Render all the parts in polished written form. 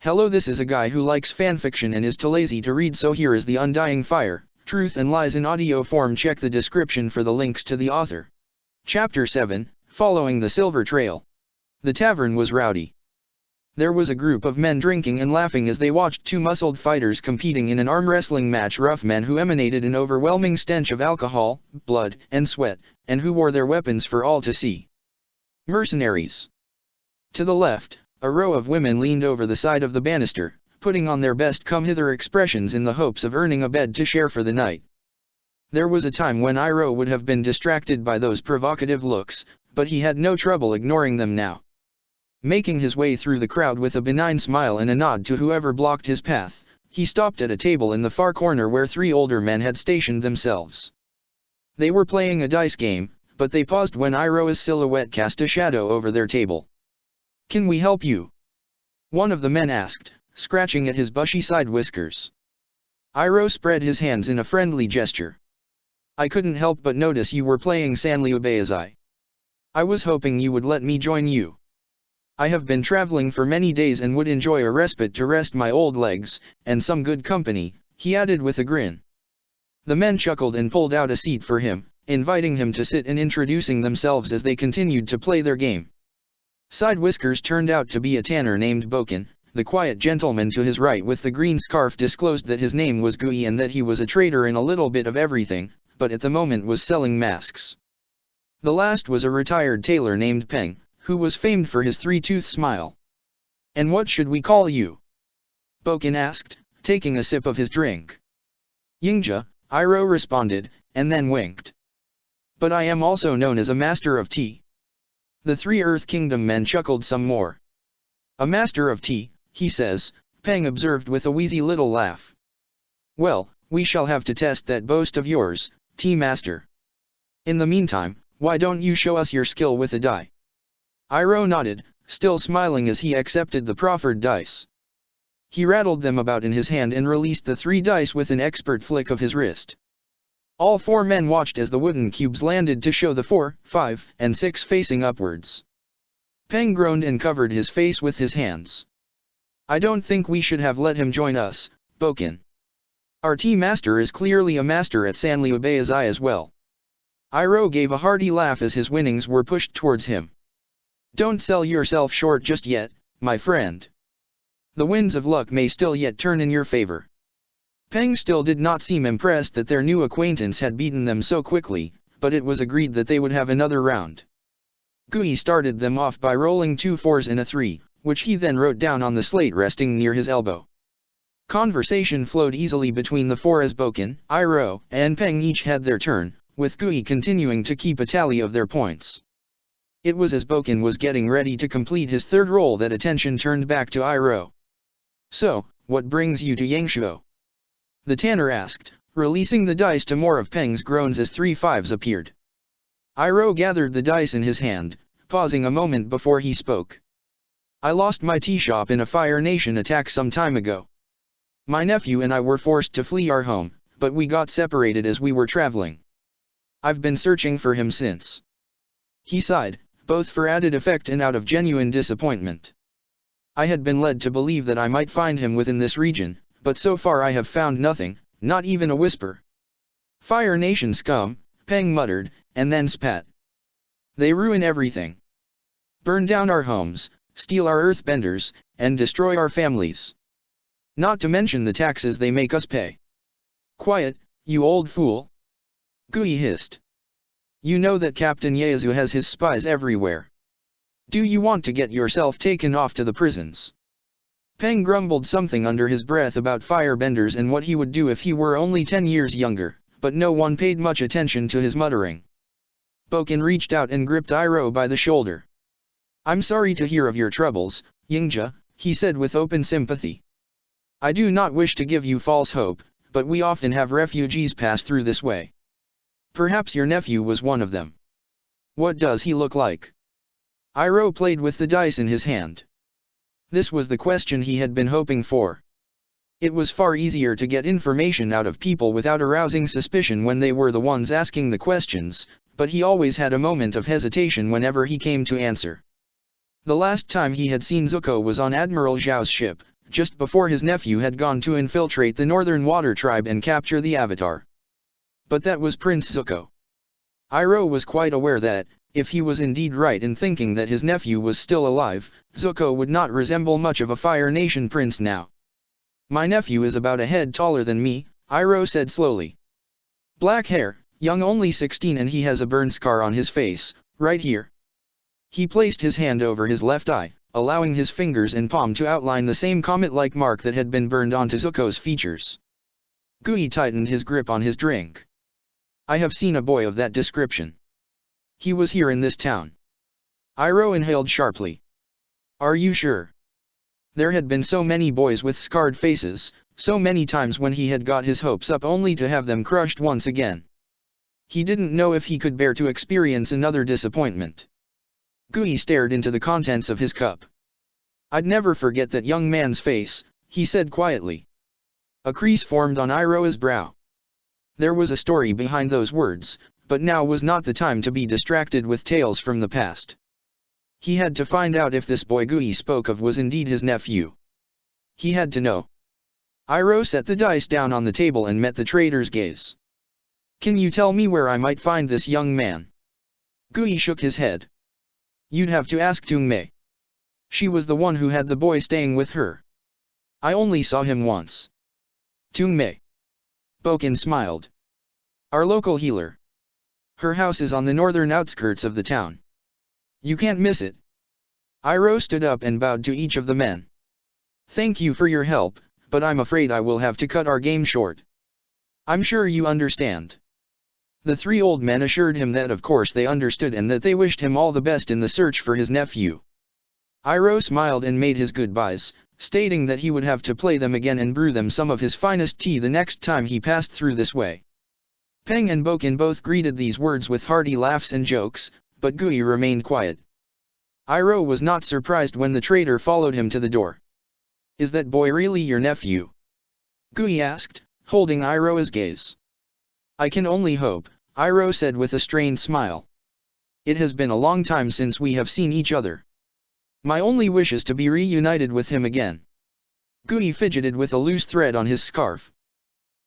Hello, this is a guy who likes fanfiction and is too lazy to read, so here is the Undying Fire, Truth and Lies in audio form. Check the description for the links to the author. Chapter 7, Following the Silver Trail. The tavern was rowdy. There was a group of men drinking and laughing as they watched two muscled fighters competing in an arm wrestling match. Rough men who emanated an overwhelming stench of alcohol, blood, and sweat, and who wore their weapons for all to see. Mercenaries. To the left, a row of women leaned over the side of the banister, putting on their best come-hither expressions in the hopes of earning a bed to share for the night. There was a time when Iroh would have been distracted by those provocative looks, but he had no trouble ignoring them now. Making his way through the crowd with a benign smile and a nod to whoever blocked his path, he stopped at a table in the far corner where three older men had stationed themselves. They were playing a dice game, but they paused when Iroh's silhouette cast a shadow over their table. "Can we help you?" one of the men asked, scratching at his bushy side whiskers. Iroh spread his hands in a friendly gesture. "I couldn't help but notice you were playing Sanliubeazai. I was hoping you would let me join you. I have been traveling for many days and would enjoy a respite to rest my old legs, and some good company," he added with a grin. The men chuckled and pulled out a seat for him, inviting him to sit and introducing themselves as they continued to play their game. Side whiskers turned out to be a tanner named Boken. The quiet gentleman to his right with the green scarf disclosed that his name was Gui and that he was a trader in a little bit of everything, but at the moment was selling masks. The last was a retired tailor named Peng, who was famed for his three-tooth smile. "And what should we call you?" Boken asked, taking a sip of his drink. "Yingja," Iroh responded, and then winked. "But I am also known as a master of tea." The three Earth Kingdom men chuckled some more. "A master of tea, he says," Peng observed with a wheezy little laugh. "Well, we shall have to test that boast of yours, tea master. In the meantime, why don't you show us your skill with a die?" Iroh nodded, still smiling as he accepted the proffered dice. He rattled them about in his hand and released the three dice with an expert flick of his wrist. All four men watched as the wooden cubes landed to show the 4, 5, and 6 facing upwards. Peng groaned and covered his face with his hands. "I don't think we should have let him join us, Boken. Our tea master is clearly a master at Sanliubeazai as well." Iroh gave a hearty laugh as his winnings were pushed towards him. "Don't sell yourself short just yet, my friend. The winds of luck may still yet turn in your favor." Peng still did not seem impressed that their new acquaintance had beaten them so quickly, but it was agreed that they would have another round. Gui started them off by rolling 2 4s and a 3, which he then wrote down on the slate resting near his elbow. Conversation flowed easily between the four as Boken, Iroh, and Peng each had their turn, with Gui continuing to keep a tally of their points. It was as Boken was getting ready to complete his third roll that attention turned back to Iroh. "So, what brings you to Yangshuo?" the tanner asked, releasing the dice to more of Peng's groans as 3 5s appeared. Iroh gathered the dice in his hand, pausing a moment before he spoke. "I lost my tea shop in a Fire Nation attack some time ago. My nephew and I were forced to flee our home, but we got separated as we were traveling. I've been searching for him since." He sighed, both for added effect and out of genuine disappointment. "I had been led to believe that I might find him within this region, but so far I have found nothing, not even a whisper." "Fire Nation scum," Peng muttered, and then spat. "They ruin everything. Burn down our homes, steal our earthbenders, and destroy our families. Not to mention the taxes they make us pay." "Quiet, you old fool," Gui hissed. "You know that Captain Yaezu has his spies everywhere. Do you want to get yourself taken off to the prisons?" Peng grumbled something under his breath about firebenders and what he would do if he were only 10 years younger, but no one paid much attention to his muttering. Boken reached out and gripped Iroh by the shoulder. "I'm sorry to hear of your troubles, Yingja," he said with open sympathy. "I do not wish to give you false hope, but we often have refugees pass through this way. Perhaps your nephew was one of them. What does he look like?" Iroh played with the dice in his hand. This was the question he had been hoping for. It was far easier to get information out of people without arousing suspicion when they were the ones asking the questions, but he always had a moment of hesitation whenever he came to answer. The last time he had seen Zuko was on Admiral Zhao's ship, just before his nephew had gone to infiltrate the Northern Water Tribe and capture the Avatar. But that was Prince Zuko. Iroh was quite aware that, if he was indeed right in thinking that his nephew was still alive, Zuko would not resemble much of a Fire Nation prince now. My nephew is about a head taller than me, Iroh said slowly. Black hair, young only 16, and he has a burn scar on his face, right here. He placed his hand over his left eye, allowing his fingers and palm to outline the same comet-like mark that had been burned onto Zuko's features. Gui tightened his grip on his drink. I have seen a boy of that description. He was here in this town. Iroh inhaled sharply. Are you sure? There had been so many boys with scarred faces, so many times when he had got his hopes up only to have them crushed once again. He didn't know if he could bear to experience another disappointment. Gui stared into the contents of his cup. I'd never forget that young man's face, he said quietly. A crease formed on Iroh's brow. There was a story behind those words, but now was not the time to be distracted with tales from the past. He had to find out if this boy Gui spoke of was indeed his nephew. He had to know. Iroh set the dice down on the table and met the trader's gaze. Can you tell me where I might find this young man? Gui shook his head. You'd have to ask Tung Mei. She was the one who had the boy staying with her. I only saw him once. Tung Mei. Boken smiled. Our local healer. Her house is on the northern outskirts of the town. You can't miss it. Iroh stood up and bowed to each of the men. Thank you for your help, but I'm afraid I will have to cut our game short. I'm sure you understand. The three old men assured him that of course they understood and that they wished him all the best in the search for his nephew. Iroh smiled and made his goodbyes, stating that he would have to play them again and brew them some of his finest tea the next time he passed through this way. Peng and Boken both greeted these words with hearty laughs and jokes, but Gui remained quiet. Iroh was not surprised when the trader followed him to the door. Is that boy really your nephew? Gui asked, holding Iroh's gaze. I can only hope, Iroh said with a strained smile. It has been a long time since we have seen each other. My only wish is to be reunited with him again. Gui fidgeted with a loose thread on his scarf.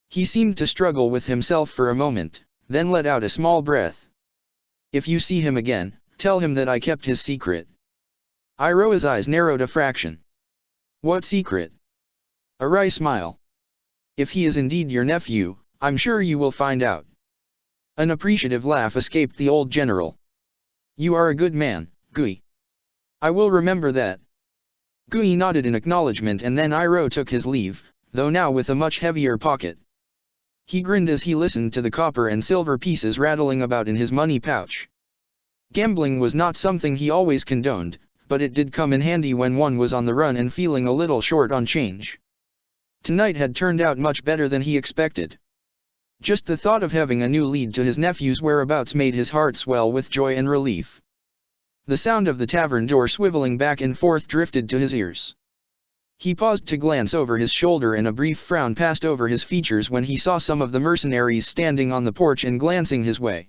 He seemed to struggle with himself for a moment, then let out a small breath. If you see him again, tell him that I kept his secret. Iroh's eyes narrowed a fraction. What secret? A wry smile. If he is indeed your nephew, I'm sure you will find out. An appreciative laugh escaped the old general. You are a good man, Gui. I will remember that. Gui nodded in acknowledgement and then Iroh took his leave, though now with a much heavier pocket. He grinned as he listened to the copper and silver pieces rattling about in his money pouch. Gambling was not something he always condoned, but it did come in handy when one was on the run and feeling a little short on change. Tonight had turned out much better than he expected. Just the thought of having a new lead to his nephew's whereabouts made his heart swell with joy and relief. The sound of the tavern door swiveling back and forth drifted to his ears. He paused to glance over his shoulder and a brief frown passed over his features when he saw some of the mercenaries standing on the porch and glancing his way.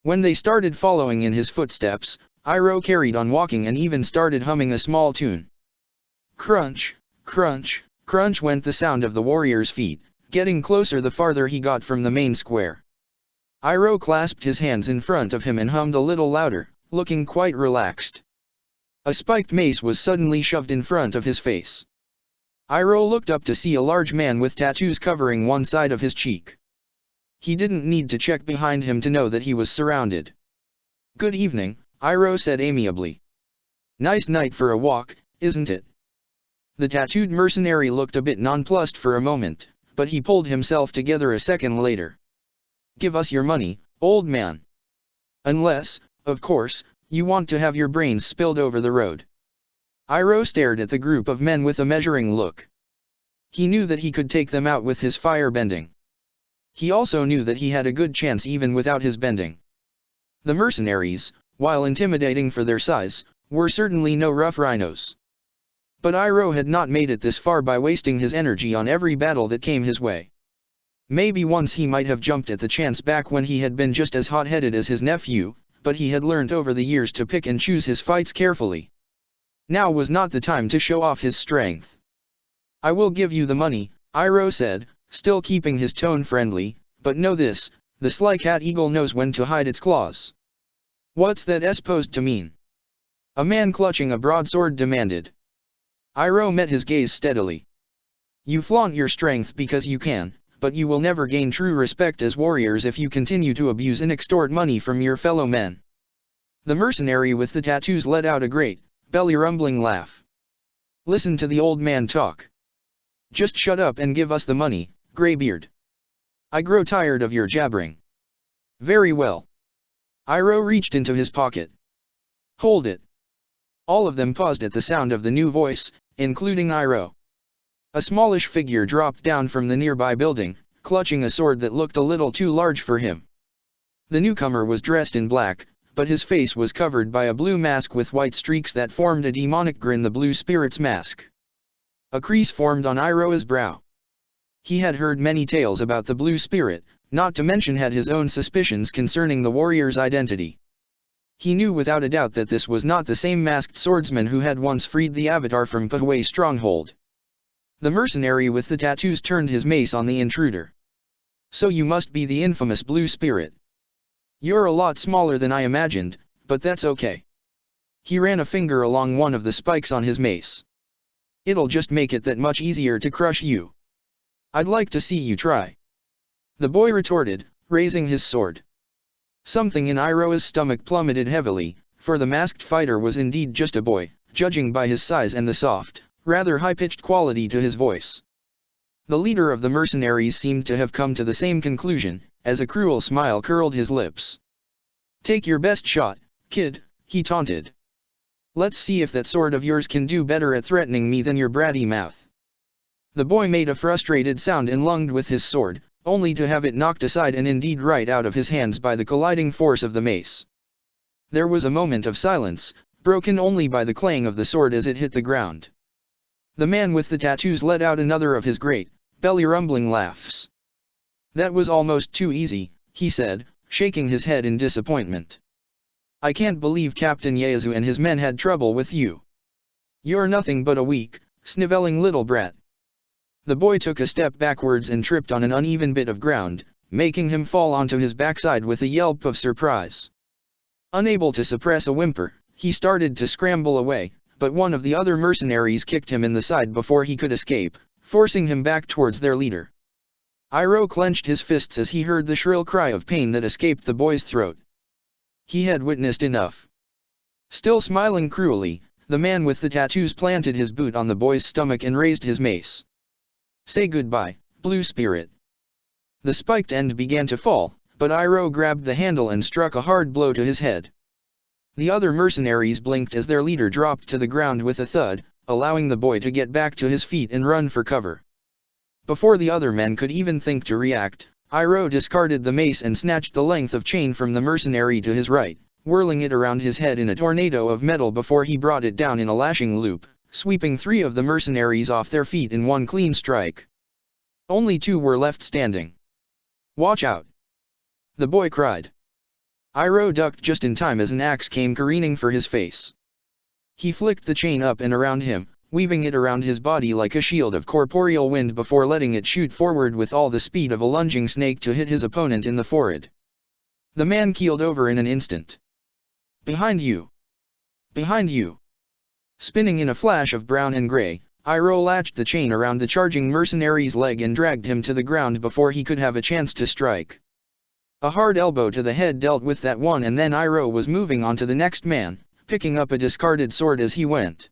When they started following in his footsteps, Iroh carried on walking and even started humming a small tune. Crunch, crunch, crunch went the sound of the warrior's feet, getting closer the farther he got from the main square. Iroh clasped his hands in front of him and hummed a little louder, looking quite relaxed. A spiked mace was suddenly shoved in front of his face. Iroh looked up to see a large man with tattoos covering one side of his cheek. He didn't need to check behind him to know that he was surrounded. Good evening, Iroh said amiably. Nice night for a walk, isn't it? The tattooed mercenary looked a bit nonplussed for a moment, but he pulled himself together a second later. Give us your money, old man. Unless, of course, you want to have your brains spilled over the road. Iroh stared at the group of men with a measuring look. He knew that he could take them out with his fire bending. He also knew that he had a good chance even without his bending. The mercenaries, while intimidating for their size, were certainly no rough rhinos. But Iroh had not made it this far by wasting his energy on every battle that came his way. Maybe once he might have jumped at the chance back when he had been just as hot-headed as his nephew, but he had learned over the years to pick and choose his fights carefully. Now was not the time to show off his strength. I will give you the money, Iroh said, still keeping his tone friendly, but know this, the sly cat eagle knows when to hide its claws. What's that supposed to mean? A man clutching a broadsword demanded. Iroh met his gaze steadily. You flaunt your strength because you can, but you will never gain true respect as warriors if you continue to abuse and extort money from your fellow men. The mercenary with the tattoos let out a great, belly-rumbling laugh. Listen to the old man talk. Just shut up and give us the money, Greybeard. I grow tired of your jabbering. Very well. Iroh reached into his pocket. Hold it. All of them paused at the sound of the new voice, including Iroh. A smallish figure dropped down from the nearby building, clutching a sword that looked a little too large for him. The newcomer was dressed in black, but his face was covered by a blue mask with white streaks that formed a demonic grin, the Blue Spirit's mask. A crease formed on Iroh's brow. He had heard many tales about the Blue Spirit, not to mention had his own suspicions concerning the warrior's identity. He knew without a doubt that this was not the same masked swordsman who had once freed the Avatar from Pahue's stronghold. The mercenary with the tattoos turned his mace on the intruder. So you must be the infamous Blue Spirit. You're a lot smaller than I imagined, but that's okay. He ran a finger along one of the spikes on his mace. It'll just make it that much easier to crush you. I'd like to see you try. The boy retorted, raising his sword. Something in Iroh's stomach plummeted heavily, for the masked fighter was indeed just a boy, judging by his size and the soft, rather high-pitched quality to his voice. The leader of the mercenaries seemed to have come to the same conclusion, as a cruel smile curled his lips. Take your best shot, kid, he taunted. Let's see if that sword of yours can do better at threatening me than your bratty mouth. The boy made a frustrated sound and lunged with his sword, only to have it knocked aside and indeed right out of his hands by the colliding force of the mace. There was a moment of silence, broken only by the clang of the sword as it hit the ground. The man with the tattoos let out another of his great, belly-rumbling laughs. That was almost too easy, he said, shaking his head in disappointment. I can't believe Captain Ieyasu and his men had trouble with you. You're nothing but a weak, snivelling little brat. The boy took a step backwards and tripped on an uneven bit of ground, making him fall onto his backside with a yelp of surprise. Unable to suppress a whimper, he started to scramble away, but one of the other mercenaries kicked him in the side before he could escape, forcing him back towards their leader. Iroh clenched his fists as he heard the shrill cry of pain that escaped the boy's throat. He had witnessed enough. Still smiling cruelly, the man with the tattoos planted his boot on the boy's stomach and raised his mace. Say goodbye, Blue Spirit. The spiked end began to fall, but Iroh grabbed the handle and struck a hard blow to his head. The other mercenaries blinked as their leader dropped to the ground with a thud, allowing the boy to get back to his feet and run for cover. Before the other men could even think to react, Iroh discarded the mace and snatched the length of chain from the mercenary to his right, whirling it around his head in a tornado of metal before he brought it down in a lashing loop, sweeping 3 of the mercenaries off their feet in one clean strike. Only 2 were left standing. Watch out! The boy cried. Iroh ducked just in time as an axe came careening for his face. He flicked the chain up and around him, weaving it around his body like a shield of corporeal wind before letting it shoot forward with all the speed of a lunging snake to hit his opponent in the forehead. The man keeled over in an instant. Behind you! Behind you! Spinning in a flash of brown and gray, Iroh latched the chain around the charging mercenary's leg and dragged him to the ground before he could have a chance to strike. A hard elbow to the head dealt with that one, and then Iroh was moving on to the next man, picking up a discarded sword as he went.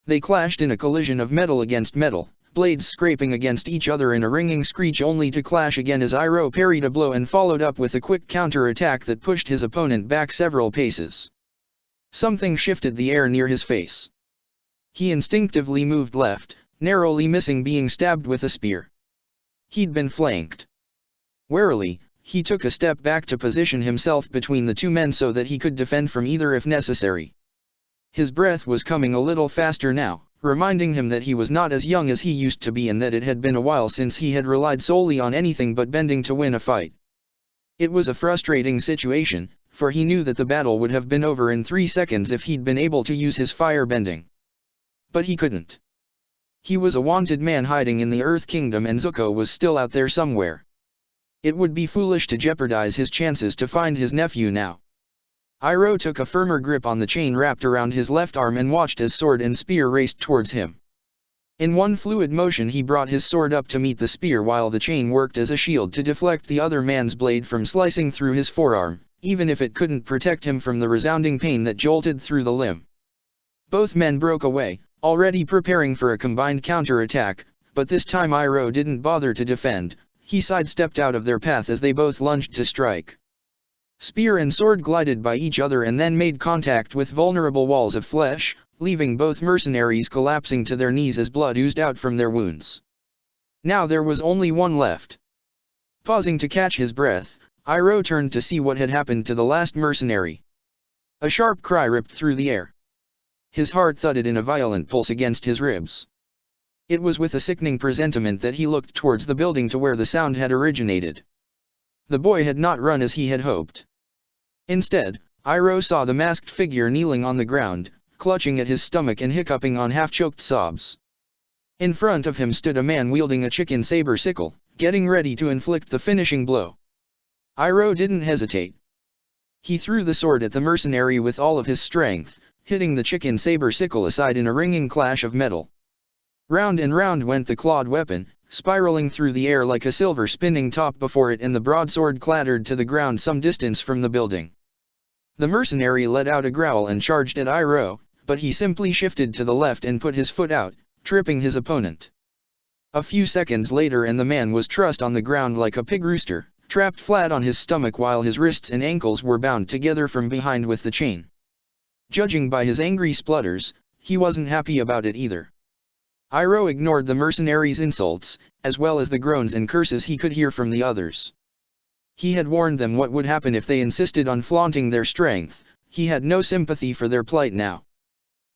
They clashed in a collision of metal against metal, blades scraping against each other in a ringing screech only to clash again as Iroh parried a blow and followed up with a quick counter-attack that pushed his opponent back several paces. Something shifted the air near his face. He instinctively moved left, narrowly missing being stabbed with a spear. He'd been flanked. Warily, he took a step back to position himself between the 2 men so that he could defend from either if necessary. His breath was coming a little faster now, reminding him that he was not as young as he used to be and that it had been a while since he had relied solely on anything but bending to win a fight. It was a frustrating situation, for he knew that the battle would have been over in 3 seconds if he'd been able to use his fire bending. But he couldn't. He was a wanted man hiding in the Earth Kingdom, and Zuko was still out there somewhere. It would be foolish to jeopardize his chances to find his nephew now. Iroh took a firmer grip on the chain wrapped around his left arm and watched as sword and spear raced towards him. In one fluid motion he brought his sword up to meet the spear, while the chain worked as a shield to deflect the other man's blade from slicing through his forearm, even if it couldn't protect him from the resounding pain that jolted through the limb. Both men broke away, already preparing for a combined counter-attack, but this time Iroh didn't bother to defend. He sidestepped out of their path as they both lunged to strike. Spear and sword glided by each other and then made contact with vulnerable walls of flesh, leaving both mercenaries collapsing to their knees as blood oozed out from their wounds. Now there was only one left. Pausing to catch his breath, Iroh turned to see what had happened to the last mercenary. A sharp cry ripped through the air. His heart thudded in a violent pulse against his ribs. It was with a sickening presentiment that he looked towards the building to where the sound had originated. The boy had not run as he had hoped. Instead, Iroh saw the masked figure kneeling on the ground, clutching at his stomach and hiccuping on half-choked sobs. In front of him stood a man wielding a chicken saber sickle, getting ready to inflict the finishing blow. Iroh didn't hesitate. He threw the sword at the mercenary with all of his strength, hitting the chicken saber sickle aside in a ringing clash of metal. Round and round went the clawed weapon, spiraling through the air like a silver spinning top before it, and the broadsword clattered to the ground some distance from the building. The mercenary let out a growl and charged at Iroh, but he simply shifted to the left and put his foot out, tripping his opponent. A few seconds later and the man was trussed on the ground like a pig rooster, trapped flat on his stomach while his wrists and ankles were bound together from behind with the chain. Judging by his angry splutters, he wasn't happy about it either. Iroh ignored the mercenaries' insults, as well as the groans and curses he could hear from the others. He had warned them what would happen if they insisted on flaunting their strength. He had no sympathy for their plight now.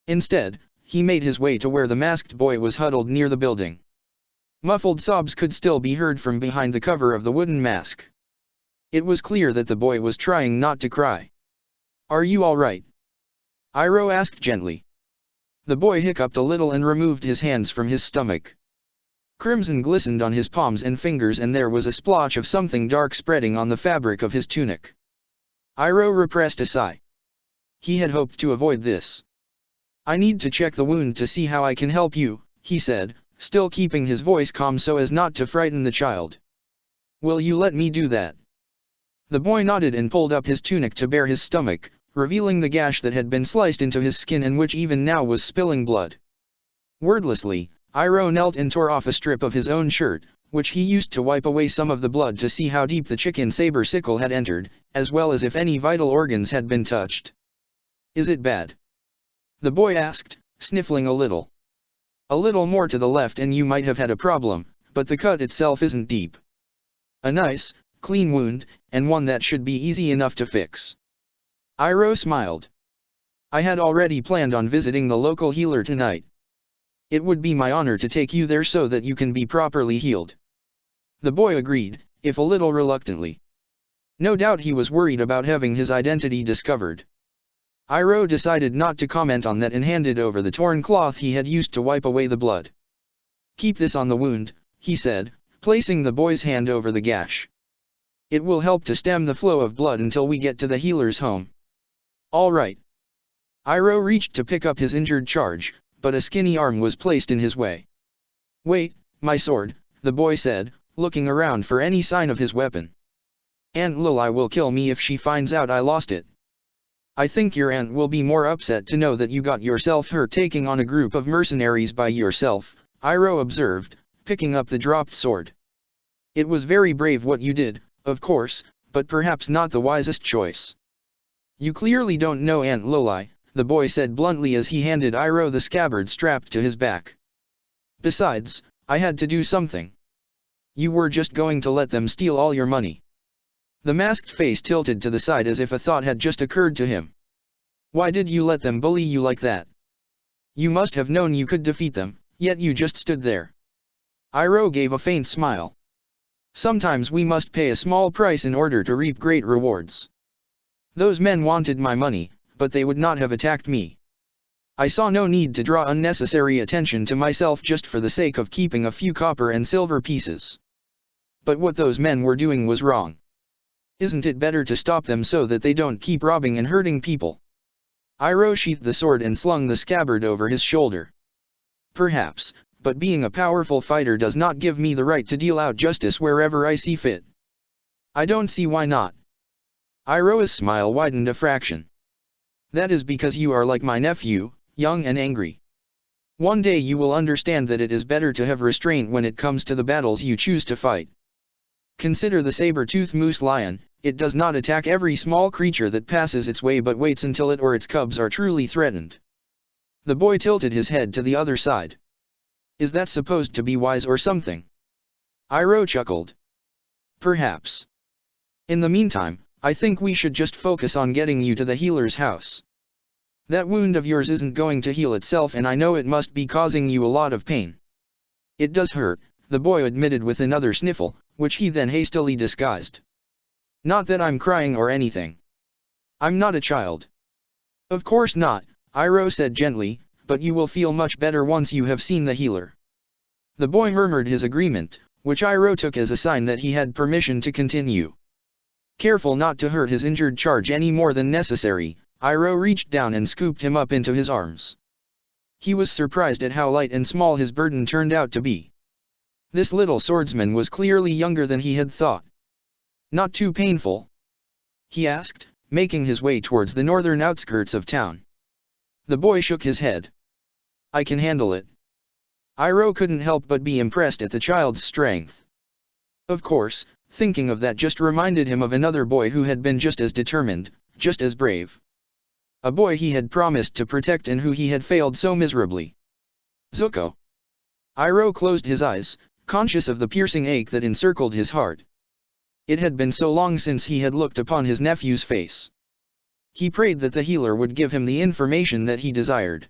Instead, he made his way to where the masked boy was huddled near the building. Muffled sobs could still be heard from behind the cover of the wooden mask. It was clear that the boy was trying not to cry. "Are you all right?" Iroh asked gently. The boy hiccuped a little and removed his hands from his stomach. Crimson glistened on his palms and fingers, and there was a splotch of something dark spreading on the fabric of his tunic. Iroh repressed a sigh. He had hoped to avoid this. "I need to check the wound to see how I can help you," he said, still keeping his voice calm so as not to frighten the child. "Will you let me do that?" The boy nodded and pulled up his tunic to bare his stomach, revealing the gash that had been sliced into his skin and which even now was spilling blood. Wordlessly, Iroh knelt and tore off a strip of his own shirt, which he used to wipe away some of the blood to see how deep the chicken saber sickle had entered, as well as if any vital organs had been touched. "Is it bad?" the boy asked, sniffling a little. "A little more to the left and you might have had a problem, but the cut itself isn't deep. A nice, clean wound, and one that should be easy enough to fix." Iroh smiled. "I had already planned on visiting the local healer tonight. It would be my honor to take you there so that you can be properly healed." The boy agreed, if a little reluctantly. No doubt he was worried about having his identity discovered. Iroh decided not to comment on that and handed over the torn cloth he had used to wipe away the blood. "Keep this on the wound," he said, placing the boy's hand over the gash. "It will help to stem the flow of blood until we get to the healer's home." "All right." Iroh reached to pick up his injured charge, but a skinny arm was placed in his way. "Wait, my sword," the boy said, looking around for any sign of his weapon. "Aunt Lily will kill me if she finds out I lost it." "I think your aunt will be more upset to know that you got yourself hurt taking on a group of mercenaries by yourself," Iroh observed, picking up the dropped sword. "It was very brave what you did, of course, but perhaps not the wisest choice." "You clearly don't know Aunt Loli," the boy said bluntly as he handed Iroh the scabbard strapped to his back. "Besides, I had to do something. You were just going to let them steal all your money." The masked face tilted to the side as if a thought had just occurred to him. "Why did you let them bully you like that? You must have known you could defeat them, yet you just stood there." Iroh gave a faint smile. "Sometimes we must pay a small price in order to reap great rewards. Those men wanted my money, but they would not have attacked me. I saw no need to draw unnecessary attention to myself just for the sake of keeping a few copper and silver pieces. But what those men were doing was wrong. Isn't it better to stop them so that they don't keep robbing and hurting people? Iroh sheathed the sword and slung the scabbard over his shoulder. Perhaps, but being a powerful fighter does not give me the right to deal out justice wherever I see fit. I don't see why not. Iroh's smile widened a fraction. That is because you are like my nephew, young and angry. One day you will understand that it is better to have restraint when it comes to the battles you choose to fight. Consider the saber-toothed moose lion. It does not attack every small creature that passes its way but waits until it or its cubs are truly threatened. The boy tilted his head to the other side. Is that supposed to be wise or something? Iroh chuckled. Perhaps. In the meantime, I think we should just focus on getting you to the healer's house. That wound of yours isn't going to heal itself and I know it must be causing you a lot of pain. It does hurt, the boy admitted with another sniffle, which he then hastily disguised. Not that I'm crying or anything. I'm not a child. Of course not, Iroh said gently, but you will feel much better once you have seen the healer. The boy murmured his agreement, which Iroh took as a sign that he had permission to continue. Careful not to hurt his injured charge any more than necessary, Iroh reached down and scooped him up into his arms. He was surprised at how light and small his burden turned out to be. This little swordsman was clearly younger than he had thought. Not too painful? He asked, making his way towards the northern outskirts of town. The boy shook his head. I can handle it. Iroh couldn't help but be impressed at the child's strength. Of course, thinking of that just reminded him of another boy who had been just as determined, just as brave. A boy he had promised to protect and who he had failed so miserably. Zuko. Iroh closed his eyes, conscious of the piercing ache that encircled his heart. It had been so long since he had looked upon his nephew's face. He prayed that the healer would give him the information that he desired.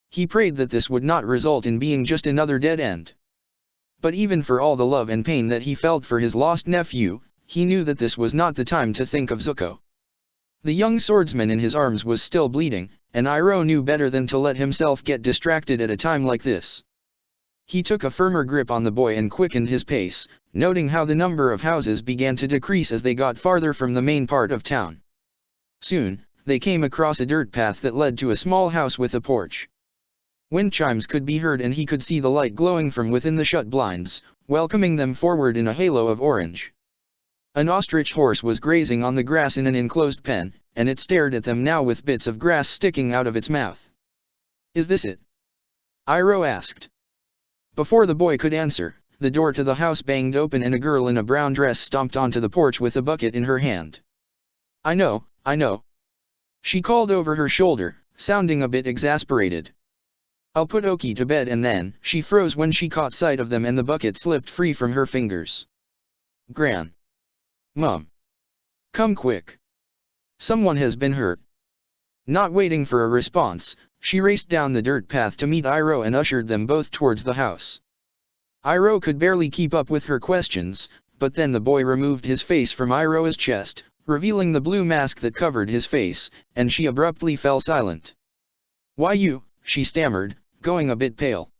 He prayed that this would not result in being just another dead end. But even for all the love and pain that he felt for his lost nephew, he knew that this was not the time to think of Zuko. The young swordsman in his arms was still bleeding, and Iroh knew better than to let himself get distracted at a time like this. He took a firmer grip on the boy and quickened his pace, noting how the number of houses began to decrease as they got farther from the main part of town. Soon, they came across a dirt path that led to a small house with a porch. Wind chimes could be heard and he could see the light glowing from within the shut blinds, welcoming them forward in a halo of orange. An ostrich horse was grazing on the grass in an enclosed pen, and it stared at them now with bits of grass sticking out of its mouth. Is this it? Iroh asked. Before the boy could answer, the door to the house banged open and a girl in a brown dress stomped onto the porch with a bucket in her hand. I know. She called over her shoulder, sounding a bit exasperated. I'll put Oki to bed and then. She froze when she caught sight of them and the bucket slipped free from her fingers. Gran. Mom. Come quick. Someone has been hurt. Not waiting for a response, she raced down the dirt path to meet Iroh and ushered them both towards the house. Iroh could barely keep up with her questions, but then the boy removed his face from Iroh's chest, revealing the blue mask that covered his face, and she abruptly fell silent. Why you? She stammered, going a bit pale.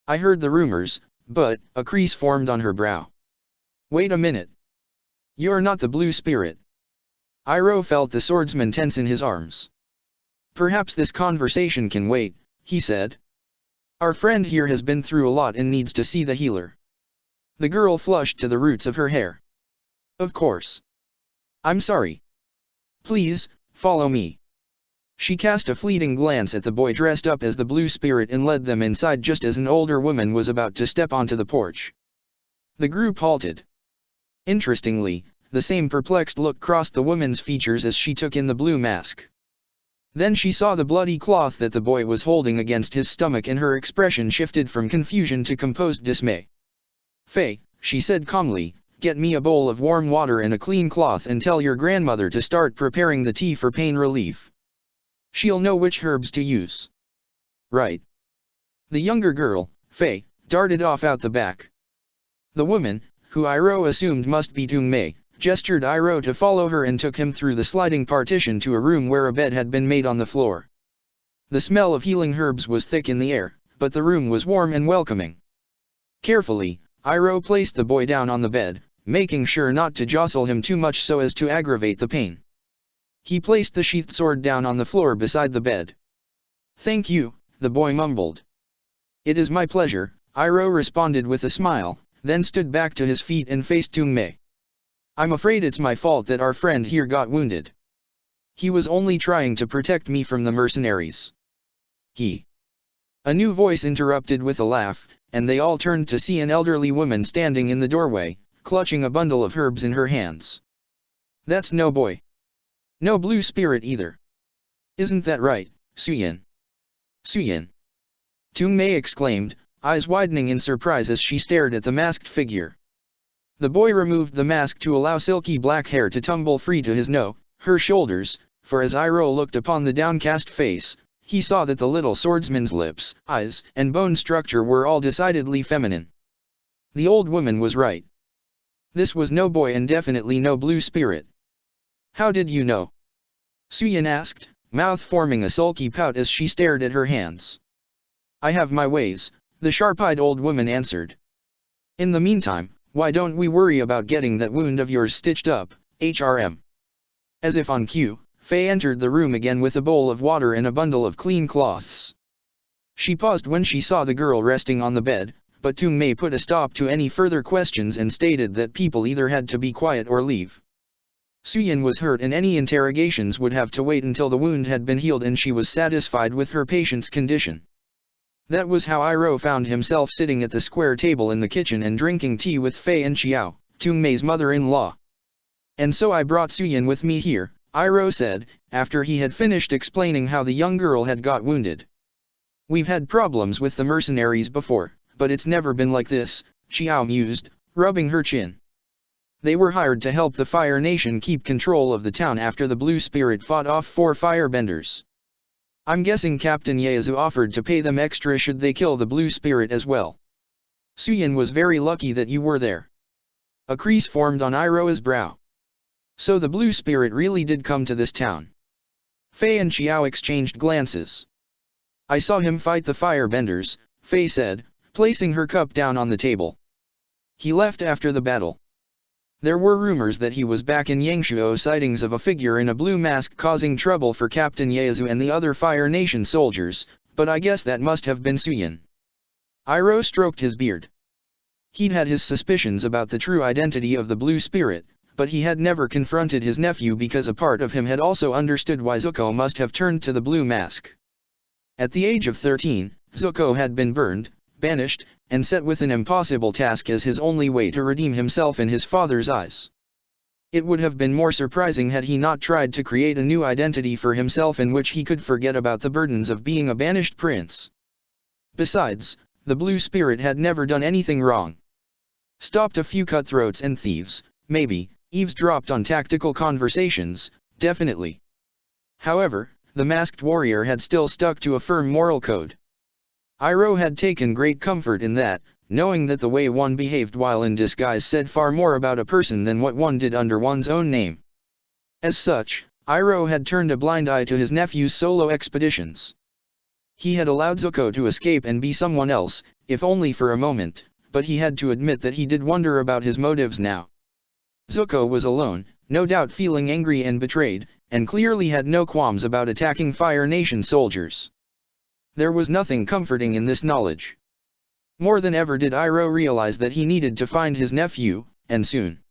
I heard the rumors, but, a crease formed on her brow. Wait a minute. You're not the blue spirit. Iroh felt the swordsman tense in his arms. Perhaps this conversation can wait, he said. Our friend here has been through a lot and needs to see the healer. The girl flushed to the roots of her hair. Of course. I'm sorry. Please, follow me. She cast a fleeting glance at the boy dressed up as the blue spirit and led them inside just as an older woman was about to step onto the porch. The group halted. Interestingly, the same perplexed look crossed the woman's features as she took in the blue mask. Then she saw the bloody cloth that the boy was holding against his stomach and her expression shifted from confusion to composed dismay. Faye, she said calmly, get me a bowl of warm water and a clean cloth and tell your grandmother to start preparing the tea for pain relief. She'll know which herbs to use. Right. The younger girl, Faye, darted off out the back. The woman, who Iroh assumed must be Dung Mei, gestured Iroh to follow her and took him through the sliding partition to a room where a bed had been made on the floor. The smell of healing herbs was thick in the air, but the room was warm and welcoming. Carefully, Iroh placed the boy down on the bed, making sure not to jostle him too much so as to aggravate the pain. He placed the sheathed sword down on the floor beside the bed. "Thank you," the boy mumbled. "It is my pleasure," Iroh responded with a smile, then stood back to his feet and faced Tungmei. "I'm afraid it's my fault that our friend here got wounded. He was only trying to protect me from the mercenaries." A new voice interrupted with a laugh, and they all turned to see an elderly woman standing in the doorway, clutching a bundle of herbs in her hands. "That's no boy. No blue spirit either. Isn't that right, Suyin?" "Suyin!" Tungmei exclaimed, eyes widening in surprise as she stared at the masked figure. The boy removed the mask to allow silky black hair to tumble free to his her shoulders, for as Iroh looked upon the downcast face, he saw that the little swordsman's lips, eyes, and bone structure were all decidedly feminine. The old woman was right. This was no boy and definitely no blue spirit. "How did you know?" Suyin asked, mouth forming a sulky pout as she stared at her hands. "I have my ways," the sharp-eyed old woman answered. "In the meantime, why don't we worry about getting that wound of yours stitched up, HRM?" As if on cue, Faye entered the room again with a bowl of water and a bundle of clean cloths. She paused when she saw the girl resting on the bed, but Tungmei put a stop to any further questions and stated that people either had to be quiet or leave. Suyin was hurt and any interrogations would have to wait until the wound had been healed and she was satisfied with her patient's condition. That was how Iroh found himself sitting at the square table in the kitchen and drinking tea with Faye and Xiao, Tungmei's mother-in-law. "And so I brought Suyin with me here," Iroh said, after he had finished explaining how the young girl had got wounded. "We've had problems with the mercenaries before, but it's never been like this," Xiao mused, rubbing her chin. "They were hired to help the Fire Nation keep control of the town after the Blue Spirit fought off 4 firebenders. I'm guessing Captain Ieyasu offered to pay them extra should they kill the Blue Spirit as well. Suyin was very lucky that you were there." A crease formed on Iroh's brow. So the Blue Spirit really did come to this town. Faye and Xiao exchanged glances. "I saw him fight the firebenders," Faye said, placing her cup down on the table. "He left after the battle. There were rumors that he was back in Yangshuo, sightings of a figure in a blue mask causing trouble for Captain Ieyasu and the other Fire Nation soldiers, but I guess that must have been Suyin." Iroh stroked his beard. He'd had his suspicions about the true identity of the Blue Spirit, but he had never confronted his nephew because a part of him had also understood why Zuko must have turned to the blue mask. At the age of 13, Zuko had been burned, banished, and set with an impossible task as his only way to redeem himself in his father's eyes. It would have been more surprising had he not tried to create a new identity for himself in which he could forget about the burdens of being a banished prince. Besides, the Blue Spirit had never done anything wrong. Stopped a few cutthroats and thieves, maybe, eavesdropped on tactical conversations, definitely. However, the masked warrior had still stuck to a firm moral code. Iroh had taken great comfort in that, knowing that the way one behaved while in disguise said far more about a person than what one did under one's own name. As such, Iroh had turned a blind eye to his nephew's solo expeditions. He had allowed Zuko to escape and be someone else, if only for a moment, but he had to admit that he did wonder about his motives now. Zuko was alone, no doubt feeling angry and betrayed, and clearly had no qualms about attacking Fire Nation soldiers. There was nothing comforting in this knowledge. More than ever did Iroh realize that he needed to find his nephew, and soon.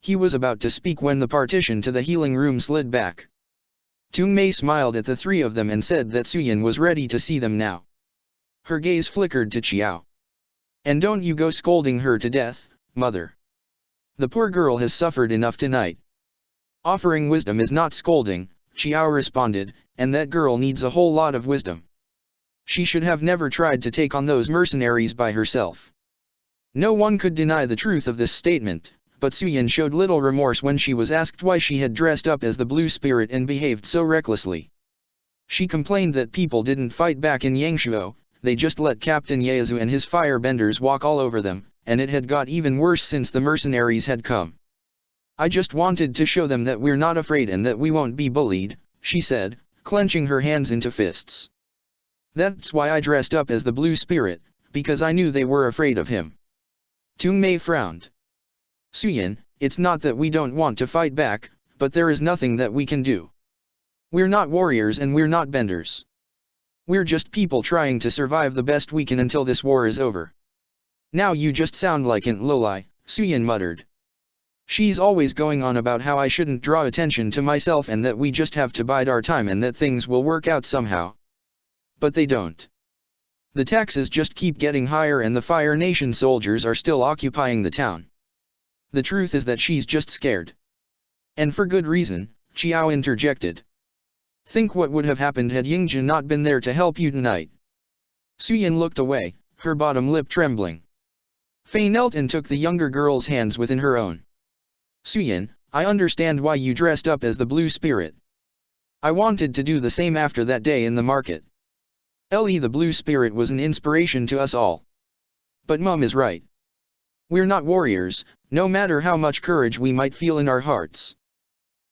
He was about to speak when the partition to the healing room slid back. Tungmei smiled at the three of them and said that Suyin was ready to see them now. Her gaze flickered to Xiao. "And don't you go scolding her to death, mother. The poor girl has suffered enough tonight." "Offering wisdom is not scolding," Xiao responded, "and that girl needs a whole lot of wisdom. She should have never tried to take on those mercenaries by herself." No one could deny the truth of this statement, but Suyin showed little remorse when she was asked why she had dressed up as the Blue Spirit and behaved so recklessly. She complained that people didn't fight back in Yangshuo, they just let Captain Ieyasu and his firebenders walk all over them, and it had got even worse since the mercenaries had come. "I just wanted to show them that we're not afraid and that we won't be bullied," she said, clenching her hands into fists. That's why I dressed up as the Blue Spirit, because I knew they were afraid of him. Tung Mei frowned. Suyin, it's not that we don't want to fight back, but there is nothing that we can do. We're not warriors and we're not benders. We're just people trying to survive the best we can until this war is over. Now you just sound like an loli, Suyin muttered. She's always going on about how I shouldn't draw attention to myself and that we just have to bide our time and that things will work out somehow. But they don't. The taxes just keep getting higher and the Fire Nation soldiers are still occupying the town. The truth is that she's just scared. And for good reason, Qiao interjected. Think what would have happened had Yingjin not been there to help you tonight. Suyin looked away, her bottom lip trembling. Fei knelt and took the younger girl's hands within her own. Suyin, I understand why you dressed up as the Blue Spirit. I wanted to do the same after that day in the market. The Blue Spirit was an inspiration to us all. But Mum is right. We're not warriors, no matter how much courage we might feel in our hearts.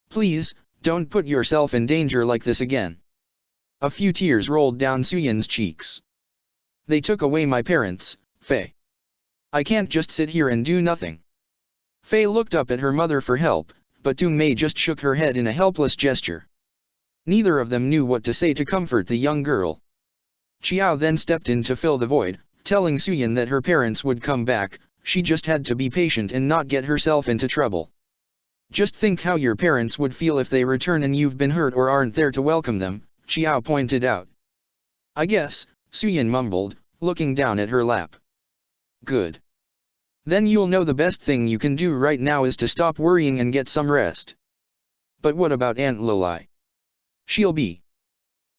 Please, don't put yourself in danger like this again. A few tears rolled down Suyin's cheeks. They took away my parents, Fei. I can't just sit here and do nothing. Fei looked up at her mother for help, but Tung Mei just shook her head in a helpless gesture. Neither of them knew what to say to comfort the young girl. Qiao then stepped in to fill the void, telling Suyin that her parents would come back, she just had to be patient and not get herself into trouble. Just think how your parents would feel if they return and you've been hurt or aren't there to welcome them, Qiao pointed out. I guess, Suyin mumbled, looking down at her lap. Good. Then you'll know the best thing you can do right now is to stop worrying and get some rest. But what about Aunt Loli? She'll be.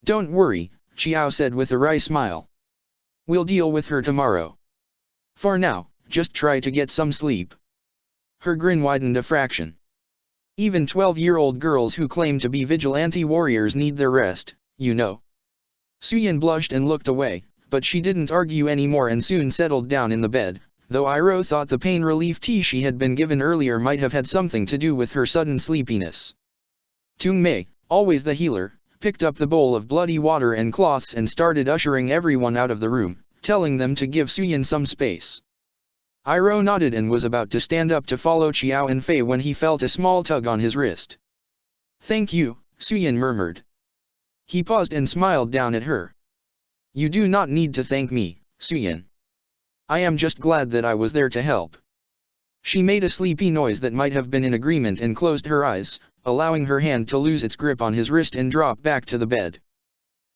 Don't worry, Qiao said with a wry smile. We'll deal with her tomorrow. For now, just try to get some sleep. Her grin widened a fraction. Even 12-year-old girls who claim to be vigilante warriors need their rest, you know. Suyin blushed and looked away, but she didn't argue anymore and soon settled down in the bed, though Iroh thought the pain relief tea she had been given earlier might have had something to do with her sudden sleepiness. Tung Mei, always the healer, picked up the bowl of bloody water and cloths and started ushering everyone out of the room, telling them to give Suyin some space. Iroh nodded and was about to stand up to follow Qiao and Fei when he felt a small tug on his wrist. Thank you, Suyin murmured. He paused and smiled down at her. You do not need to thank me, Suyin. I am just glad that I was there to help. She made a sleepy noise that might have been in agreement and closed her eyes, allowing her hand to lose its grip on his wrist and drop back to the bed.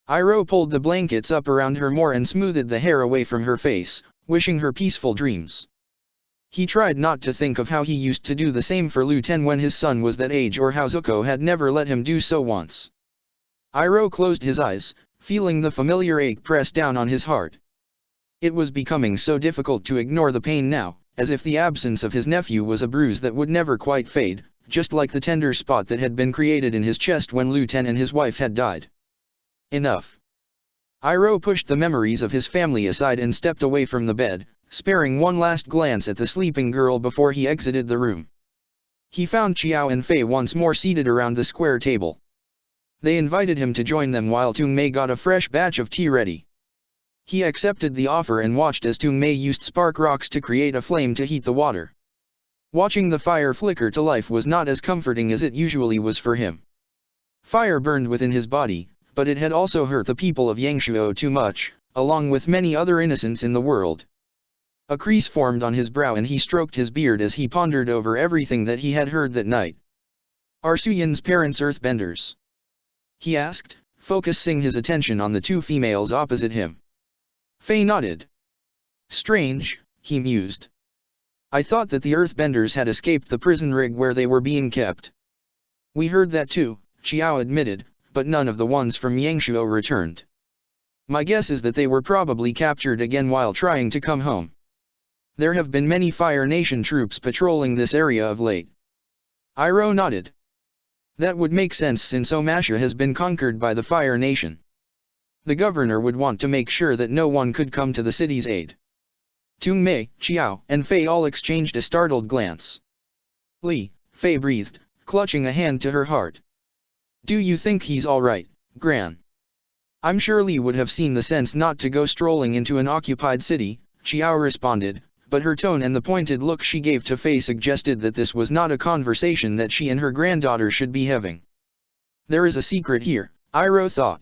Iroh pulled the blankets up around her more and smoothed the hair away from her face, wishing her peaceful dreams. He tried not to think of how he used to do the same for Lu Ten when his son was that age or how Zuko had never let him do so once. Iroh closed his eyes, feeling the familiar ache press down on his heart. It was becoming so difficult to ignore the pain now, as if the absence of his nephew was a bruise that would never quite fade, just like the tender spot that had been created in his chest when Lu Ten and his wife had died. Enough. Iroh pushed the memories of his family aside and stepped away from the bed, sparing one last glance at the sleeping girl before he exited the room. He found Qiao and Fei once more seated around the square table. They invited him to join them while Tung Mei got a fresh batch of tea ready. He accepted the offer and watched as Tung Mei used spark rocks to create a flame to heat the water. Watching the fire flicker to life was not as comforting as it usually was for him. Fire burned within his body, but it had also hurt the people of Yangshuo too much, along with many other innocents in the world. A crease formed on his brow and he stroked his beard as he pondered over everything that he had heard that night. Are Suyin's parents earthbenders? He asked, focusing his attention on the two females opposite him. Fei nodded. Strange, he mused. I thought that the earthbenders had escaped the prison rig where they were being kept. We heard that too, Qiao admitted, but none of the ones from Yangshuo returned. My guess is that they were probably captured again while trying to come home. There have been many Fire Nation troops patrolling this area of late. Iroh nodded. That would make sense since Omasha has been conquered by the Fire Nation. The governor would want to make sure that no one could come to the city's aid. Tung Mei, Qiao, and Fei all exchanged a startled glance. Li, Fei breathed, clutching a hand to her heart. Do you think he's all right, Gran? I'm sure Li would have seen the sense not to go strolling into an occupied city, Qiao responded, but her tone and the pointed look she gave to Fei suggested that this was not a conversation that she and her granddaughter should be having. There is a secret here, Iroh thought.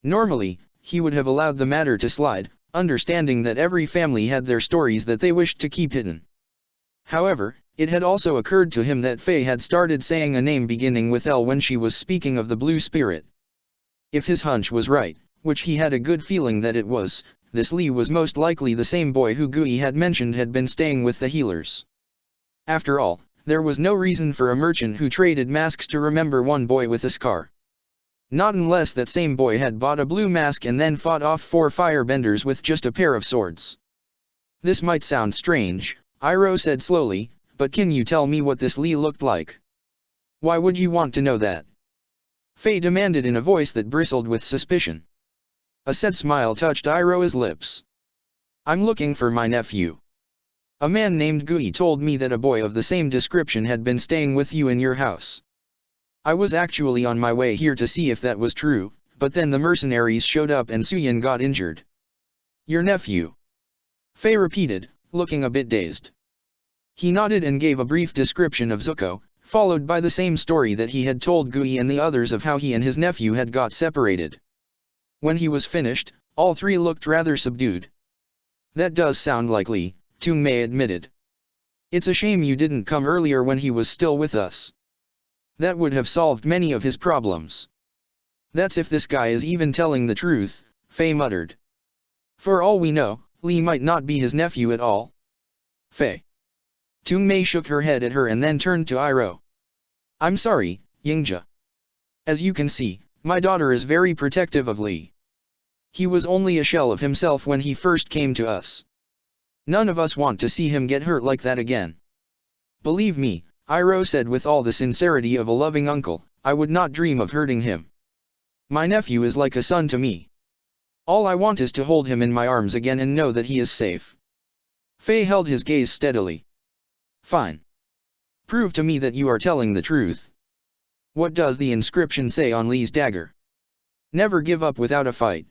Normally, he would have allowed the matter to slide, understanding that every family had their stories that they wished to keep hidden. However, it had also occurred to him that Fei had started saying a name beginning with L when she was speaking of the blue spirit. If his hunch was right, which he had a good feeling that it was, this Li was most likely the same boy who Gui had mentioned had been staying with the healers. After all, there was no reason for a merchant who traded masks to remember one boy with a scar. Not unless that same boy had bought a blue mask and then fought off 4 firebenders with just a pair of swords. This might sound strange, Iroh said slowly, but can you tell me what this Li looked like? Why would you want to know that? Fei demanded in a voice that bristled with suspicion. A sad smile touched Iroh's lips. I'm looking for my nephew. A man named Gui told me that a boy of the same description had been staying with you in your house. I was actually on my way here to see if that was true, but then the mercenaries showed up and Suyin got injured. Your nephew? Fei repeated, looking a bit dazed. He nodded and gave a brief description of Zuko, followed by the same story that he had told Gui and the others of how he and his nephew had got separated. When he was finished, all 3 looked rather subdued. That does sound like Li, Tongmei admitted. It's a shame you didn't come earlier when he was still with us. That would have solved many of his problems. That's if this guy is even telling the truth, Fei muttered. For all we know, Li might not be his nephew at all. Fei. Tongmei shook her head at her and then turned to Iroh. I'm sorry, Yingzha. As you can see, my daughter is very protective of Li. He was only a shell of himself when he first came to us. None of us want to see him get hurt like that again. Believe me, Iroh said with all the sincerity of a loving uncle, I would not dream of hurting him. My nephew is like a son to me. All I want is to hold him in my arms again and know that he is safe. Fei held his gaze steadily. Fine. Prove to me that you are telling the truth. What does the inscription say on Li's dagger? Never give up without a fight.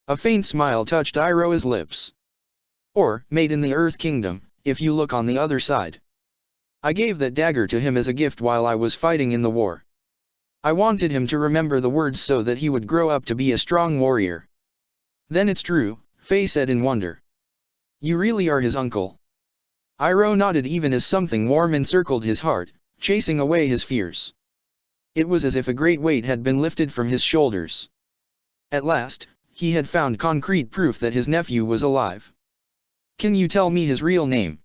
A faint smile touched Iroh's lips. Or, made in the Earth Kingdom, if you look on the other side. I gave that dagger to him as a gift while I was fighting in the war. I wanted him to remember the words so that he would grow up to be a strong warrior. Then it's true, Fei said in wonder. You really are his uncle. Iroh nodded even as something warm encircled his heart, chasing away his fears. It was as if a great weight had been lifted from his shoulders. At last, he had found concrete proof that his nephew was alive. Can you tell me his real name?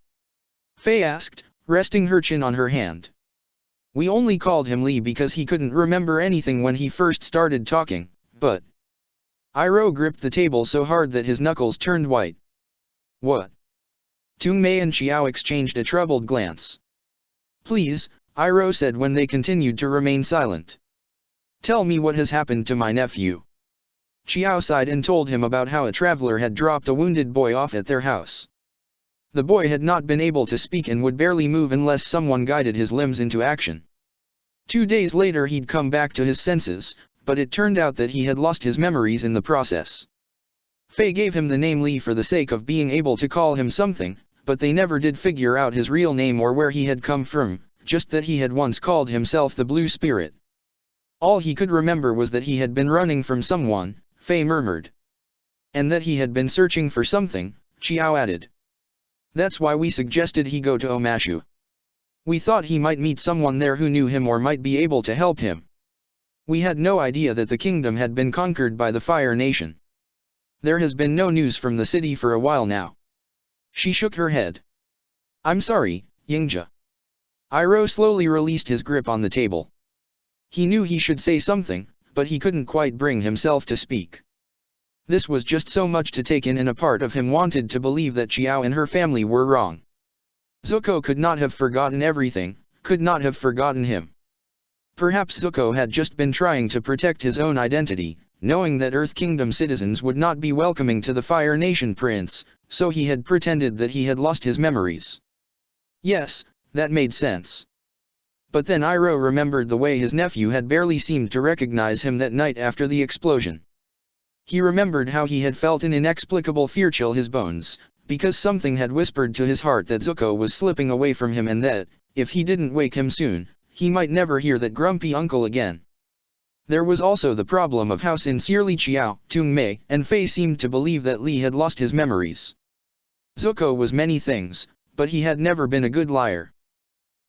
Fei asked, resting her chin on her hand. We only called him Li because he couldn't remember anything when he first started talking, but... Iroh gripped the table so hard that his knuckles turned white. What? Tongmei and Qiao exchanged a troubled glance. Please, Iroh said when they continued to remain silent. Tell me what has happened to my nephew. Qiao sighed and told him about how a traveler had dropped a wounded boy off at their house. The boy had not been able to speak and would barely move unless someone guided his limbs into action. 2 days later he'd come back to his senses, but it turned out that he had lost his memories in the process. Fei gave him the name Li for the sake of being able to call him something, but they never did figure out his real name or where he had come from, just that he had once called himself the Blue Spirit. All he could remember was that he had been running from someone, Fei murmured. And that he had been searching for something, Qiao added. That's why we suggested he go to Omashu. We thought he might meet someone there who knew him or might be able to help him. We had no idea that the kingdom had been conquered by the Fire Nation. There has been no news from the city for a while now. She shook her head. I'm sorry, Yingzha. Iroh slowly released his grip on the table. He knew he should say something, but he couldn't quite bring himself to speak. This was just so much to take in and a part of him wanted to believe that Qiao and her family were wrong. Zuko could not have forgotten everything, could not have forgotten him. Perhaps Zuko had just been trying to protect his own identity, knowing that Earth Kingdom citizens would not be welcoming to the Fire Nation prince, so he had pretended that he had lost his memories. Yes, that made sense. But then Iroh remembered the way his nephew had barely seemed to recognize him that night after the explosion. He remembered how he had felt an inexplicable fear chill his bones, because something had whispered to his heart that Zuko was slipping away from him and that, if he didn't wake him soon, he might never hear that grumpy uncle again. There was also the problem of how sincerely Chiao, Tongmei, and Fei seemed to believe that Li had lost his memories. Zuko was many things, but he had never been a good liar.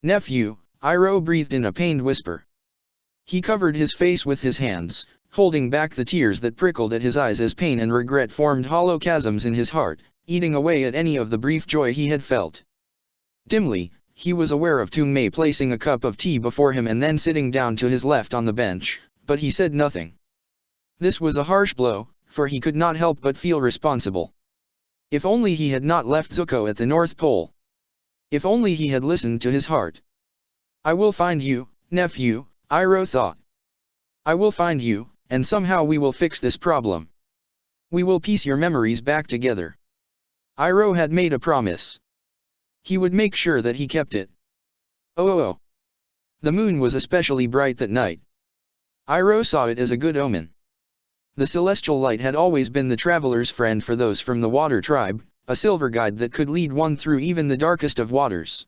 "Nephew," Iroh breathed in a pained whisper. He covered his face with his hands, holding back the tears that prickled at his eyes as pain and regret formed hollow chasms in his heart, eating away at any of the brief joy he had felt. Dimly, he was aware of Tongmei placing a cup of tea before him and then sitting down to his left on the bench, but he said nothing. This was a harsh blow, for he could not help but feel responsible. If only he had not left Zuko at the North Pole. If only he had listened to his heart. "I will find you, nephew," Iroh thought. "I will find you, and somehow we will fix this problem. We will piece your memories back together." Iroh had made a promise. He would make sure that he kept it. Oh. The moon was especially bright that night. Iroh saw it as a good omen. The celestial light had always been the traveler's friend for those from the water tribe, a silver guide that could lead one through even the darkest of waters.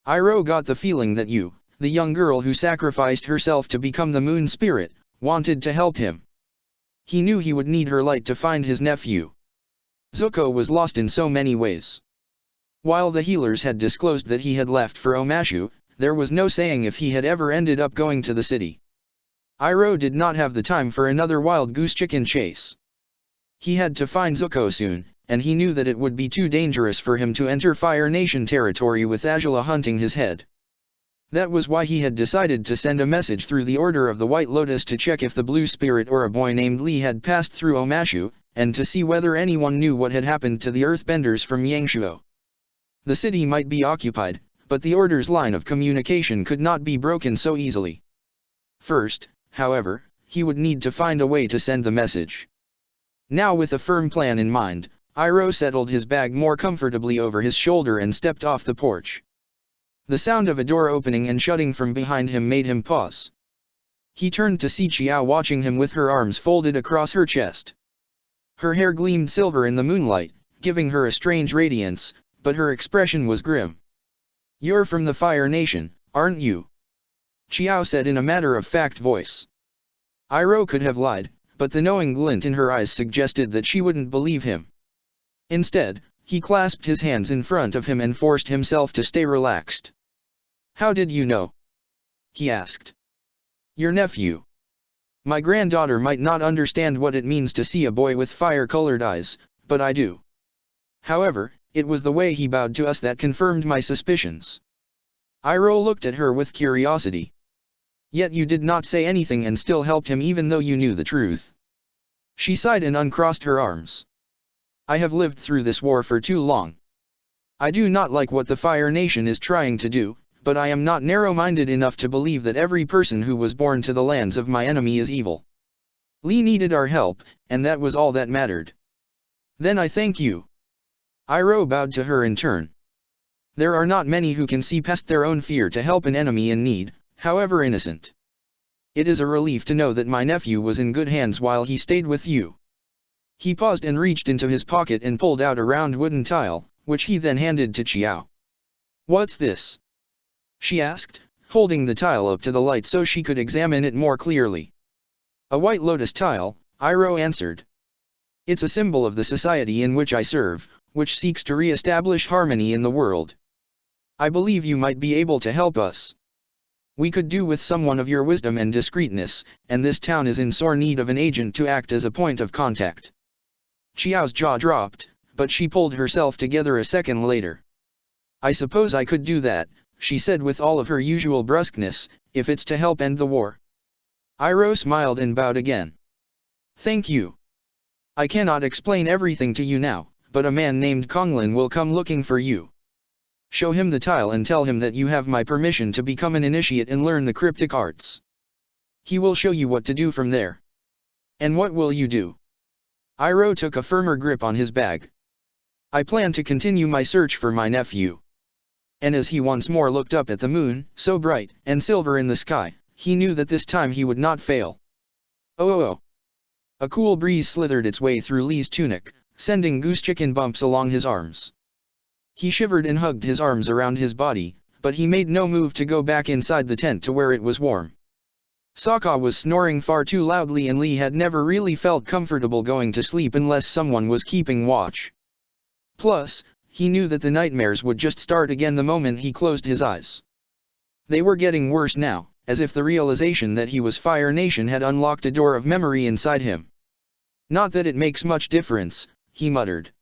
Iroh got the feeling that you, the young girl who sacrificed herself to become the moon spirit, wanted to help him. He knew he would need her light to find his nephew. Zuko was lost in so many ways. While the healers had disclosed that he had left for Omashu, there was no saying if he had ever ended up going to the city. Iroh did not have the time for another wild goose chicken chase. He had to find Zuko soon, and he knew that it would be too dangerous for him to enter Fire Nation territory with Azula hunting his head. That was why he had decided to send a message through the Order of the White Lotus to check if the Blue Spirit or a boy named Li had passed through Omashu, and to see whether anyone knew what had happened to the Earthbenders from Yangshuo. The city might be occupied, but the Order's line of communication could not be broken so easily. First, however, he would need to find a way to send the message. Now with a firm plan in mind, Iroh settled his bag more comfortably over his shoulder and stepped off the porch. The sound of a door opening and shutting from behind him made him pause. He turned to see Chiao watching him with her arms folded across her chest. Her hair gleamed silver in the moonlight, giving her a strange radiance, but her expression was grim. "You're from the Fire Nation, aren't you?" Chiao said in a matter-of-fact voice. Iroh could have lied, but the knowing glint in her eyes suggested that she wouldn't believe him. Instead, he clasped his hands in front of him and forced himself to stay relaxed. "How did you know?" he asked. "Your nephew. My granddaughter might not understand what it means to see a boy with fire-colored eyes, but I do. However, it was the way he bowed to us that confirmed my suspicions." Iroh looked at her with curiosity. "Yet you did not say anything and still helped him even though you knew the truth." She sighed and uncrossed her arms. "I have lived through this war for too long. I do not like what the Fire Nation is trying to do, but I am not narrow-minded enough to believe that every person who was born to the lands of my enemy is evil. Li needed our help, and that was all that mattered. Then I thank you." Iroh bowed to her in turn. There are not many who can see past their own fear to help an enemy in need, however innocent. It is a relief to know that my nephew was in good hands while he stayed with you. He paused and reached into his pocket and pulled out a round wooden tile, which he then handed to Chiao. "What's this?" she asked, holding the tile up to the light so she could examine it more clearly. "A white lotus tile," Iroh answered. "It's a symbol of the society in which I serve, which seeks to re-establish harmony in the world. I believe you might be able to help us. We could do with someone of your wisdom and discreetness, and this town is in sore need of an agent to act as a point of contact." Chiao's jaw dropped, but she pulled herself together a second later. "I suppose I could do that," she said with all of her usual brusqueness, "if it's to help end the war." Iroh smiled and bowed again. "Thank you. I cannot explain everything to you now, but a man named Konglin will come looking for you. Show him the tile and tell him that you have my permission to become an initiate and learn the cryptic arts. He will show you what to do from there." "And what will you do?" Iroh took a firmer grip on his bag. "I plan to continue my search for my nephew." And as he once more looked up at the moon, so bright and silver in the sky, he knew that this time he would not fail. Oh. A cool breeze slithered its way through Lee's tunic, sending goose chicken bumps along his arms. He shivered and hugged his arms around his body, but he made no move to go back inside the tent to where it was warm. Sokka was snoring far too loudly and Lee had never really felt comfortable going to sleep unless someone was keeping watch. Plus, he knew that the nightmares would just start again the moment he closed his eyes. They were getting worse now, as if the realization that he was Fire Nation had unlocked a door of memory inside him. Not that it makes much difference, he muttered.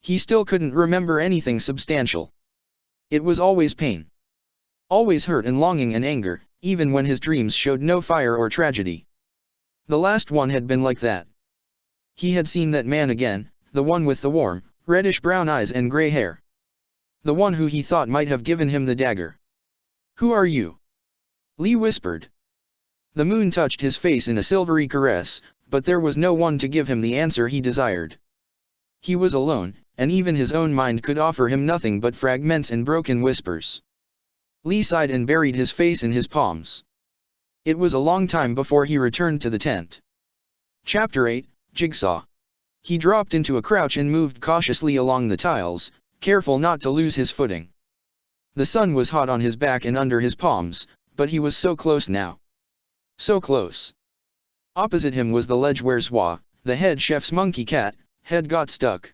He still couldn't remember anything substantial. It was always pain. Always hurt and longing and anger, even when his dreams showed no fire or tragedy. The last one had been like that. He had seen that man again, the one with the warm, reddish-brown eyes and gray hair. The one who he thought might have given him the dagger. "Who are you?" Lee whispered. The moon touched his face in a silvery caress, but there was no one to give him the answer he desired. He was alone, and even his own mind could offer him nothing but fragments and broken whispers. Lee sighed and buried his face in his palms. It was a long time before he returned to the tent. Chapter 8, Jigsaw. He dropped into a crouch and moved cautiously along the tiles, careful not to lose his footing. The sun was hot on his back and under his palms, but he was so close now. So close. Opposite him was the ledge where Zwa, the head chef's monkey cat, had got stuck.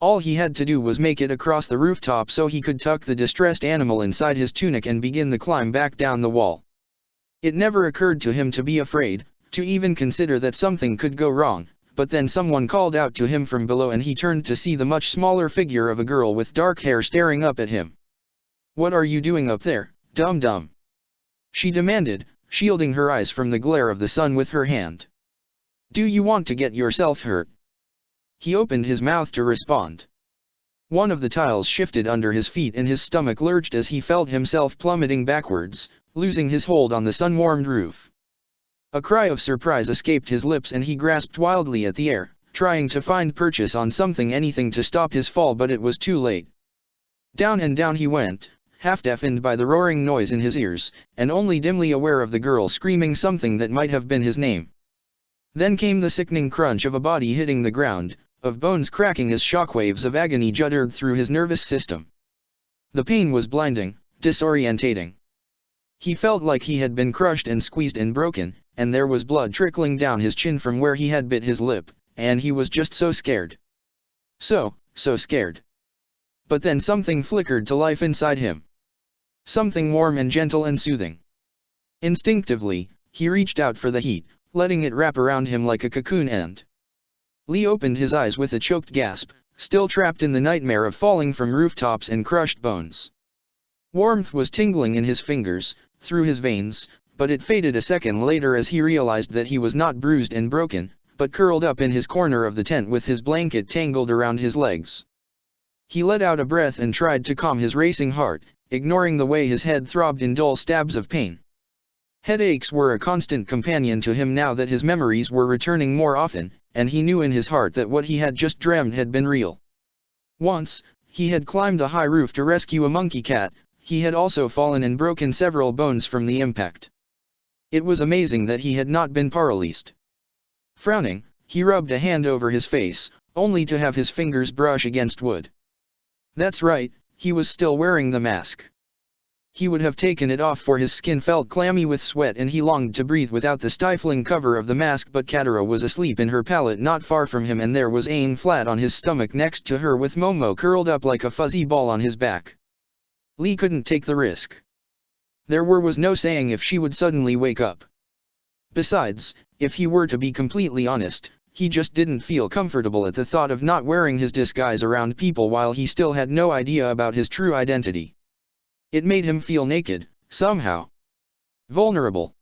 All he had to do was make it across the rooftop so he could tuck the distressed animal inside his tunic and begin the climb back down the wall. It never occurred to him to be afraid, to even consider that something could go wrong, but then someone called out to him from below and he turned to see the much smaller figure of a girl with dark hair staring up at him. "What are you doing up there, dum-dum?" she demanded, shielding her eyes from the glare of the sun with her hand. "Do you want to get yourself hurt?" He opened his mouth to respond. One of the tiles shifted under his feet and his stomach lurched as he felt himself plummeting backwards, losing his hold on the sun-warmed roof. A cry of surprise escaped his lips and he grasped wildly at the air, trying to find purchase on anything to stop his fall, but it was too late. Down and down he went, half deafened by the roaring noise in his ears, and only dimly aware of the girl screaming something that might have been his name. Then came the sickening crunch of a body hitting the ground, of bones cracking as shockwaves of agony juddered through his nervous system. The pain was blinding, disorientating. He felt like he had been crushed and squeezed and broken, and there was blood trickling down his chin from where he had bit his lip, and he was just so scared. So scared. But then something flickered to life inside him. Something warm and gentle and soothing. Instinctively, he reached out for the heat, letting it wrap around him like a cocoon and... Lee opened his eyes with a choked gasp, still trapped in the nightmare of falling from rooftops and crushed bones. Warmth was tingling in his fingers, through his veins, but it faded a second later as he realized that he was not bruised and broken, but curled up in his corner of the tent with his blanket tangled around his legs. He let out a breath and tried to calm his racing heart, ignoring the way his head throbbed in dull stabs of pain. Headaches were a constant companion to him now that his memories were returning more often, and he knew in his heart that what he had just dreamed had been real. Once, he had climbed a high roof to rescue a monkey cat. He had also fallen and broken several bones from the impact. It was amazing that he had not been paralyzed. Frowning, he rubbed a hand over his face, only to have his fingers brush against wood. That's right, he was still wearing the mask. He would have taken it off for his skin felt clammy with sweat and he longed to breathe without the stifling cover of the mask, but Katara was asleep in her pallet not far from him and there was Aang flat on his stomach next to her with Momo curled up like a fuzzy ball on his back. Lee couldn't take the risk. There was no saying if she would suddenly wake up. Besides, if he were to be completely honest, he just didn't feel comfortable at the thought of not wearing his disguise around people while he still had no idea about his true identity. It made him feel naked, somehow. Vulnerable.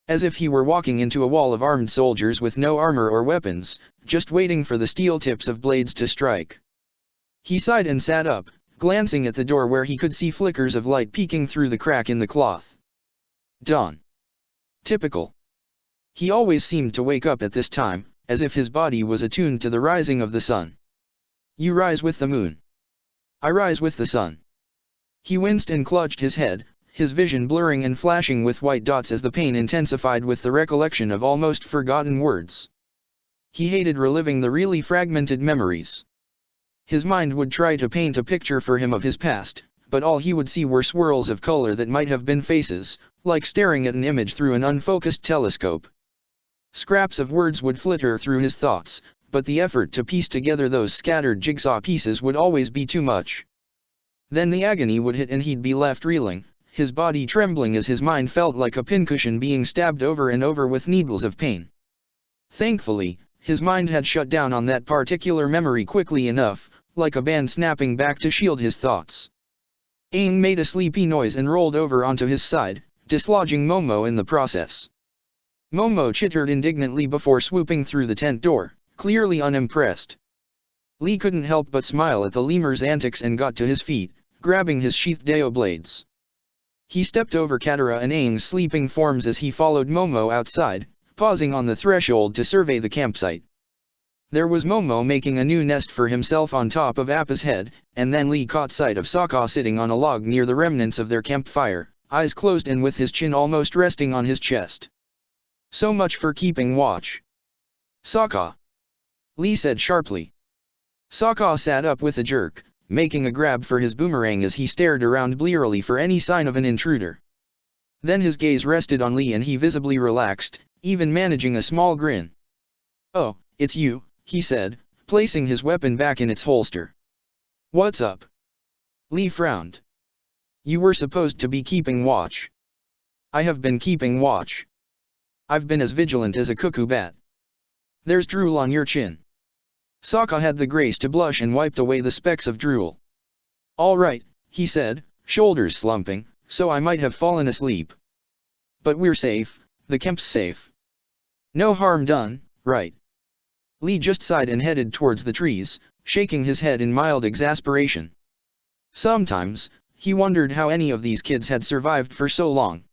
As if he were walking into a wall of armed soldiers with no armor or weapons, just waiting for the steel tips of blades to strike. He sighed and sat up, glancing at the door where he could see flickers of light peeking through the crack in the cloth. Dawn. Typical. He always seemed to wake up at this time, as if his body was attuned to the rising of the sun. You rise with the moon. I rise with the sun. He winced and clutched his head, his vision blurring and flashing with white dots as the pain intensified with the recollection of almost forgotten words. He hated reliving the really fragmented memories. His mind would try to paint a picture for him of his past, but all he would see were swirls of color that might have been faces, like staring at an image through an unfocused telescope. Scraps of words would flitter through his thoughts, but the effort to piece together those scattered jigsaw pieces would always be too much. Then the agony would hit and he'd be left reeling, his body trembling as his mind felt like a pincushion being stabbed over and over with needles of pain. Thankfully, his mind had shut down on that particular memory quickly enough, like a band snapping back to shield his thoughts. Aang made a sleepy noise and rolled over onto his side, dislodging Momo in the process. Momo chittered indignantly before swooping through the tent door, clearly unimpressed. Lee couldn't help but smile at the lemur's antics and got to his feet, grabbing his sheathed dao blades. He stepped over Katara and Aang's sleeping forms as he followed Momo outside, pausing on the threshold to survey the campsite. There was Momo making a new nest for himself on top of Appa's head, and then Lee caught sight of Sokka sitting on a log near the remnants of their campfire, eyes closed and with his chin almost resting on his chest. So much for keeping watch. Sokka! Lee said sharply. Sokka sat up with a jerk, making a grab for his boomerang as he stared around blearily for any sign of an intruder. Then his gaze rested on Lee and he visibly relaxed, even managing a small grin. "Oh, it's you," he said, placing his weapon back in its holster. "What's up?" Lee frowned. "You were supposed to be keeping watch." "I have been keeping watch. I've been as vigilant as a cuckoo bat." "There's drool on your chin." Sokka had the grace to blush and wiped away the specks of drool. "All right," he said, shoulders slumping, "so I might have fallen asleep. But we're safe, the camp's safe. No harm done, right?" Lee just sighed and headed towards the trees, shaking his head in mild exasperation. Sometimes, he wondered how any of these kids had survived for so long.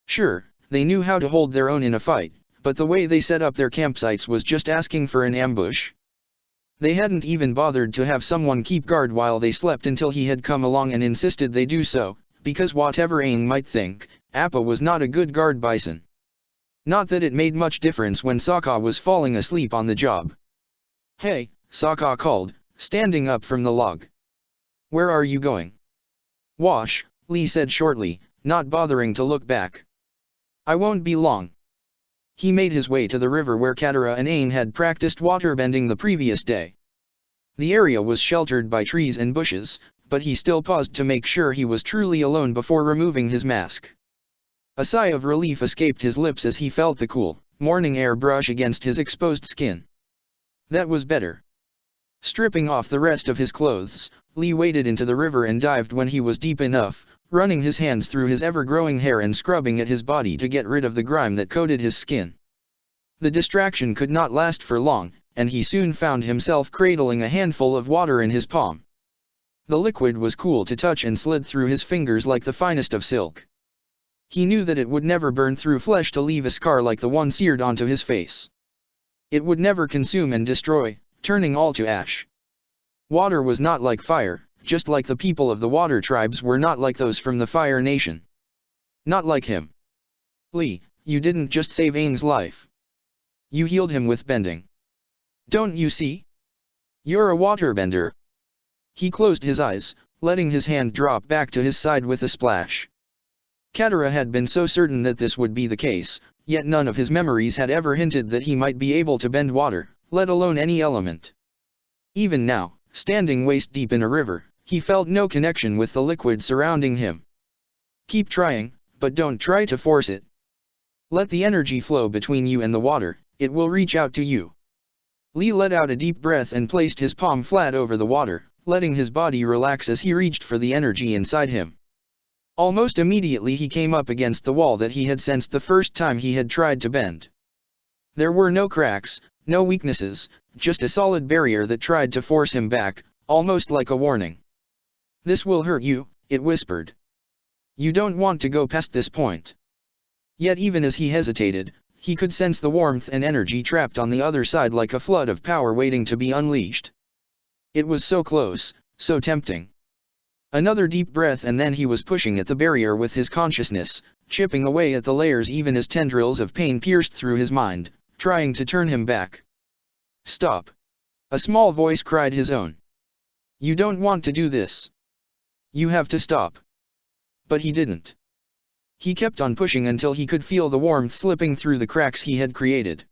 Sure, they knew how to hold their own in a fight, but the way they set up their campsites was just asking for an ambush. They hadn't even bothered to have someone keep guard while they slept until he had come along and insisted they do so, because whatever Aang might think, Appa was not a good guard bison. Not that it made much difference when Sokka was falling asleep on the job. "Hey," Sokka called, standing up from the log. "Where are you going?" "Wash," Lee said shortly, not bothering to look back. "I won't be long." He made his way to the river where Katara and Aang had practiced waterbending the previous day. The area was sheltered by trees and bushes, but he still paused to make sure he was truly alone before removing his mask. A sigh of relief escaped his lips as he felt the cool, morning air brush against his exposed skin. That was better. Stripping off the rest of his clothes, Lee waded into the river and dived when he was deep enough, running his hands through his ever-growing hair and scrubbing at his body to get rid of the grime that coated his skin. The distraction could not last for long, and he soon found himself cradling a handful of water in his palm. The liquid was cool to touch and slid through his fingers like the finest of silk. He knew that it would never burn through flesh to leave a scar like the one seared onto his face. It would never consume and destroy, turning all to ash. Water was not like fire, just like the people of the water tribes were not like those from the Fire Nation. Not like him. "Lee, you didn't just save Aang's life. You healed him with bending. Don't you see? You're a waterbender." He closed his eyes, letting his hand drop back to his side with a splash. Katara had been so certain that this would be the case, yet none of his memories had ever hinted that he might be able to bend water, let alone any element. Even now, standing waist-deep in a river, he felt no connection with the liquid surrounding him. "Keep trying, but don't try to force it. Let the energy flow between you and the water, it will reach out to you." Lee let out a deep breath and placed his palm flat over the water, letting his body relax as he reached for the energy inside him. Almost immediately he came up against the wall that he had sensed the first time he had tried to bend. There were no cracks, no weaknesses, just a solid barrier that tried to force him back, almost like a warning. "This will hurt you," it whispered. "You don't want to go past this point." Yet even as he hesitated, he could sense the warmth and energy trapped on the other side like a flood of power waiting to be unleashed. It was so close, so tempting. Another deep breath and then he was pushing at the barrier with his consciousness, chipping away at the layers even as tendrils of pain pierced through his mind, trying to turn him back. Stop! A small voice cried his own. You don't want to do this. You have to stop. But he didn't. He kept on pushing until he could feel the warmth slipping through the cracks he had created.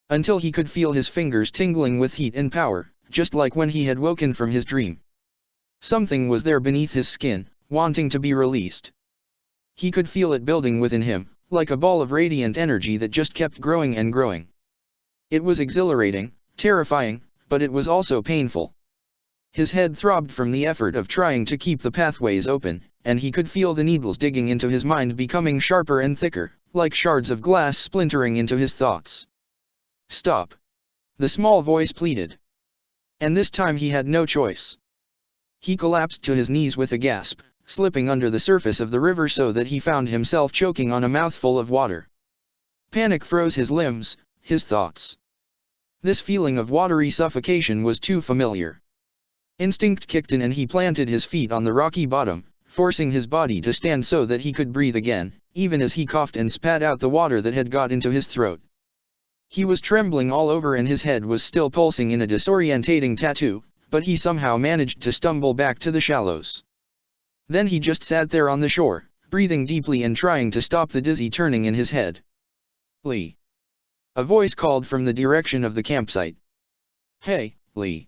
Until he could feel his fingers tingling with heat and power, just like when he had woken from his dream. Something was there beneath his skin, wanting to be released. He could feel it building within him, like a ball of radiant energy that just kept growing and growing. It was exhilarating, terrifying, but it was also painful. His head throbbed from the effort of trying to keep the pathways open, and he could feel the needles digging into his mind becoming sharper and thicker, like shards of glass splintering into his thoughts. Stop! The small voice pleaded. And this time he had no choice. He collapsed to his knees with a gasp, slipping under the surface of the river so that he found himself choking on a mouthful of water. Panic froze his limbs, his thoughts. This feeling of watery suffocation was too familiar. Instinct kicked in and he planted his feet on the rocky bottom, forcing his body to stand so that he could breathe again, even as he coughed and spat out the water that had got into his throat. He was trembling all over and his head was still pulsing in a disorientating tattoo, but he somehow managed to stumble back to the shallows. Then he just sat there on the shore, breathing deeply and trying to stop the dizzy turning in his head. Lee. A voice called from the direction of the campsite. Hey, Lee.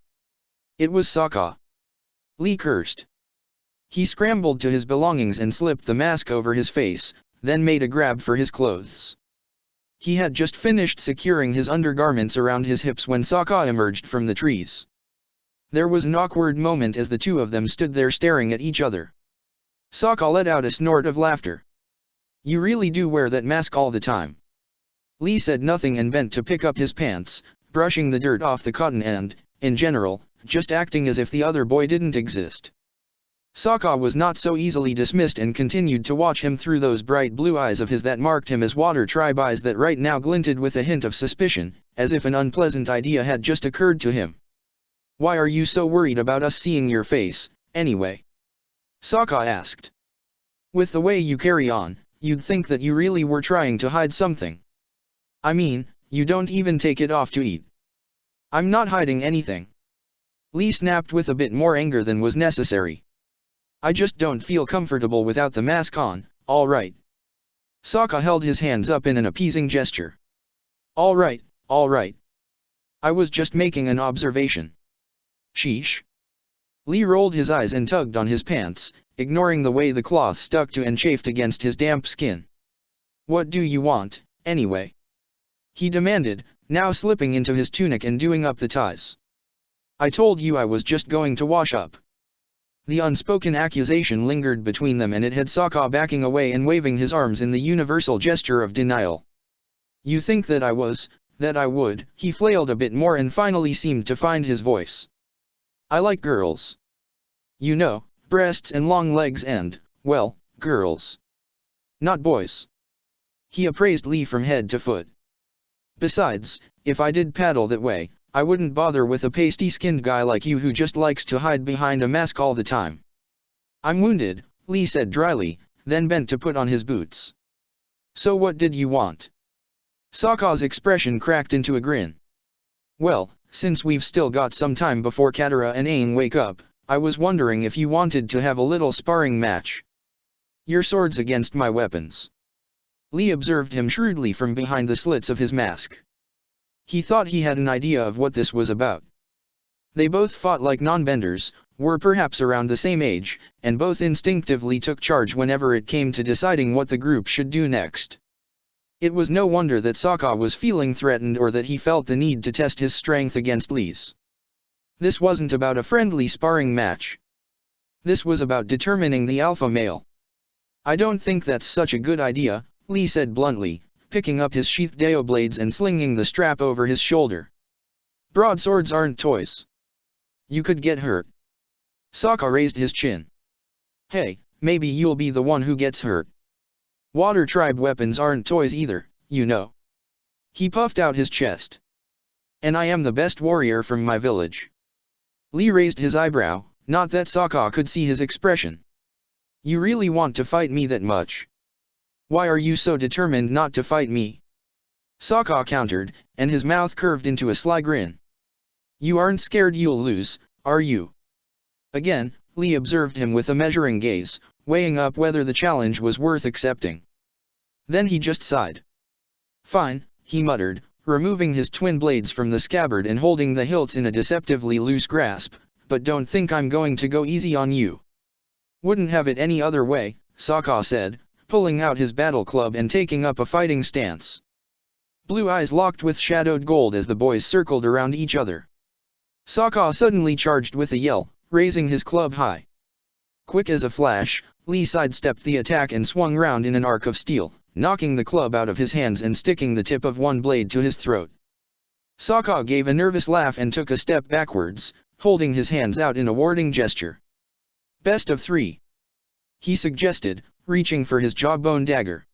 It was Sokka. Lee cursed. He scrambled to his belongings and slipped the mask over his face, then made a grab for his clothes. He had just finished securing his undergarments around his hips when Sokka emerged from the trees. There was an awkward moment as the two of them stood there staring at each other. Sokka let out a snort of laughter. You really do wear that mask all the time. Lee said nothing and bent to pick up his pants, brushing the dirt off the cotton and, in general, just acting as if the other boy didn't exist. Sokka was not so easily dismissed and continued to watch him through those bright blue eyes of his that marked him as water tribe eyes that right now glinted with a hint of suspicion, as if an unpleasant idea had just occurred to him. Why are you so worried about us seeing your face, anyway? Sokka asked. With the way you carry on, you'd think that you really were trying to hide something. I mean, you don't even take it off to eat. I'm not hiding anything. Lee snapped with a bit more anger than was necessary. I just don't feel comfortable without the mask on, all right. Sokka held his hands up in an appeasing gesture. All right, all right. I was just making an observation. Sheesh. Lee rolled his eyes and tugged on his pants, ignoring the way the cloth stuck to and chafed against his damp skin. What do you want, anyway? He demanded, now slipping into his tunic and doing up the ties. I told you I was just going to wash up. The unspoken accusation lingered between them and it had Sokka backing away and waving his arms in the universal gesture of denial. You think that I would, he flailed a bit more and finally seemed to find his voice. I like girls. You know, breasts and long legs and, well, girls. Not boys. He appraised Lee from head to foot. Besides, if I did paddle that way, I wouldn't bother with a pasty-skinned guy like you who just likes to hide behind a mask all the time. I'm wounded, Lee said dryly, then bent to put on his boots. So what did you want? Sokka's expression cracked into a grin. Well, since we've still got some time before Katara and Aang wake up, I was wondering if you wanted to have a little sparring match. Your swords against my weapons. Lee observed him shrewdly from behind the slits of his mask. He thought he had an idea of what this was about. They both fought like non-benders, were perhaps around the same age, and both instinctively took charge whenever it came to deciding what the group should do next. It was no wonder that Sokka was feeling threatened or that he felt the need to test his strength against Lee's. This wasn't about a friendly sparring match. This was about determining the alpha male. I don't think that's such a good idea, Lee said bluntly, picking up his sheathed dao blades and slinging the strap over his shoulder. Broadswords aren't toys. You could get hurt. Sokka raised his chin. Hey, maybe you'll be the one who gets hurt. Water tribe weapons aren't toys either, you know. He puffed out his chest. And I am the best warrior from my village. Lee raised his eyebrow, not that Sokka could see his expression. You really want to fight me that much? Why are you so determined not to fight me? Sokka countered, and his mouth curved into a sly grin. You aren't scared you'll lose, are you? Again, Lee observed him with a measuring gaze, weighing up whether the challenge was worth accepting. Then he just sighed. Fine, he muttered, removing his twin blades from the scabbard and holding the hilts in a deceptively loose grasp, but don't think I'm going to go easy on you. Wouldn't have it any other way, Sokka said, pulling out his battle club and taking up a fighting stance. Blue eyes locked with shadowed gold as the boys circled around each other. Sokka suddenly charged with a yell, raising his club high. Quick as a flash, Lee sidestepped the attack and swung round in an arc of steel, knocking the club out of his hands and sticking the tip of one blade to his throat. Sokka gave a nervous laugh and took a step backwards, holding his hands out in a warding gesture. Best of three, he suggested, reaching for his jawbone dagger.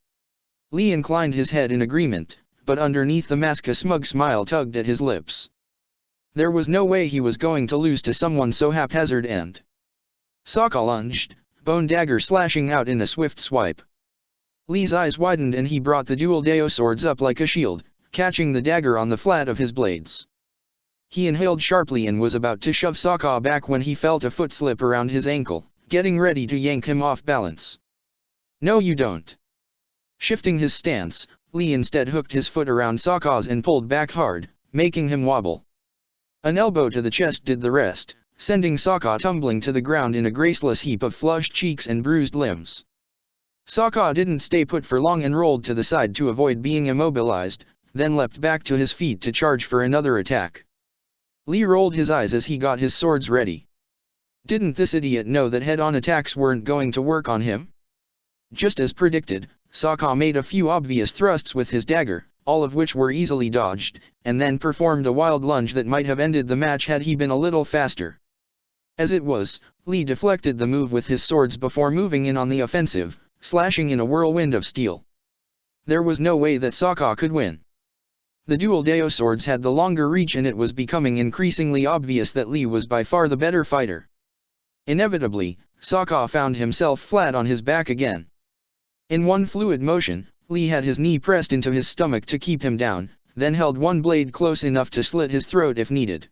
Lee inclined his head in agreement, but underneath the mask a smug smile tugged at his lips. There was no way he was going to lose to someone so haphazard and... Sokka lunged, bone dagger slashing out in a swift swipe. Lee's eyes widened and he brought the dual Deo swords up like a shield, catching the dagger on the flat of his blades. He inhaled sharply and was about to shove Sokka back when he felt a foot slip around his ankle, getting ready to yank him off balance. No you don't. Shifting his stance, Lee instead hooked his foot around Sokka's and pulled back hard, making him wobble. An elbow to the chest did the rest, sending Sokka tumbling to the ground in a graceless heap of flushed cheeks and bruised limbs. Sokka didn't stay put for long and rolled to the side to avoid being immobilized, then leapt back to his feet to charge for another attack. Lee rolled his eyes as he got his swords ready. Didn't this idiot know that head-on attacks weren't going to work on him? Just as predicted, Sokka made a few obvious thrusts with his dagger, all of which were easily dodged, and then performed a wild lunge that might have ended the match had he been a little faster. As it was, Lee deflected the move with his swords before moving in on the offensive, slashing in a whirlwind of steel. There was no way that Sokka could win. The dual Deo swords had the longer reach and it was becoming increasingly obvious that Lee was by far the better fighter. Inevitably, Sokka found himself flat on his back again. In one fluid motion, Lee had his knee pressed into his stomach to keep him down, then held one blade close enough to slit his throat if needed.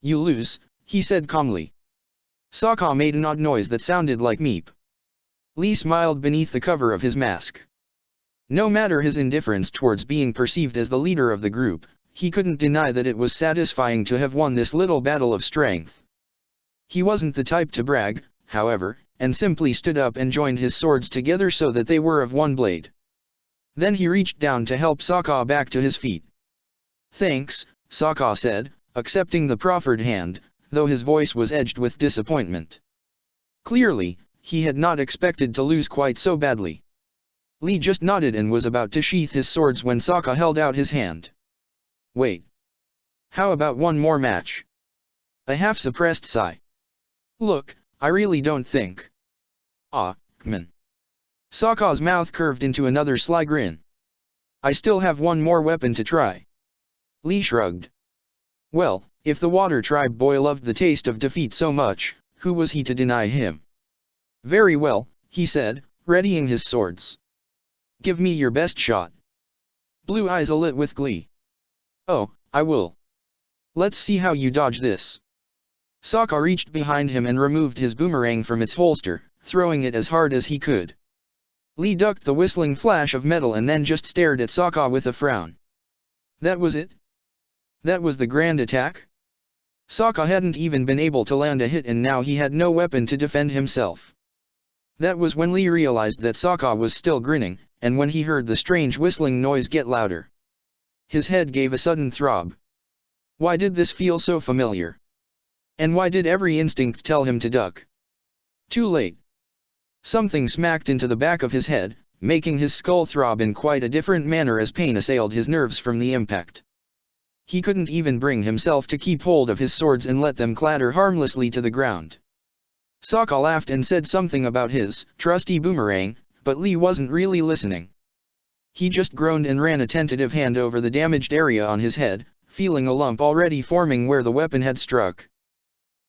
You lose, he said calmly. Sokka made an odd noise that sounded like meep. Lee smiled beneath the cover of his mask. No matter his indifference towards being perceived as the leader of the group, he couldn't deny that it was satisfying to have won this little battle of strength. He wasn't the type to brag, however, and simply stood up and joined his swords together so that they were of one blade. Then he reached down to help Sokka back to his feet. Thanks, Sokka said, accepting the proffered hand, though his voice was edged with disappointment. Clearly, he had not expected to lose quite so badly. Lee just nodded and was about to sheath his swords when Sokka held out his hand. Wait. How about one more match? A half-suppressed sigh. Look, I really don't think. Ah, man. Sokka's mouth curved into another sly grin. I still have one more weapon to try. Lee shrugged. Well, if the Water Tribe boy loved the taste of defeat so much, who was he to deny him? Very well, he said, readying his swords. Give me your best shot. Blue eyes alit with glee. Oh, I will. Let's see how you dodge this. Sokka reached behind him and removed his boomerang from its holster, throwing it as hard as he could. Lee ducked the whistling flash of metal and then just stared at Sokka with a frown. That was it? That was the grand attack? Sokka hadn't even been able to land a hit and now he had no weapon to defend himself. That was when Lee realized that Sokka was still grinning, and when he heard the strange whistling noise get louder. His head gave a sudden throb. Why did this feel so familiar? And why did every instinct tell him to duck? Too late. Something smacked into the back of his head, making his skull throb in quite a different manner as pain assailed his nerves from the impact. He couldn't even bring himself to keep hold of his swords and let them clatter harmlessly to the ground. Sokka laughed and said something about his trusty boomerang, but Lee wasn't really listening. He just groaned and ran a tentative hand over the damaged area on his head, feeling a lump already forming where the weapon had struck.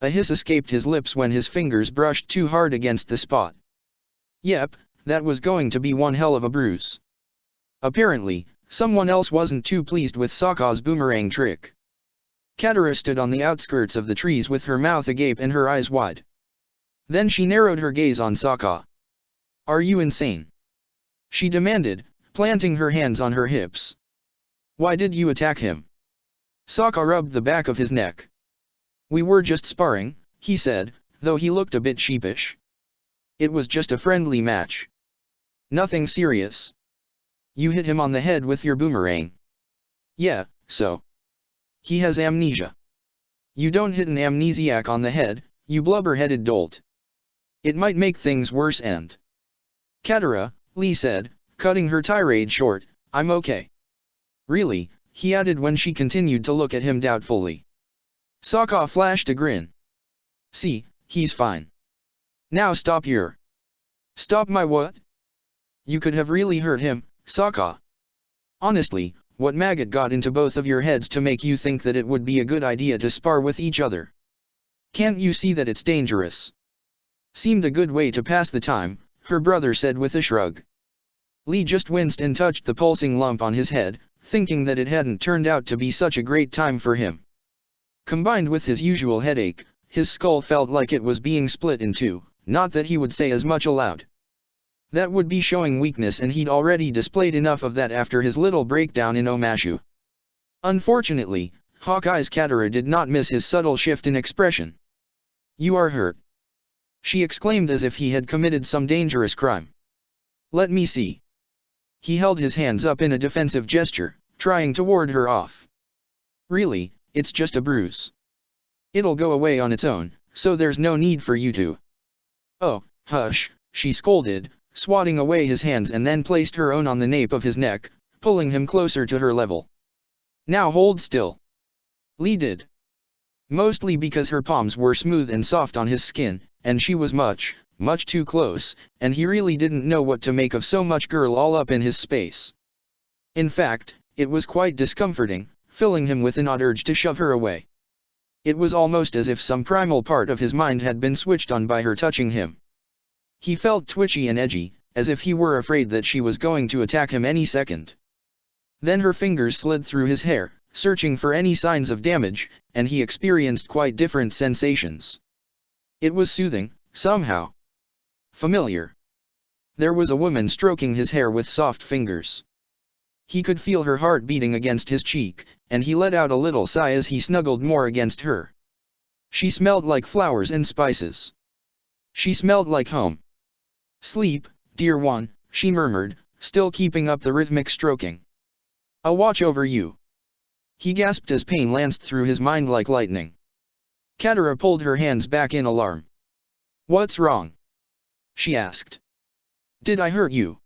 A hiss escaped his lips when his fingers brushed too hard against the spot. Yep, that was going to be one hell of a bruise. Apparently, someone else wasn't too pleased with Sokka's boomerang trick. Katara stood on the outskirts of the trees with her mouth agape and her eyes wide. Then she narrowed her gaze on Sokka. "Are you insane?" she demanded, planting her hands on her hips. "Why did you attack him?" Sokka rubbed the back of his neck. "We were just sparring," he said, though he looked a bit sheepish. "It was just a friendly match. Nothing serious." "You hit him on the head with your boomerang." "Yeah, so. He has amnesia." "You don't hit an amnesiac on the head, you blubber-headed dolt. It might make things worse and—" "Katara," Lee said, cutting her tirade short, "I'm okay." "Really?" he added when she continued to look at him doubtfully. Sokka flashed a grin. "See, he's fine. Now stop your—" "Stop my what?" "You could have really hurt him, Sokka. Honestly, what maggot got into both of your heads to make you think that it would be a good idea to spar with each other? Can't you see that it's dangerous?" "Seemed a good way to pass the time," her brother said with a shrug. Lee just winced and touched the pulsing lump on his head, thinking that it hadn't turned out to be such a great time for him. Combined with his usual headache, his skull felt like it was being split in two, not that he would say as much aloud. That would be showing weakness, and he'd already displayed enough of that after his little breakdown in Omashu. Unfortunately, Hawkeye's Katara did not miss his subtle shift in expression. "You are hurt," she exclaimed as if he had committed some dangerous crime. "Let me see." He held his hands up in a defensive gesture, trying to ward her off. "Really, it's just a bruise. It'll go away on its own, so there's no need for you to—" "Oh, hush," she scolded, swatting away his hands, and then placed her own on the nape of his neck, pulling him closer to her level. "Now hold still." Lee did. Mostly because her palms were smooth and soft on his skin, and she was much too close, and he really didn't know what to make of so much girl all up in his space. In fact, it was quite discomforting, filling him with an odd urge to shove her away. It was almost as if some primal part of his mind had been switched on by her touching him. He felt twitchy and edgy, as if he were afraid that she was going to attack him any second. Then her fingers slid through his hair, searching for any signs of damage, and he experienced quite different sensations. It was soothing, somehow. Familiar. There was a woman stroking his hair with soft fingers. He could feel her heart beating against his cheek, and he let out a little sigh as he snuggled more against her. She smelled like flowers and spices. She smelled like home. "Sleep, dear one," she murmured, still keeping up the rhythmic stroking. "I'll watch over you." He gasped as pain lanced through his mind like lightning. Katara pulled her hands back in alarm. "What's wrong?" she asked. "Did I hurt you?"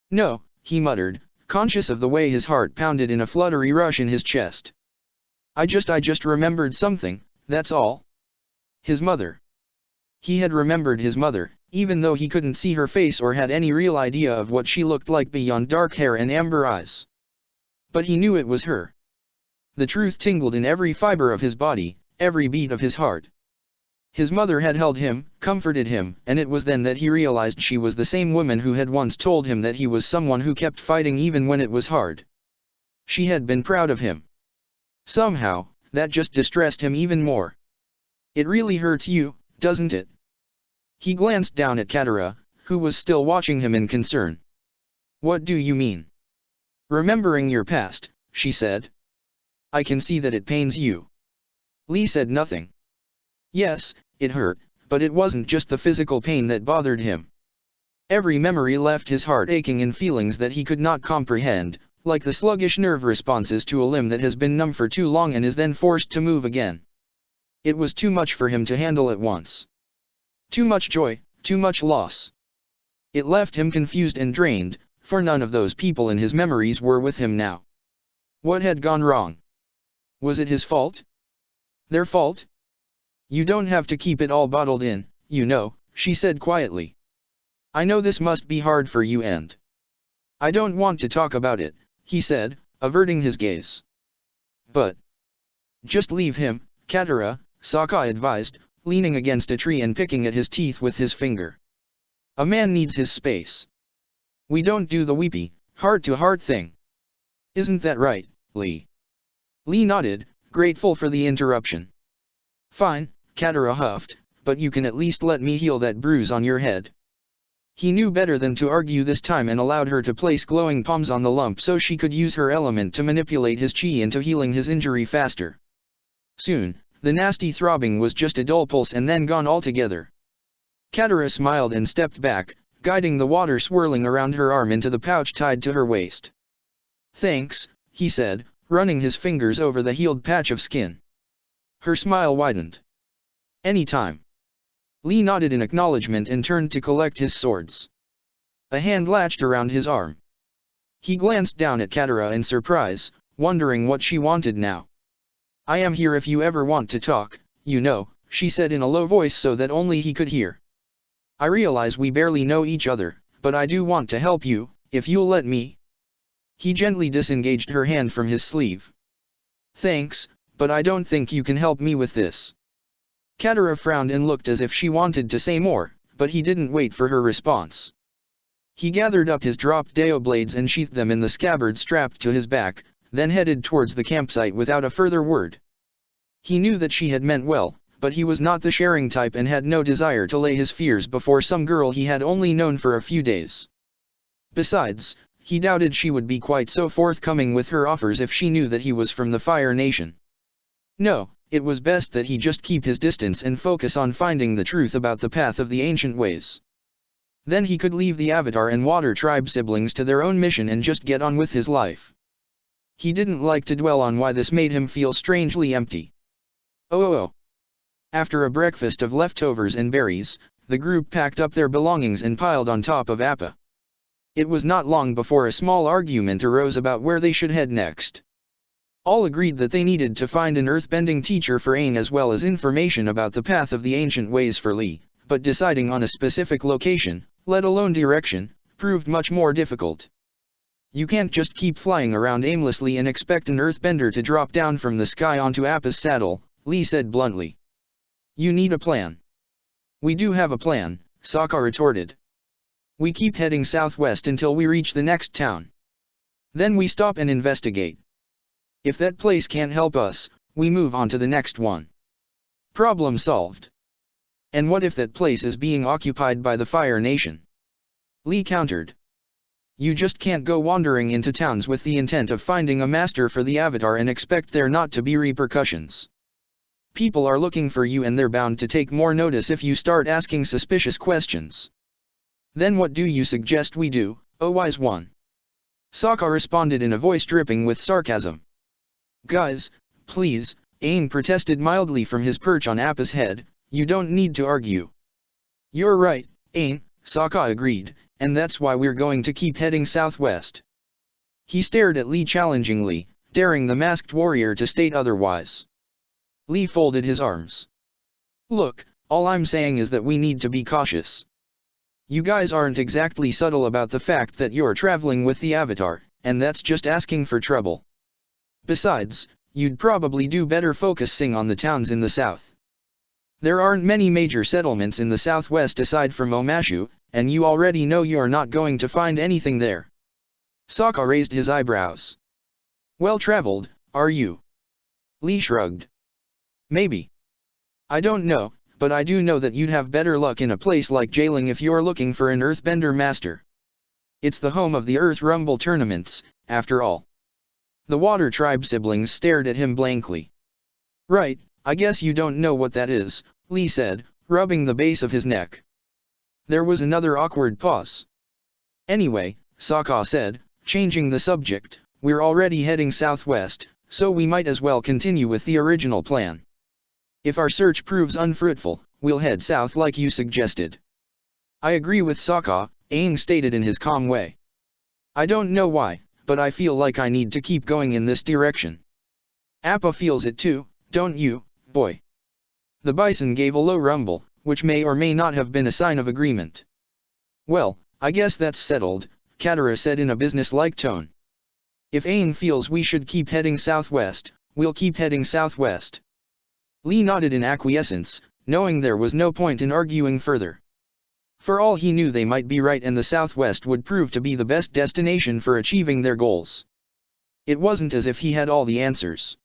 "No," he muttered, conscious of the way his heart pounded in a fluttery rush in his chest. I just remembered something, that's all." His mother. He had remembered his mother, even though he couldn't see her face or had any real idea of what she looked like beyond dark hair and amber eyes. But he knew it was her. The truth tingled in every fiber of his body, every beat of his heart. His mother had held him, comforted him, and it was then that he realized she was the same woman who had once told him that he was someone who kept fighting even when it was hard. She had been proud of him. Somehow, that just distressed him even more. "It really hurts you, doesn't it?" He glanced down at Katara, who was still watching him in concern. "What do you mean?" "Remembering your past," she said. "I can see that it pains you." Lee said nothing. Yes, it hurt, but it wasn't just the physical pain that bothered him. Every memory left his heart aching in feelings that he could not comprehend, like the sluggish nerve responses to a limb that has been numb for too long and is then forced to move again. It was too much for him to handle at once. Too much joy, too much loss. It left him confused and drained, for none of those people in his memories were with him now. What had gone wrong? Was it his fault? Their fault? "You don't have to keep it all bottled in, you know," she said quietly. "I know this must be hard for you and—" "I don't want to talk about it," he said, averting his gaze. "But—" "Just leave him, Katara," Sokka advised, leaning against a tree and picking at his teeth with his finger. "A man needs his space. We don't do the weepy, heart-to-heart thing. Isn't that right, Lee?" Lee nodded, grateful for the interruption. Fine, Katara huffed, but you can at least let me heal that bruise on your head. He knew better than to argue this time and allowed her to place glowing palms on the lump so she could use her element to manipulate his chi into healing his injury faster. Soon, the nasty throbbing was just a dull pulse and then gone altogether. Katara smiled and stepped back, guiding the water swirling around her arm into the pouch tied to her waist. Thanks, he said, running his fingers over the healed patch of skin. Her smile widened. Anytime. Lee nodded in acknowledgement and turned to collect his swords. A hand latched around his arm. He glanced down at Katara in surprise, wondering what she wanted now. I am here if you ever want to talk, you know, she said in a low voice so that only he could hear. I realize we barely know each other, but I do want to help you, if you'll let me. He gently disengaged her hand from his sleeve. Thanks, but I don't think you can help me with this. Katara frowned and looked as if she wanted to say more, but he didn't wait for her response. He gathered up his dropped dao blades and sheathed them in the scabbard strapped to his back, then headed towards the campsite without a further word. He knew that she had meant well, but he was not the sharing type and had no desire to lay his fears before some girl he had only known for a few days. Besides, he doubted she would be quite so forthcoming with her offers if she knew that he was from the Fire Nation. No, it was best that he just keep his distance and focus on finding the truth about the path of the ancient ways. Then he could leave the Avatar and Water Tribe siblings to their own mission and just get on with his life. He didn't like to dwell on why this made him feel strangely empty. Oh. After a breakfast of leftovers and berries, the group packed up their belongings and piled on top of Appa. It was not long before a small argument arose about where they should head next. All agreed that they needed to find an earthbending teacher for Aang as well as information about the path of the ancient ways for Lee, but deciding on a specific location, let alone direction, proved much more difficult. You can't just keep flying around aimlessly and expect an earthbender to drop down from the sky onto Appa's saddle, Lee said bluntly. You need a plan. We do have a plan, Sokka retorted. We keep heading southwest until we reach the next town. Then we stop and investigate. If that place can't help us, we move on to the next one. Problem solved. And what if that place is being occupied by the Fire Nation? Lee countered. You just can't go wandering into towns with the intent of finding a master for the Avatar and expect there not to be repercussions. People are looking for you and they're bound to take more notice if you start asking suspicious questions. Then what do you suggest we do, O wise one? Sokka responded in a voice dripping with sarcasm. Guys, please, Aang protested mildly from his perch on Appa's head, you don't need to argue. You're right, Aang, Sokka agreed, and that's why we're going to keep heading southwest. He stared at Lee challengingly, daring the masked warrior to state otherwise. Lee folded his arms. Look, all I'm saying is that we need to be cautious. You guys aren't exactly subtle about the fact that you're traveling with the Avatar, and that's just asking for trouble. Besides, you'd probably do better focusing on the towns in the south. There aren't many major settlements in the southwest aside from Omashu, and you already know you're not going to find anything there. Sokka raised his eyebrows. Well-traveled, are you? Lee shrugged. Maybe. I don't know, but I do know that you'd have better luck in a place like Jailing if you're looking for an Earthbender master. It's the home of the Earth Rumble tournaments, after all. The Water Tribe siblings stared at him blankly. Right, I guess you don't know what that is, Lee said, rubbing the base of his neck. There was another awkward pause. Anyway, Sokka said, changing the subject, we're already heading southwest, so we might as well continue with the original plan. If our search proves unfruitful, we'll head south like you suggested. I agree with Sokka, Aang stated in his calm way. I don't know why, but I feel like I need to keep going in this direction. Appa feels it too, don't you, boy? The bison gave a low rumble, which may or may not have been a sign of agreement. Well, I guess that's settled, Katara said in a business-like tone. If Aang feels we should keep heading southwest, we'll keep heading southwest. Lee nodded in acquiescence, knowing there was no point in arguing further. For all he knew they might be right and the southwest would prove to be the best destination for achieving their goals. It wasn't as if he had all the answers.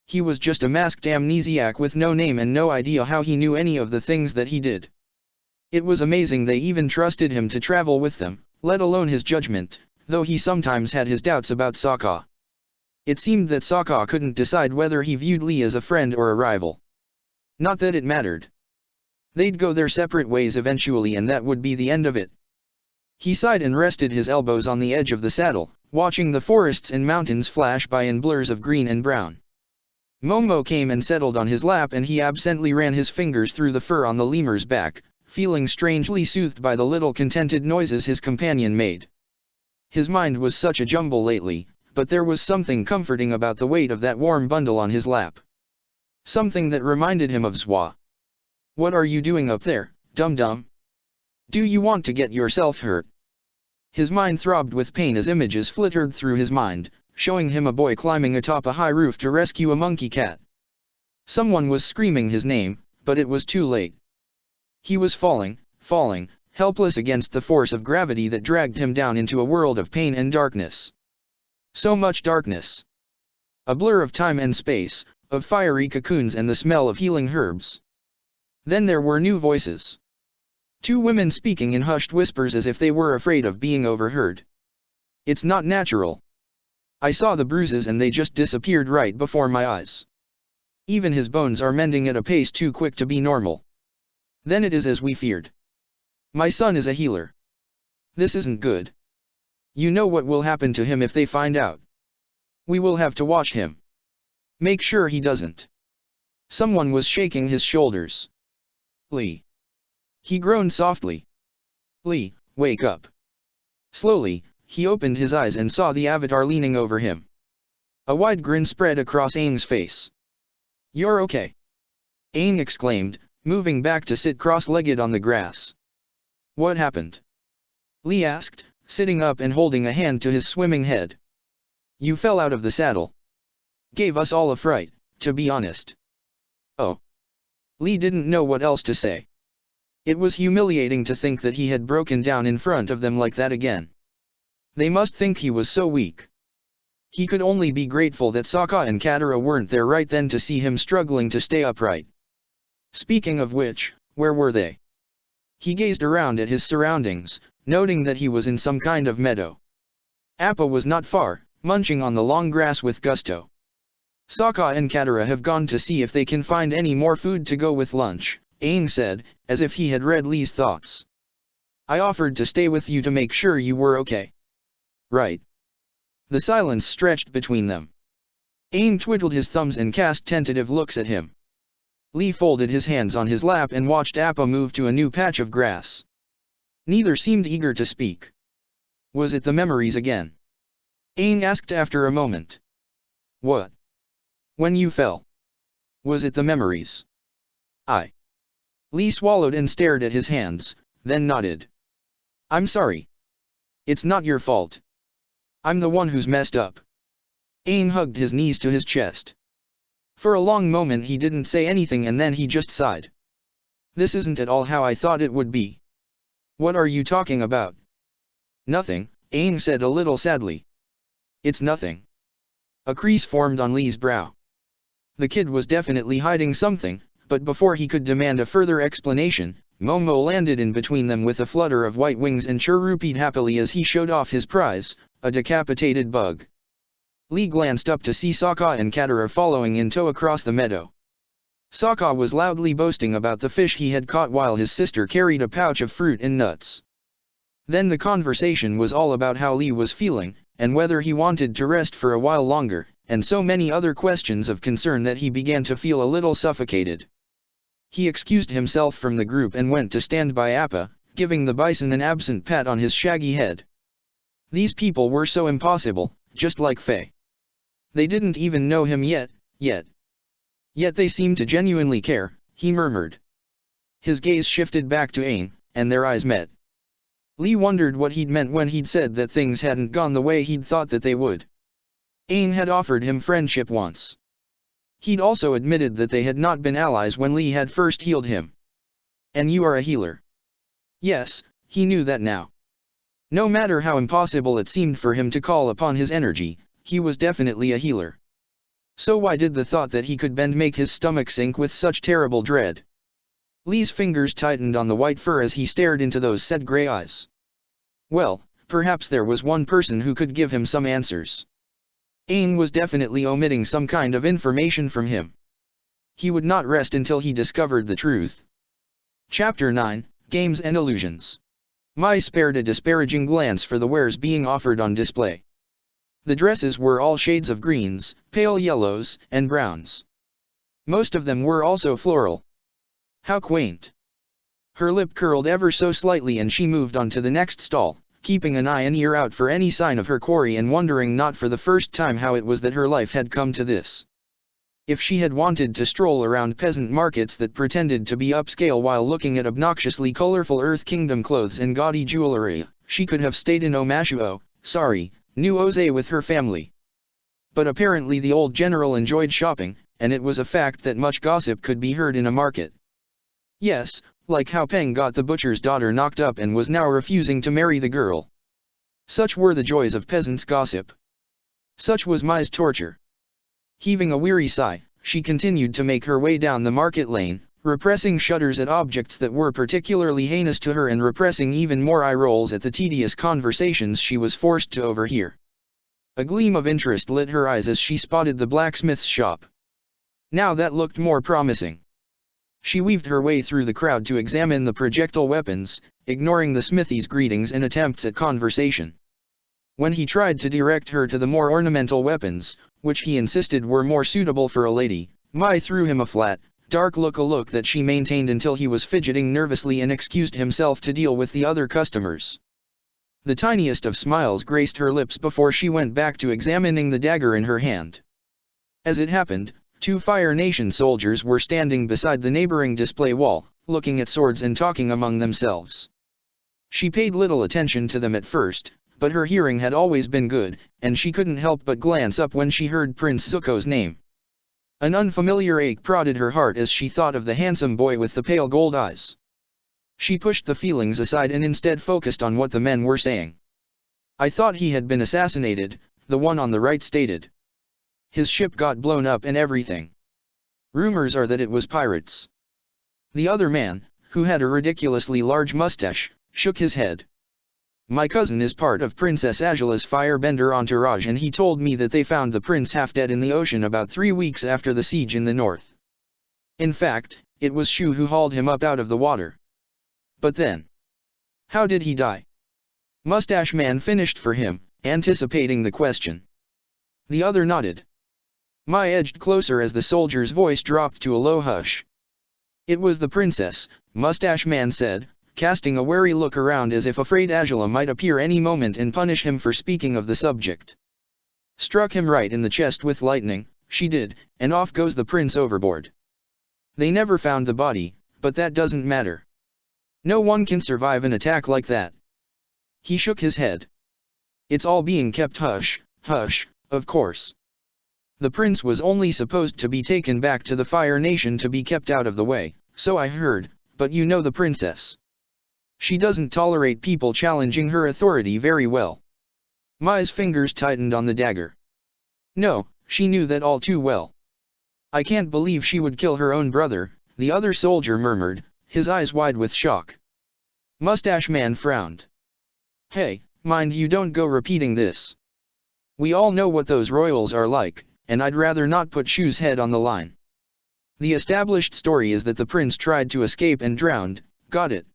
He was just a masked amnesiac with no name and no idea how he knew any of the things that he did. It was amazing they even trusted him to travel with them, let alone his judgment, though he sometimes had his doubts about Sokka. It seemed that Sokka couldn't decide whether he viewed Lee as a friend or a rival. Not that it mattered. They'd go their separate ways eventually and that would be the end of it. He sighed and rested his elbows on the edge of the saddle, watching the forests and mountains flash by in blurs of green and brown. Momo came and settled on his lap and he absently ran his fingers through the fur on the lemur's back, feeling strangely soothed by the little contented noises his companion made. His mind was such a jumble lately, but there was something comforting about the weight of that warm bundle on his lap. Something that reminded him of Zwa. "What are you doing up there, dum-dum? Do you want to get yourself hurt?" His mind throbbed with pain as images flittered through his mind, showing him a boy climbing atop a high roof to rescue a monkey cat. Someone was screaming his name, but it was too late. He was falling, helpless against the force of gravity that dragged him down into a world of pain and darkness. So much darkness. A blur of time and space, of fiery cocoons and the smell of healing herbs. Then there were new voices. Two women speaking in hushed whispers as if they were afraid of being overheard. "It's not natural. I saw the bruises and they just disappeared right before my eyes. Even his bones are mending at a pace too quick to be normal. Then it is as we feared. My son is a healer. This isn't good. You know what will happen to him if they find out. We will have to watch him. Make sure he doesn't." Someone was shaking his shoulders. "Lee." He groaned softly. "Lee, wake up." Slowly, he opened his eyes and saw the Avatar leaning over him. A wide grin spread across Aang's face. "You're okay?" Aang exclaimed, moving back to sit cross-legged on the grass. "What happened?" Lee asked, sitting up and holding a hand to his swimming head. "You fell out of the saddle. Gave us all a fright, to be honest." "Oh." Lee didn't know what else to say. It was humiliating to think that he had broken down in front of them like that again. They must think he was so weak. He could only be grateful that Sokka and Katara weren't there right then to see him struggling to stay upright. Speaking of which, where were they? He gazed around at his surroundings, noting that he was in some kind of meadow. Appa was not far, munching on the long grass with gusto. "Sokka and Katara have gone to see if they can find any more food to go with lunch," Aang said, as if he had read Lee's thoughts. "I offered to stay with you to make sure you were okay." "Right." The silence stretched between them. Aang twiddled his thumbs and cast tentative looks at him. Lee folded his hands on his lap and watched Appa move to a new patch of grass. Neither seemed eager to speak. "Was it the memories again?" Aang asked after a moment. "What? When you fell? Was it the memories?" "I." Lee swallowed and stared at his hands, then nodded. "I'm sorry. It's not your fault. I'm the one who's messed up." Aang hugged his knees to his chest. For a long moment he didn't say anything and then he just sighed. "This isn't at all how I thought it would be." "What are you talking about?" "Nothing," Aang said a little sadly. "It's nothing." A crease formed on Lee's brow. The kid was definitely hiding something, but before he could demand a further explanation, Momo landed in between them with a flutter of white wings and chirrupied happily as he showed off his prize, a decapitated bug. Lee glanced up to see Sokka and Katara following in tow across the meadow. Sokka was loudly boasting about the fish he had caught while his sister carried a pouch of fruit and nuts. Then the conversation was all about how Lee was feeling, and whether he wanted to rest for a while longer, and so many other questions of concern that he began to feel a little suffocated. He excused himself from the group and went to stand by Appa, giving the bison an absent pat on his shaggy head. These people were so impossible, just like Faye. They didn't even know him yet. Yet they seemed to genuinely care, he murmured. His gaze shifted back to Aang, and their eyes met. Lee wondered what he'd meant when he'd said that things hadn't gone the way he'd thought that they would. Aang had offered him friendship once. He'd also admitted that they had not been allies when Lee had first healed him. "And you are a healer." Yes, he knew that now. No matter how impossible it seemed for him to call upon his energy, he was definitely a healer. So why did the thought that he could bend make his stomach sink with such terrible dread? Lee's fingers tightened on the white fur as he stared into those set gray eyes. Well, perhaps there was one person who could give him some answers. Aang was definitely omitting some kind of information from him. He would not rest until he discovered the truth. Chapter 9, Games and Illusions. Mai spared a disparaging glance for the wares being offered on display. The dresses were all shades of greens, pale yellows, and browns. Most of them were also floral. How quaint! Her lip curled ever so slightly and she moved on to the next stall, keeping an eye and ear out for any sign of her quarry and wondering not for the first time how it was that her life had come to this. If she had wanted to stroll around peasant markets that pretended to be upscale while looking at obnoxiously colorful Earth Kingdom clothes and gaudy jewelry, she could have stayed in New Oze with her family. But apparently the old general enjoyed shopping, and it was a fact that much gossip could be heard in a market. Yes, like how Peng got the butcher's daughter knocked up and was now refusing to marry the girl. Such were the joys of peasants' gossip. Such was Mai's torture. Heaving a weary sigh, she continued to make her way down the market lane, repressing shudders at objects that were particularly heinous to her and repressing even more eye rolls at the tedious conversations she was forced to overhear. A gleam of interest lit her eyes as she spotted the blacksmith's shop. Now that looked more promising. She weaved her way through the crowd to examine the projectile weapons, ignoring the smithy's greetings and attempts at conversation. When he tried to direct her to the more ornamental weapons, which he insisted were more suitable for a lady, Mai threw him a flat, dark look, a look that she maintained until he was fidgeting nervously and excused himself to deal with the other customers. The tiniest of smiles graced her lips before she went back to examining the dagger in her hand. As it happened, 2 Fire Nation soldiers were standing beside the neighboring display wall, looking at swords and talking among themselves. She paid little attention to them at first, but her hearing had always been good, and she couldn't help but glance up when she heard Prince Zuko's name. An unfamiliar ache prodded her heart as she thought of the handsome boy with the pale gold eyes. She pushed the feelings aside and instead focused on what the men were saying. "I thought he had been assassinated," the one on the right stated. "His ship got blown up and everything. Rumors are that it was pirates." The other man, who had a ridiculously large mustache, shook his head. "My cousin is part of Princess Azula's firebender entourage and he told me that they found the prince half dead in the ocean about 3 weeks after the siege in the north. In fact, it was Shu who hauled him up out of the water." "But then, how did he die?" Mustache Man finished for him, anticipating the question. The other nodded. Mai edged closer as the soldier's voice dropped to a low hush. "It was the princess," Mustache Man said, casting a wary look around as if afraid Azula might appear any moment and punish him for speaking of the subject. "Struck him right in the chest with lightning, she did, and off goes the prince overboard. They never found the body, but that doesn't matter. No one can survive an attack like that." He shook his head. "It's all being kept hush, hush, of course. The prince was only supposed to be taken back to the Fire Nation to be kept out of the way, so I heard, but you know the princess. She doesn't tolerate people challenging her authority very well." Mai's fingers tightened on the dagger. No, she knew that all too well. "I can't believe she would kill her own brother," the other soldier murmured, his eyes wide with shock. Mustache Man frowned. "Hey, mind you don't go repeating this. We all know what those royals are like, and I'd rather not put Shu's head on the line. The established story is that the prince tried to escape and drowned, got it?"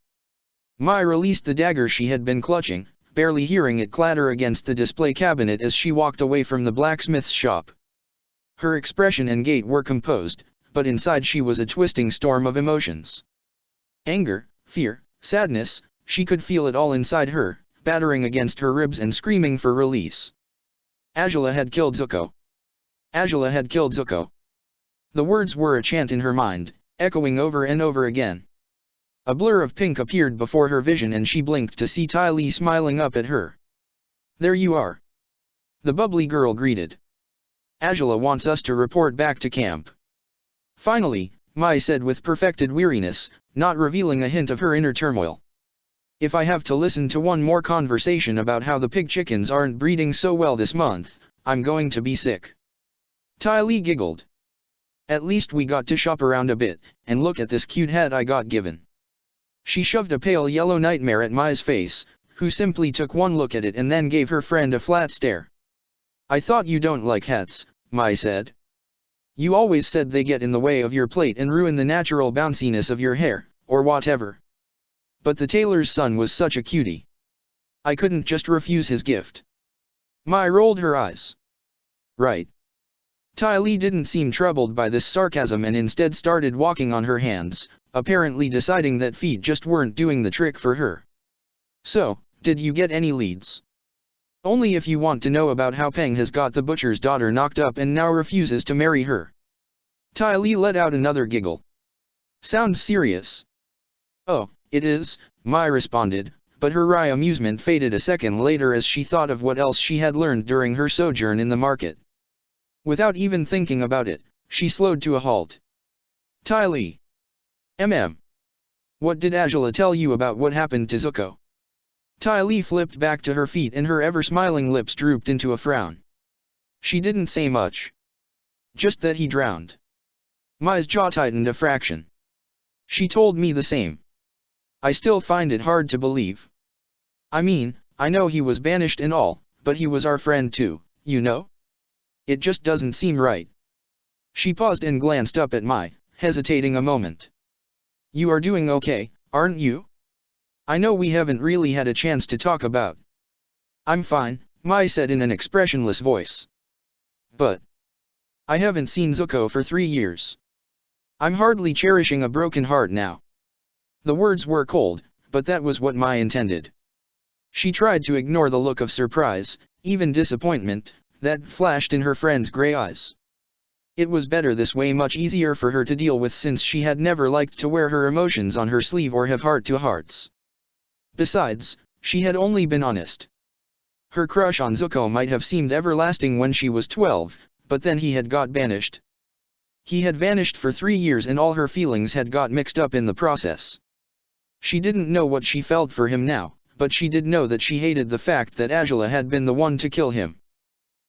Mai released the dagger she had been clutching, barely hearing it clatter against the display cabinet as she walked away from the blacksmith's shop. Her expression and gait were composed, but inside she was a twisting storm of emotions. Anger, fear, sadness, she could feel it all inside her, battering against her ribs and screaming for release. Azula had killed Zuko. Azula had killed Zuko. The words were a chant in her mind, echoing over and over again. A blur of pink appeared before her vision and she blinked to see Ty Lee smiling up at her. "There you are," the bubbly girl greeted. "Azula wants us to report back to camp." "Finally," Mai said with perfected weariness, not revealing a hint of her inner turmoil. "If I have to listen to one more conversation about how the pig chickens aren't breeding so well this month, I'm going to be sick." Ty Lee giggled. At least we got to shop around a bit, and look at this cute hat I got given. She shoved a pale yellow nightmare at Mai's face, who simply took one look at it and then gave her friend a flat stare. I thought you don't like hats, Mai said. You always said they get in the way of your plate and ruin the natural bounciness of your hair, or whatever. But the tailor's son was such a cutie. I couldn't just refuse his gift. Mai rolled her eyes. Right. Ty Lee didn't seem troubled by this sarcasm and instead started walking on her hands, apparently deciding that feet just weren't doing the trick for her. So, did you get any leads? Only if you want to know about how Peng has got the butcher's daughter knocked up and now refuses to marry her. Ty Lee let out another giggle. Sounds serious. Oh, it is, Mai responded, but her wry amusement faded a second later as she thought of what else she had learned during her sojourn in the market. Without even thinking about it, she slowed to a halt. Ty Lee. What did Angela tell you about what happened to Zuko? Ty Lee flipped back to her feet and her ever-smiling lips drooped into a frown. She didn't say much. Just that he drowned. Mai's jaw tightened a fraction. She told me the same. I still find it hard to believe. I mean, I know he was banished and all, but he was our friend too, you know? It just doesn't seem right. She paused and glanced up at Mai, hesitating a moment. You are doing okay, aren't you? I know we haven't really had a chance to talk about. I'm fine, Mai said in an expressionless voice. But I haven't seen Zuko for 3 years. I'm hardly cherishing a broken heart now. The words were cold, but that was what Mai intended. She tried to ignore the look of surprise, even disappointment, that flashed in her friend's gray eyes. It was better this way, much easier for her to deal with since she had never liked to wear her emotions on her sleeve or have heart-to-hearts. Besides, she had only been honest. Her crush on Zuko might have seemed everlasting when she was 12, but then he had got banished. He had vanished for 3 years and all her feelings had got mixed up in the process. She didn't know what she felt for him now, but she did know that she hated the fact that Angela had been the one to kill him.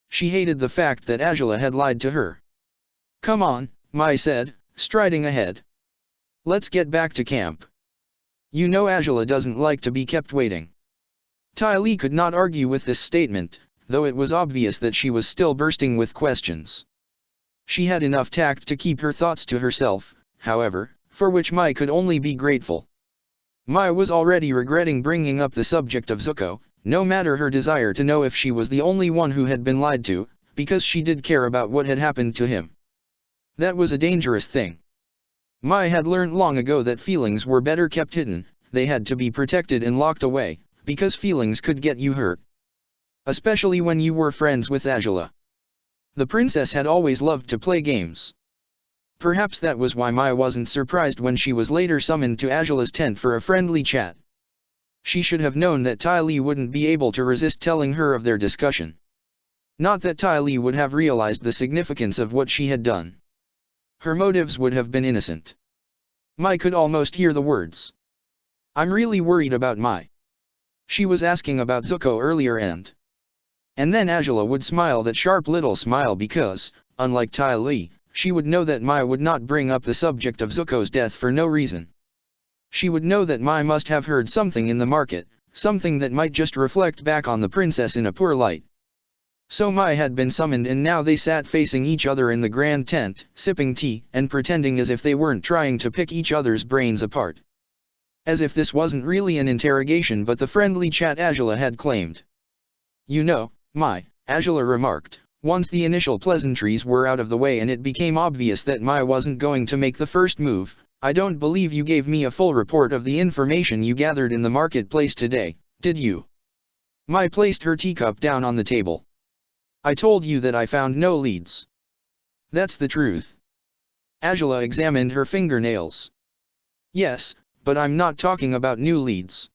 She hated the fact that Angela had lied to her. Come on, Mai said, striding ahead. Let's get back to camp. You know Angela doesn't like to be kept waiting. Ty Lee could not argue with this statement, though it was obvious that she was still bursting with questions. She had enough tact to keep her thoughts to herself, however, for which Mai could only be grateful. Mai was already regretting bringing up the subject of Zuko, no matter her desire to know if she was the only one who had been lied to, because she did care about what had happened to him. That was a dangerous thing. Mai had learned long ago that feelings were better kept hidden, they had to be protected and locked away, because feelings could get you hurt. Especially when you were friends with Angela. The princess had always loved to play games. Perhaps that was why Mai wasn't surprised when she was later summoned to Angela's tent for a friendly chat. She should have known that Ty Lee wouldn't be able to resist telling her of their discussion. Not that Ty Lee would have realized the significance of what she had done. Her motives would have been innocent. Mai could almost hear the words. I'm really worried about Mai. She was asking about Zuko earlier and then Angela would smile that sharp little smile because, unlike Ty Lee, she would know that Mai would not bring up the subject of Zuko's death for no reason. She would know that Mai must have heard something in the market, something that might just reflect back on the princess in a poor light. So Mai had been summoned and now they sat facing each other in the grand tent, sipping tea and pretending as if they weren't trying to pick each other's brains apart. As if this wasn't really an interrogation but the friendly chat Angela had claimed. You know, Mai, Angela remarked, once the initial pleasantries were out of the way and it became obvious that Mai wasn't going to make the first move, I don't believe you gave me a full report of the information you gathered in the marketplace today, did you? Mai placed her teacup down on the table. I told you that I found no leads. That's the truth. Angela examined her fingernails. Yes, but I'm not talking about new leads.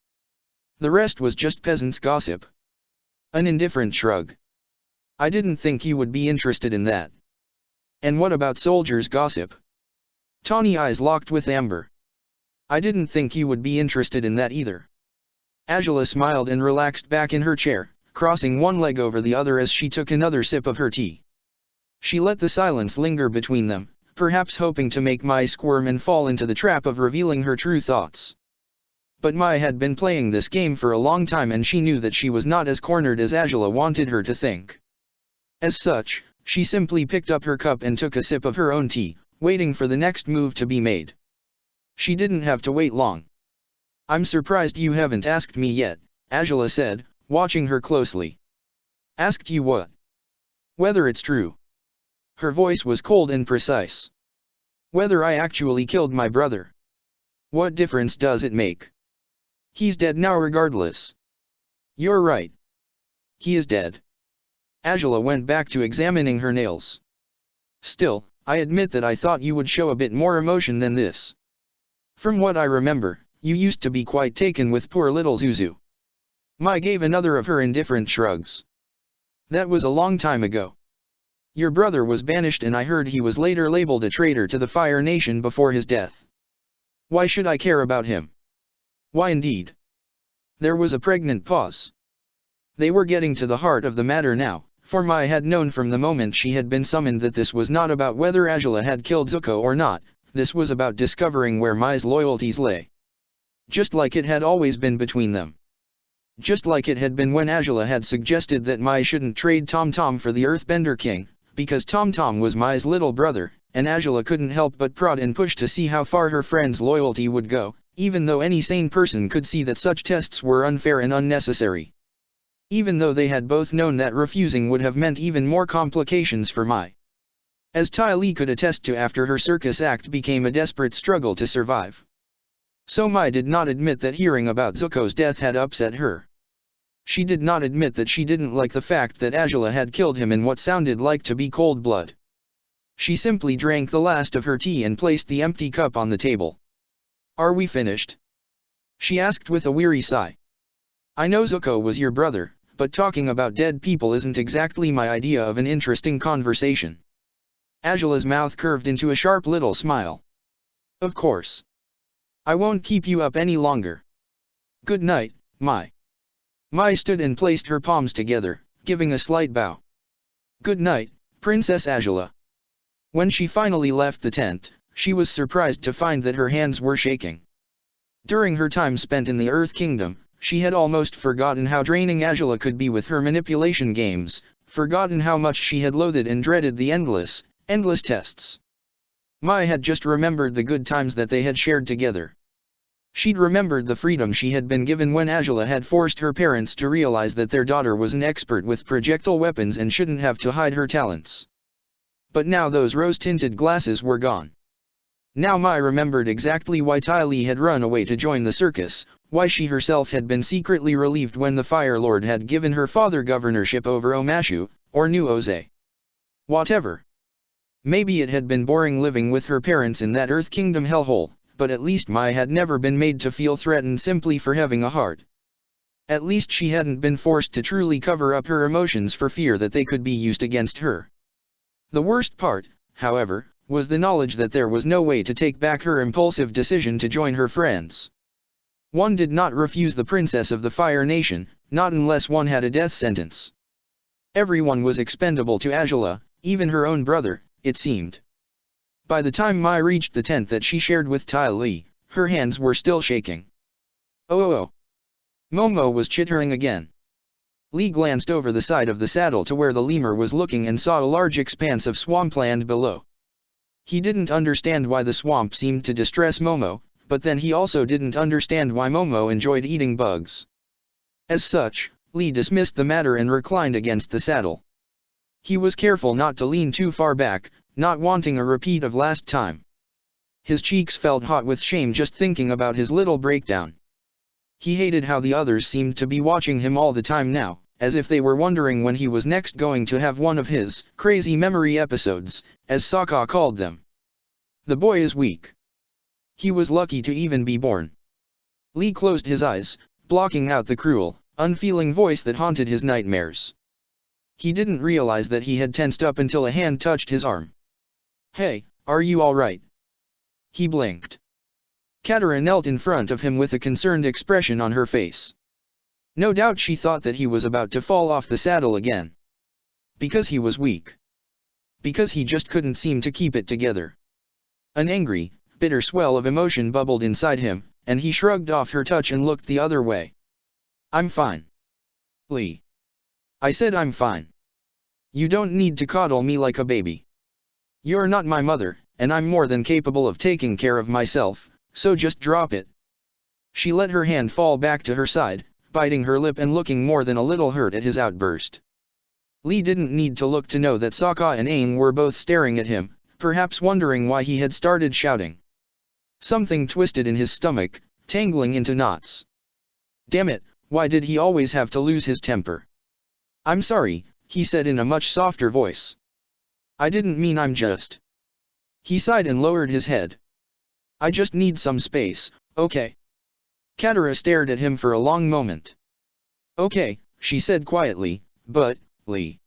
The rest was just peasants' gossip. An indifferent shrug. I didn't think you would be interested in that. And what about soldiers' gossip? Tawny eyes locked with Amber. I didn't think you would be interested in that either. Angela smiled and relaxed back in her chair, crossing one leg over the other as she took another sip of her tea. She let the silence linger between them, perhaps hoping to make Mai squirm and fall into the trap of revealing her true thoughts. But Mai had been playing this game for a long time and she knew that she was not as cornered as Angela wanted her to think. As such, she simply picked up her cup and took a sip of her own tea, waiting for the next move to be made. She didn't have to wait long. "I'm surprised you haven't asked me yet," Angela said, watching her closely. "Asked you what?" "Whether it's true." Her voice was cold and precise. "Whether I actually killed my brother." "What difference does it make? He's dead now regardless." "You're right. He is dead." Angela went back to examining her nails. "Still, I admit that I thought you would show a bit more emotion than this. From what I remember, you used to be quite taken with poor little Zuzu." Mai gave another of her indifferent shrugs. "That was a long time ago. Your brother was banished and I heard he was later labeled a traitor to the Fire Nation before his death. Why should I care about him?" "Why indeed?" There was a pregnant pause. They were getting to the heart of the matter now, for Mai had known from the moment she had been summoned that this was not about whether Angela had killed Zuko or not, this was about discovering where Mai's loyalties lay. Just like it had always been between them. Just like it had been when Angela had suggested that Mai shouldn't trade Tom Tom for the Earthbender King, because Tom Tom was Mai's little brother, and Angela couldn't help but prod and push to see how far her friend's loyalty would go, even though any sane person could see that such tests were unfair and unnecessary. Even though they had both known that refusing would have meant even more complications for Mai. As Ty Lee could attest to after her circus act became a desperate struggle to survive. So Mai did not admit that hearing about Zuko's death had upset her. She did not admit that she didn't like the fact that Angela had killed him in what sounded like to be cold blood. She simply drank the last of her tea and placed the empty cup on the table. "Are we finished?" she asked with a weary sigh. "I know Zuko was your brother, but talking about dead people isn't exactly my idea of an interesting conversation." Angela's mouth curved into a sharp little smile. "Of course. I won't keep you up any longer. Good night, Mai." Mai stood and placed her palms together, giving a slight bow. "Good night, Princess Angela." When she finally left the tent, she was surprised to find that her hands were shaking. During her time spent in the Earth Kingdom, she had almost forgotten how draining Angela could be with her manipulation games, forgotten how much she had loathed and dreaded the endless tests. Mai had just remembered the good times that they had shared together. She'd remembered the freedom she had been given when Angela had forced her parents to realize that their daughter was an expert with projectile weapons and shouldn't have to hide her talents. But now those rose-tinted glasses were gone. Now Mai remembered exactly why Ty Lee had run away to join the circus, why she herself had been secretly relieved when the Fire Lord had given her father governorship over Omashu, or New Oze. Whatever. Maybe it had been boring living with her parents in that Earth Kingdom hellhole, but at least Mai had never been made to feel threatened simply for having a heart. At least she hadn't been forced to truly cover up her emotions for fear that they could be used against her. The worst part, however, was the knowledge that there was no way to take back her impulsive decision to join her friends. One did not refuse the princess of the Fire Nation, not unless one had a death sentence. Everyone was expendable to Angela, even her own brother, it seemed. By the time Mai reached the tent that she shared with Ty Lee, her hands were still shaking. Oh. Momo was chittering again. Lee glanced over the side of the saddle to where the lemur was looking and saw a large expanse of swampland below. He didn't understand why the swamp seemed to distress Momo, but then he also didn't understand why Momo enjoyed eating bugs. As such, Lee dismissed the matter and reclined against the saddle. He was careful not to lean too far back, not wanting a repeat of last time. His cheeks felt hot with shame just thinking about his little breakdown. He hated how the others seemed to be watching him all the time now, as if they were wondering when he was next going to have one of his crazy memory episodes, as Sokka called them. The boy is weak. He was lucky to even be born. Lee closed his eyes, blocking out the cruel, unfeeling voice that haunted his nightmares. He didn't realize that he had tensed up until a hand touched his arm. "Hey, are you all right?" He blinked. Katara knelt in front of him with a concerned expression on her face. No doubt she thought that he was about to fall off the saddle again. Because he was weak. because he just couldn't seem to keep it together. An angry, bitter swell of emotion bubbled inside him, and he shrugged off her touch and looked the other way. I'm fine. Lee. I said I'm fine. You don't need to coddle me like a baby. You're not my mother, and I'm more than capable of taking care of myself, so just drop it. She let her hand fall back to her side, biting her lip and looking more than a little hurt at his outburst. Lee didn't need to look to know that Sokka and Aang were both staring at him, perhaps wondering why he had started shouting. Something twisted in his stomach, tangling into knots. Damn it, why did he always have to lose his temper? I'm sorry, he said in a much softer voice. I didn't mean I'm just. He sighed and lowered his head. I just need some space, okay? Katara stared at him for a long moment. Okay, she said quietly, but, Lee.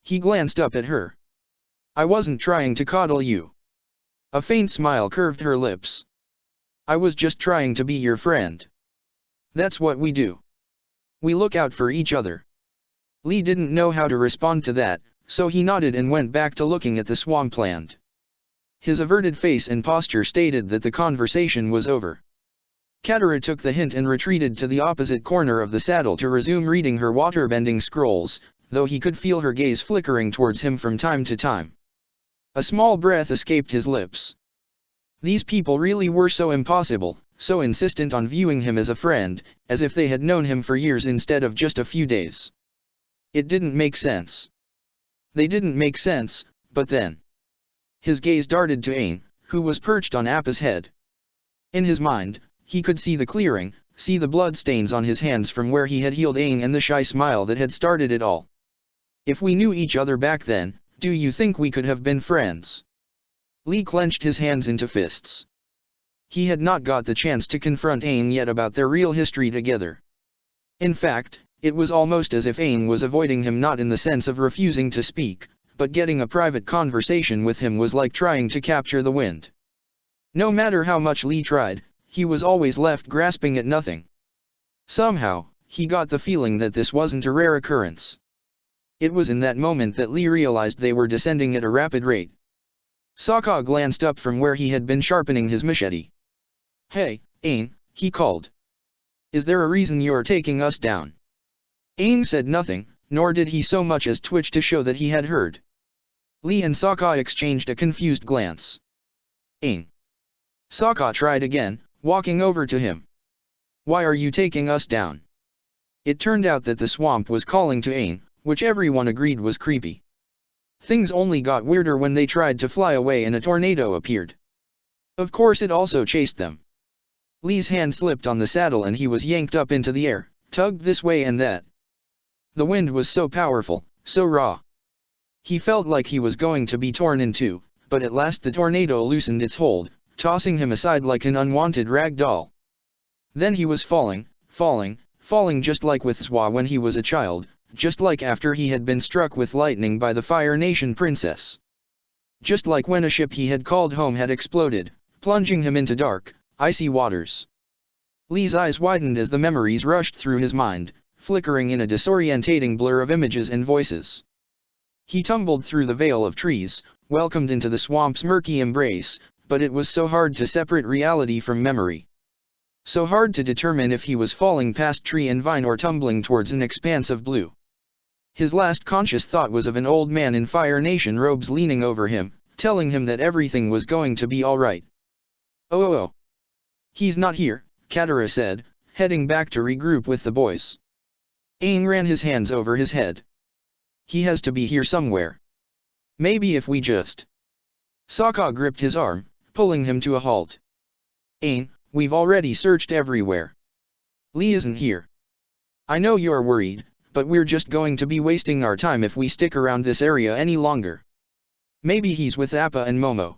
He glanced up at her. I wasn't trying to coddle you. A faint smile curved her lips. I was just trying to be your friend. That's what we do. We look out for each other. Lee didn't know how to respond to that, so he nodded and went back to looking at the swampland. His averted face and posture stated that the conversation was over. Katara took the hint and retreated to the opposite corner of the saddle to resume reading her waterbending scrolls, though he could feel her gaze flickering towards him from time to time. A small breath escaped his lips. These people really were so impossible, so insistent on viewing him as a friend, as if they had known him for years instead of just a few days. It didn't make sense. They didn't make sense, but then. His gaze darted to Aang, who was perched on Appa's head. In his mind, he could see the clearing, see the blood stains on his hands from where he had healed Aang and the shy smile that had started it all. If we knew each other back then, do you think we could have been friends? Lee clenched his hands into fists. He had not got the chance to confront Aang yet about their real history together. In fact, it was almost as if Aang was avoiding him, not in the sense of refusing to speak, but getting a private conversation with him was like trying to capture the wind. No matter how much Lee tried, he was always left grasping at nothing. Somehow, he got the feeling that this wasn't a rare occurrence. It was in that moment that Lee realized they were descending at a rapid rate. Sokka glanced up from where he had been sharpening his machete. Hey, Aang, he called. Is there a reason you're taking us down? Aang said nothing, nor did he so much as twitch to show that he had heard. Lee and Sokka exchanged a confused glance. Aang. Sokka tried again, walking over to him. Why are you taking us down? It turned out that the swamp was calling to Aang, which everyone agreed was creepy. Things only got weirder when they tried to fly away and a tornado appeared. Of course it also chased them. Lee's hand slipped on the saddle and he was yanked up into the air, tugged this way and that. The wind was so powerful, so raw. He felt like he was going to be torn in two, but at last the tornado loosened its hold, tossing him aside like an unwanted rag doll. Then he was falling just like with Swa when he was a child, just like after he had been struck with lightning by the Fire Nation princess. Just like when a ship he had called home had exploded, plunging him into dark, icy waters. Lee's eyes widened as the memories rushed through his mind, flickering in a disorientating blur of images and voices. He tumbled through the veil of trees, welcomed into the swamp's murky embrace, but it was so hard to separate reality from memory. So hard to determine if he was falling past tree and vine or tumbling towards an expanse of blue. His last conscious thought was of an old man in Fire Nation robes leaning over him, telling him that everything was going to be alright. Oh. He's not here, Katara said, heading back to regroup with the boys. Aang ran his hands over his head. He has to be here somewhere. Maybe if we just... Sokka gripped his arm, pulling him to a halt. Aang, we've already searched everywhere. Lee isn't here. I know you're worried, but we're just going to be wasting our time if we stick around this area any longer. Maybe he's with Appa and Momo.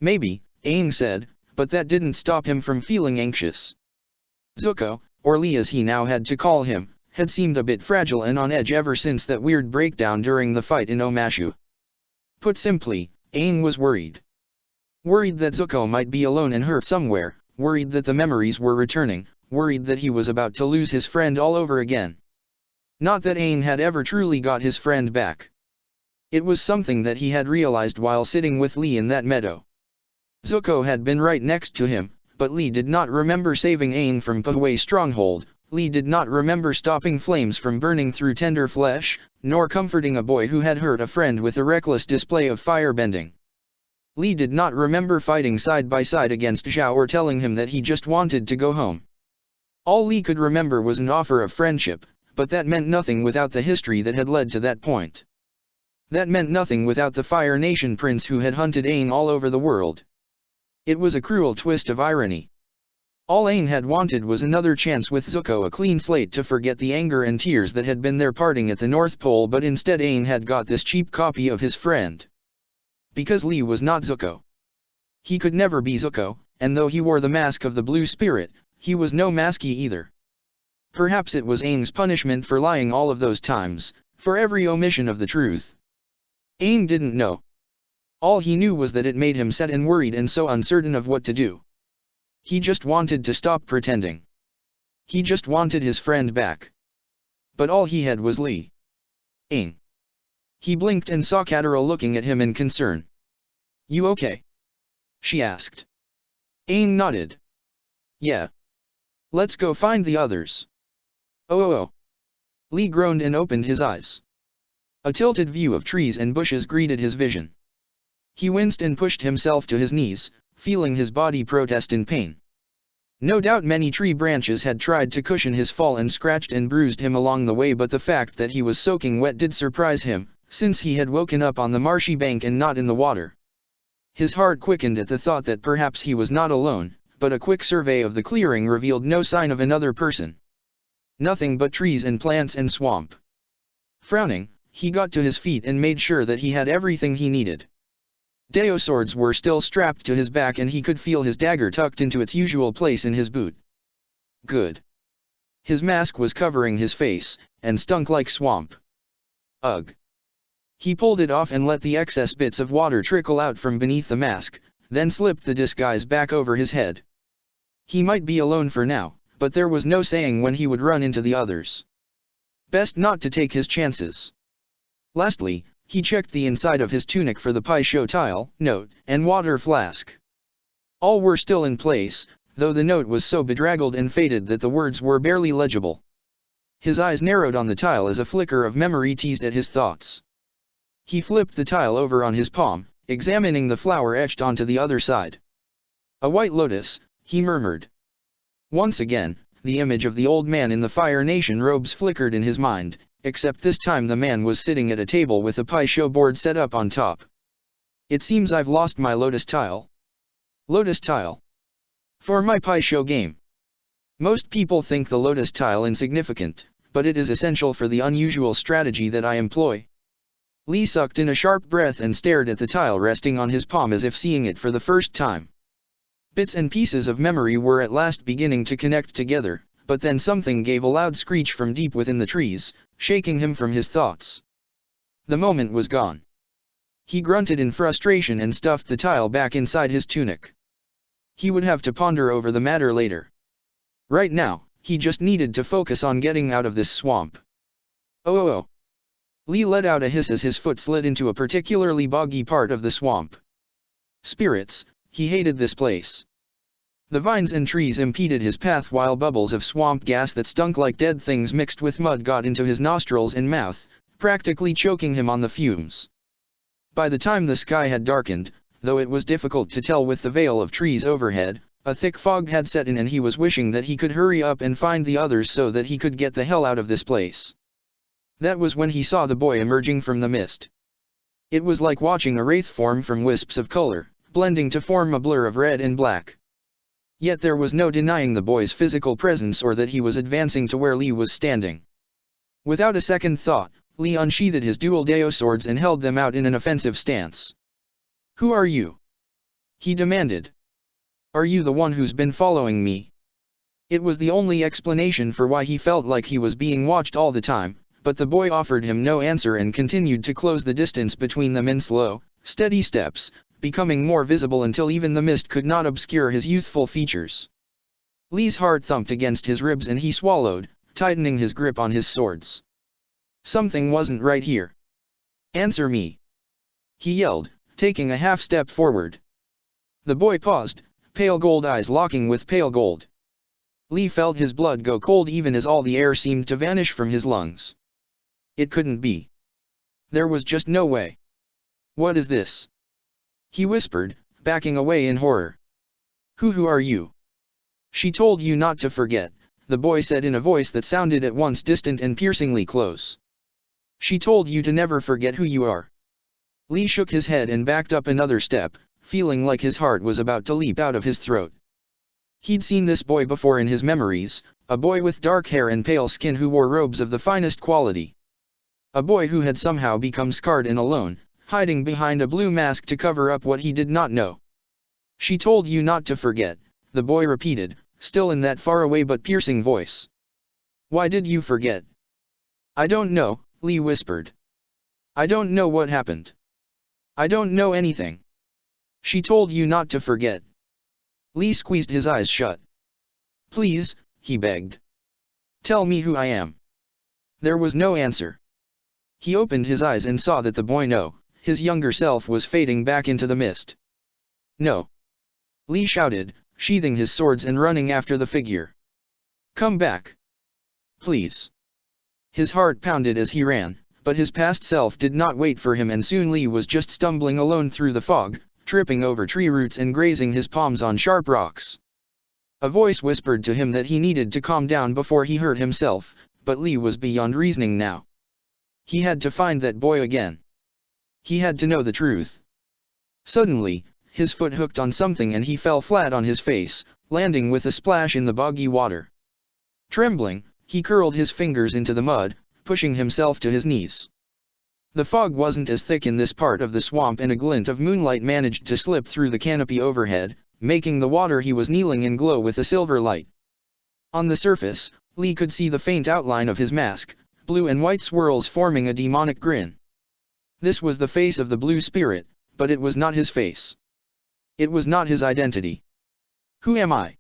Maybe, Aang said, but that didn't stop him from feeling anxious. Zuko, or Lee as he now had to call him, had seemed a bit fragile and on edge ever since that weird breakdown during the fight in Omashu. Put simply, Aang was worried. Worried that Zuko might be alone and hurt somewhere, worried that the memories were returning, worried that he was about to lose his friend all over again. Not that Aang had ever truly got his friend back. It was something that he had realized while sitting with Lee in that meadow. Zuko had been right next to him, but Lee did not remember saving Aang from Pahuai's stronghold. Lee did not remember stopping flames from burning through tender flesh, nor comforting a boy who had hurt a friend with a reckless display of firebending. Lee did not remember fighting side by side against Zhao or telling him that he just wanted to go home. All Lee could remember was an offer of friendship, but that meant nothing without the history that had led to that point. That meant nothing without the Fire Nation prince who had hunted Aang all over the world. It was a cruel twist of irony. All Aang had wanted was another chance with Zuko, a clean slate to forget the anger and tears that had been their parting at the North Pole, but instead Aang had got this cheap copy of his friend. Because Lee was not Zuko. He could never be Zuko, and though he wore the mask of the Blue Spirit, he was no Maski either. Perhaps it was Aang's punishment for lying all of those times, for every omission of the truth. Aang didn't know. All he knew was that it made him sad and worried and so uncertain of what to do. He just wanted to stop pretending. He just wanted his friend back. But all he had was Lee. Aang. He blinked and saw Katara looking at him in concern. "You okay?" she asked. Aang nodded. "Yeah. Let's go find the others." Oh. Lee groaned and opened his eyes. A tilted view of trees and bushes greeted his vision. He winced and pushed himself to his knees, feeling his body protest in pain. No doubt many tree branches had tried to cushion his fall and scratched and bruised him along the way, but the fact that he was soaking wet did surprise him, since he had woken up on the marshy bank and not in the water. His heart quickened at the thought that perhaps he was not alone, but a quick survey of the clearing revealed no sign of another person. Nothing but trees and plants and swamp. Frowning, he got to his feet and made sure that he had everything he needed. Deo swords were still strapped to his back and he could feel his dagger tucked into its usual place in his boot. Good. His mask was covering his face, and stunk like swamp. Ugh. He pulled it off and let the excess bits of water trickle out from beneath the mask, then slipped the disguise back over his head. He might be alone for now, but there was no saying when he would run into the others. Best not to take his chances. Lastly, he checked the inside of his tunic for the Pai Sho tile, note, and water flask. All were still in place, though the note was so bedraggled and faded that the words were barely legible. His eyes narrowed on the tile as a flicker of memory teased at his thoughts. He flipped the tile over on his palm, examining the flower etched onto the other side. "A white lotus," he murmured. Once again, the image of the old man in the Fire Nation robes flickered in his mind, except this time the man was sitting at a table with a Pai Sho board set up on top. "It seems I've lost my lotus tile." Lotus tile. For my Pai Sho game. Most people think the lotus tile insignificant, but it is essential for the unusual strategy that I employ. Lee sucked in a sharp breath and stared at the tile resting on his palm as if seeing it for the first time. Bits and pieces of memory were at last beginning to connect together, but then something gave a loud screech from deep within the trees, shaking him from his thoughts. The moment was gone. He grunted in frustration and stuffed the tile back inside his tunic. He would have to ponder over the matter later. Right now, he just needed to focus on getting out of this swamp. Oh. Lee let out a hiss as his foot slid into a particularly boggy part of the swamp. Spirits, he hated this place. The vines and trees impeded his path while bubbles of swamp gas that stunk like dead things mixed with mud got into his nostrils and mouth, practically choking him on the fumes. By the time the sky had darkened, though it was difficult to tell with the veil of trees overhead, a thick fog had set in and he was wishing that he could hurry up and find the others so that he could get the hell out of this place. That was when he saw the boy emerging from the mist. It was like watching a wraith form from wisps of color, blending to form a blur of red and black. Yet there was no denying the boy's physical presence or that he was advancing to where Lee was standing. Without a second thought, Lee unsheathed his dual Deo swords and held them out in an offensive stance. "Who are you?" he demanded. "Are you the one who's been following me?" It was the only explanation for why he felt like he was being watched all the time, but the boy offered him no answer and continued to close the distance between them in slow, steady steps, becoming more visible until even the mist could not obscure his youthful features. Lee's heart thumped against his ribs and he swallowed, tightening his grip on his swords. Something wasn't right here. "Answer me," he yelled, taking a half step forward. The boy paused, pale gold eyes locking with pale gold. Lee felt his blood go cold even as all the air seemed to vanish from his lungs. It couldn't be. There was just no way. What is this? He whispered, backing away in horror. Who are you? She told you not to forget, the boy said in a voice that sounded at once distant and piercingly close. She told you to never forget who you are. Lee shook his head and backed up another step, feeling like his heart was about to leap out of his throat. He'd seen this boy before in his memories, a boy with dark hair and pale skin who wore robes of the finest quality. A boy who had somehow become scarred and alone, hiding behind a blue mask to cover up what he did not know. She told you not to forget, the boy repeated, still in that faraway but piercing voice. Why did you forget? I don't know, Lee whispered. I don't know what happened. I don't know anything. She told you not to forget. Lee squeezed his eyes shut. Please, he begged. Tell me who I am. There was no answer. He opened his eyes and saw that the boy his younger self was fading back into the mist. No. Lee shouted, sheathing his swords and running after the figure. Come back. Please. His heart pounded as he ran, but his past self did not wait for him and soon Lee was just stumbling alone through the fog, tripping over tree roots and grazing his palms on sharp rocks. A voice whispered to him that he needed to calm down before he hurt himself, but Lee was beyond reasoning now. He had to find that boy again. He had to know the truth. Suddenly, his foot hooked on something and he fell flat on his face, landing with a splash in the boggy water. Trembling, he curled his fingers into the mud, pushing himself to his knees. The fog wasn't as thick in this part of the swamp and a glint of moonlight managed to slip through the canopy overhead, making the water he was kneeling in glow with a silver light. On the surface, Lee could see the faint outline of his mask, blue and white swirls forming a demonic grin. This was the face of the blue spirit, but it was not his face. It was not his identity. Who am I?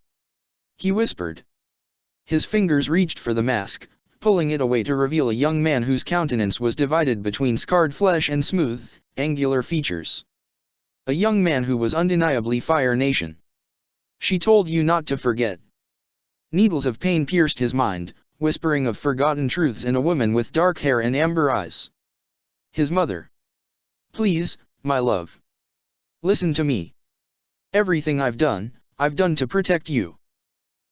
He whispered. His fingers reached for the mask, pulling it away to reveal a young man whose countenance was divided between scarred flesh and smooth, angular features. A young man who was undeniably Fire Nation. She told you not to forget. Needles of pain pierced his mind, whispering of forgotten truths in a woman with dark hair and amber eyes. His mother. Please, my love. Listen to me. Everything I've done to protect you.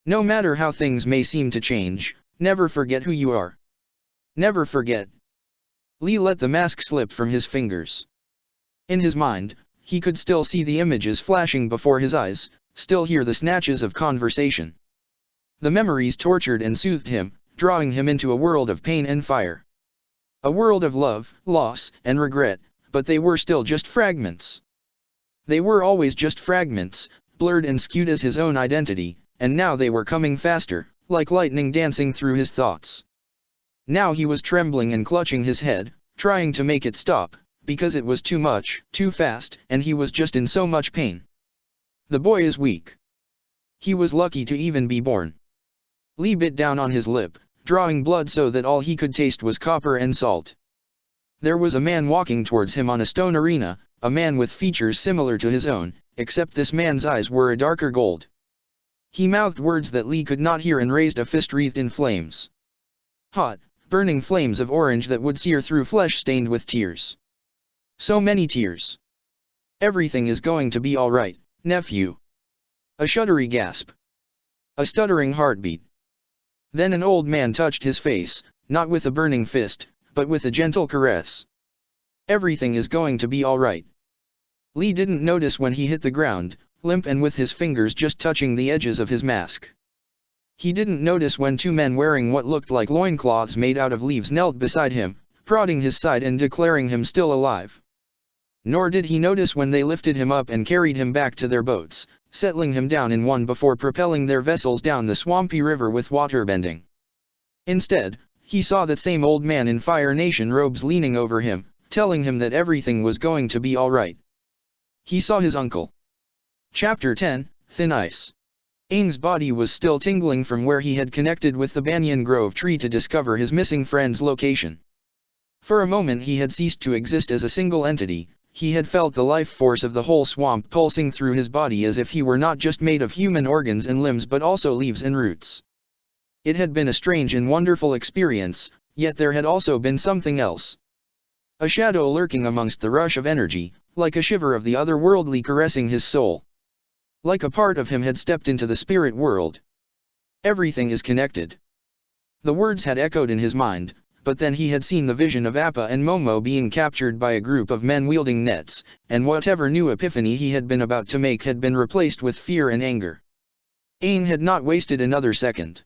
No matter how things may seem to change, never forget who you are. Never forget. Lee let the mask slip from his fingers. In his mind, he could still see the images flashing before his eyes, still hear the snatches of conversation. The memories tortured and soothed him, drawing him into a world of pain and fire. A world of love, loss, and regret, but they were still just fragments. They were always just fragments, blurred and skewed as his own identity, and now they were coming faster, like lightning dancing through his thoughts. Now he was trembling and clutching his head, trying to make it stop, because it was too much, too fast, and he was just in so much pain. The boy is weak. He was lucky to even be born. Lee bit down on his lip, drawing blood so that all he could taste was copper and salt. There was a man walking towards him on a stone arena, a man with features similar to his own, except this man's eyes were a darker gold. He mouthed words that Lee could not hear and raised a fist wreathed in flames. Hot, burning flames of orange that would sear through flesh stained with tears. So many tears. Everything is going to be all right, nephew. A shuddery gasp. A stuttering heartbeat. Then an old man touched his face, not with a burning fist, but with a gentle caress. Everything is going to be all right. Lee didn't notice when he hit the ground, limp and with his fingers just touching the edges of his mask. He didn't notice when two men wearing what looked like loincloths made out of leaves knelt beside him, prodding his side and declaring him still alive. Nor did he notice when they lifted him up and carried him back to their boats, settling him down in one before propelling their vessels down the swampy river with water bending. Instead, he saw that same old man in Fire Nation robes leaning over him, telling him that everything was going to be all right. He saw his uncle. Chapter 10, Thin Ice. Aang's body was still tingling from where he had connected with the banyan grove tree to discover his missing friend's location. For a moment he had ceased to exist as a single entity, he had felt the life force of the whole swamp pulsing through his body as if he were not just made of human organs and limbs but also leaves and roots. It had been a strange and wonderful experience, yet there had also been something else. A shadow lurking amongst the rush of energy, like a shiver of the otherworldly caressing his soul. Like a part of him had stepped into the spirit world. Everything is connected. The words had echoed in his mind, but then he had seen the vision of Appa and Momo being captured by a group of men wielding nets, and whatever new epiphany he had been about to make had been replaced with fear and anger. Aang had not wasted another second.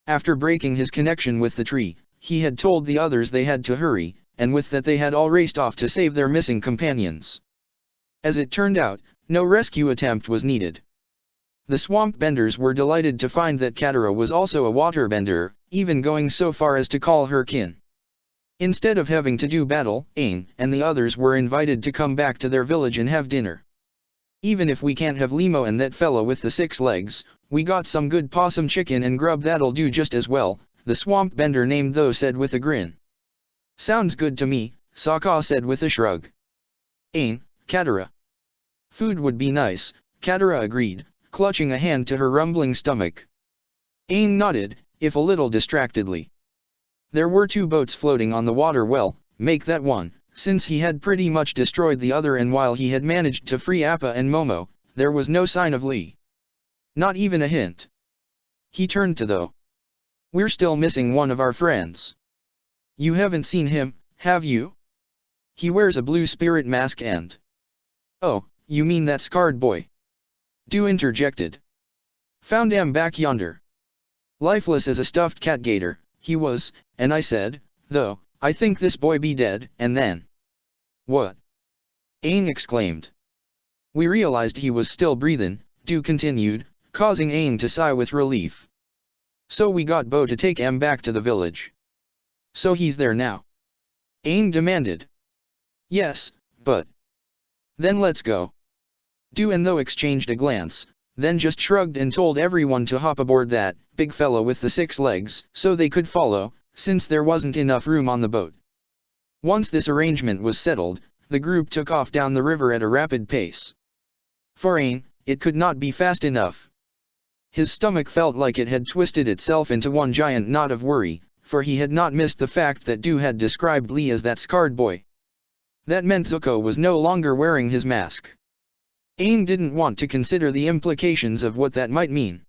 After breaking his connection with the tree, he had told the others they had to hurry, and with that they had all raced off to save their missing companions. As it turned out, no rescue attempt was needed. The swamp benders were delighted to find that Katara was also a waterbender, even going so far as to call her kin. Instead of having to do battle, Aang and the others were invited to come back to their village and have dinner. Even if we can't have Limo and that fellow with the 6 legs, we got some good possum chicken and grub that'll do just as well, the swamp bender named Tho said with a grin. Sounds good to me, Sokka said with a shrug. Aang, Katara. Food would be nice, Katara agreed, clutching a hand to her rumbling stomach. Aang nodded, if a little distractedly. There were 2 boats floating on the water. Well, make that one, since he had pretty much destroyed the other, and while he had managed to free Appa and Momo, there was no sign of Lee. Not even a hint. He turned to Tho. We're still missing one of our friends. You haven't seen him, have you? He wears a blue spirit mask and... Oh, you mean that scarred boy? Do interjected. Found him back yonder. Lifeless as a stuffed cat gator, he was, and I said, Tho, I think this boy be dead, and then... What? Aang exclaimed. We realized he was still breathing, Do continued, causing Aang to sigh with relief. So we got Bo to take him back to the village. So he's there now? Aang demanded. Yes, but... Then let's go. Do and Tho exchanged a glance, then just shrugged and told everyone to hop aboard that big fellow with the 6 legs so they could follow, since there wasn't enough room on the boat. Once this arrangement was settled, the group took off down the river at a rapid pace. For Aang, it could not be fast enough. His stomach felt like it had twisted itself into one giant knot of worry, for he had not missed the fact that Du had described Lee as that scarred boy. That meant Zuko was no longer wearing his mask. Aang didn't want to consider the implications of what that might mean.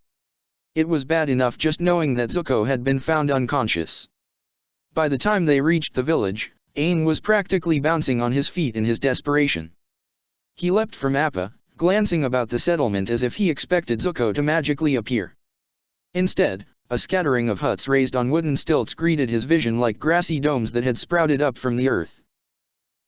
It was bad enough just knowing that Zuko had been found unconscious. By the time they reached the village, Aang was practically bouncing on his feet in his desperation. He leapt from Appa, glancing about the settlement as if he expected Zuko to magically appear. Instead, a scattering of huts raised on wooden stilts greeted his vision like grassy domes that had sprouted up from the earth.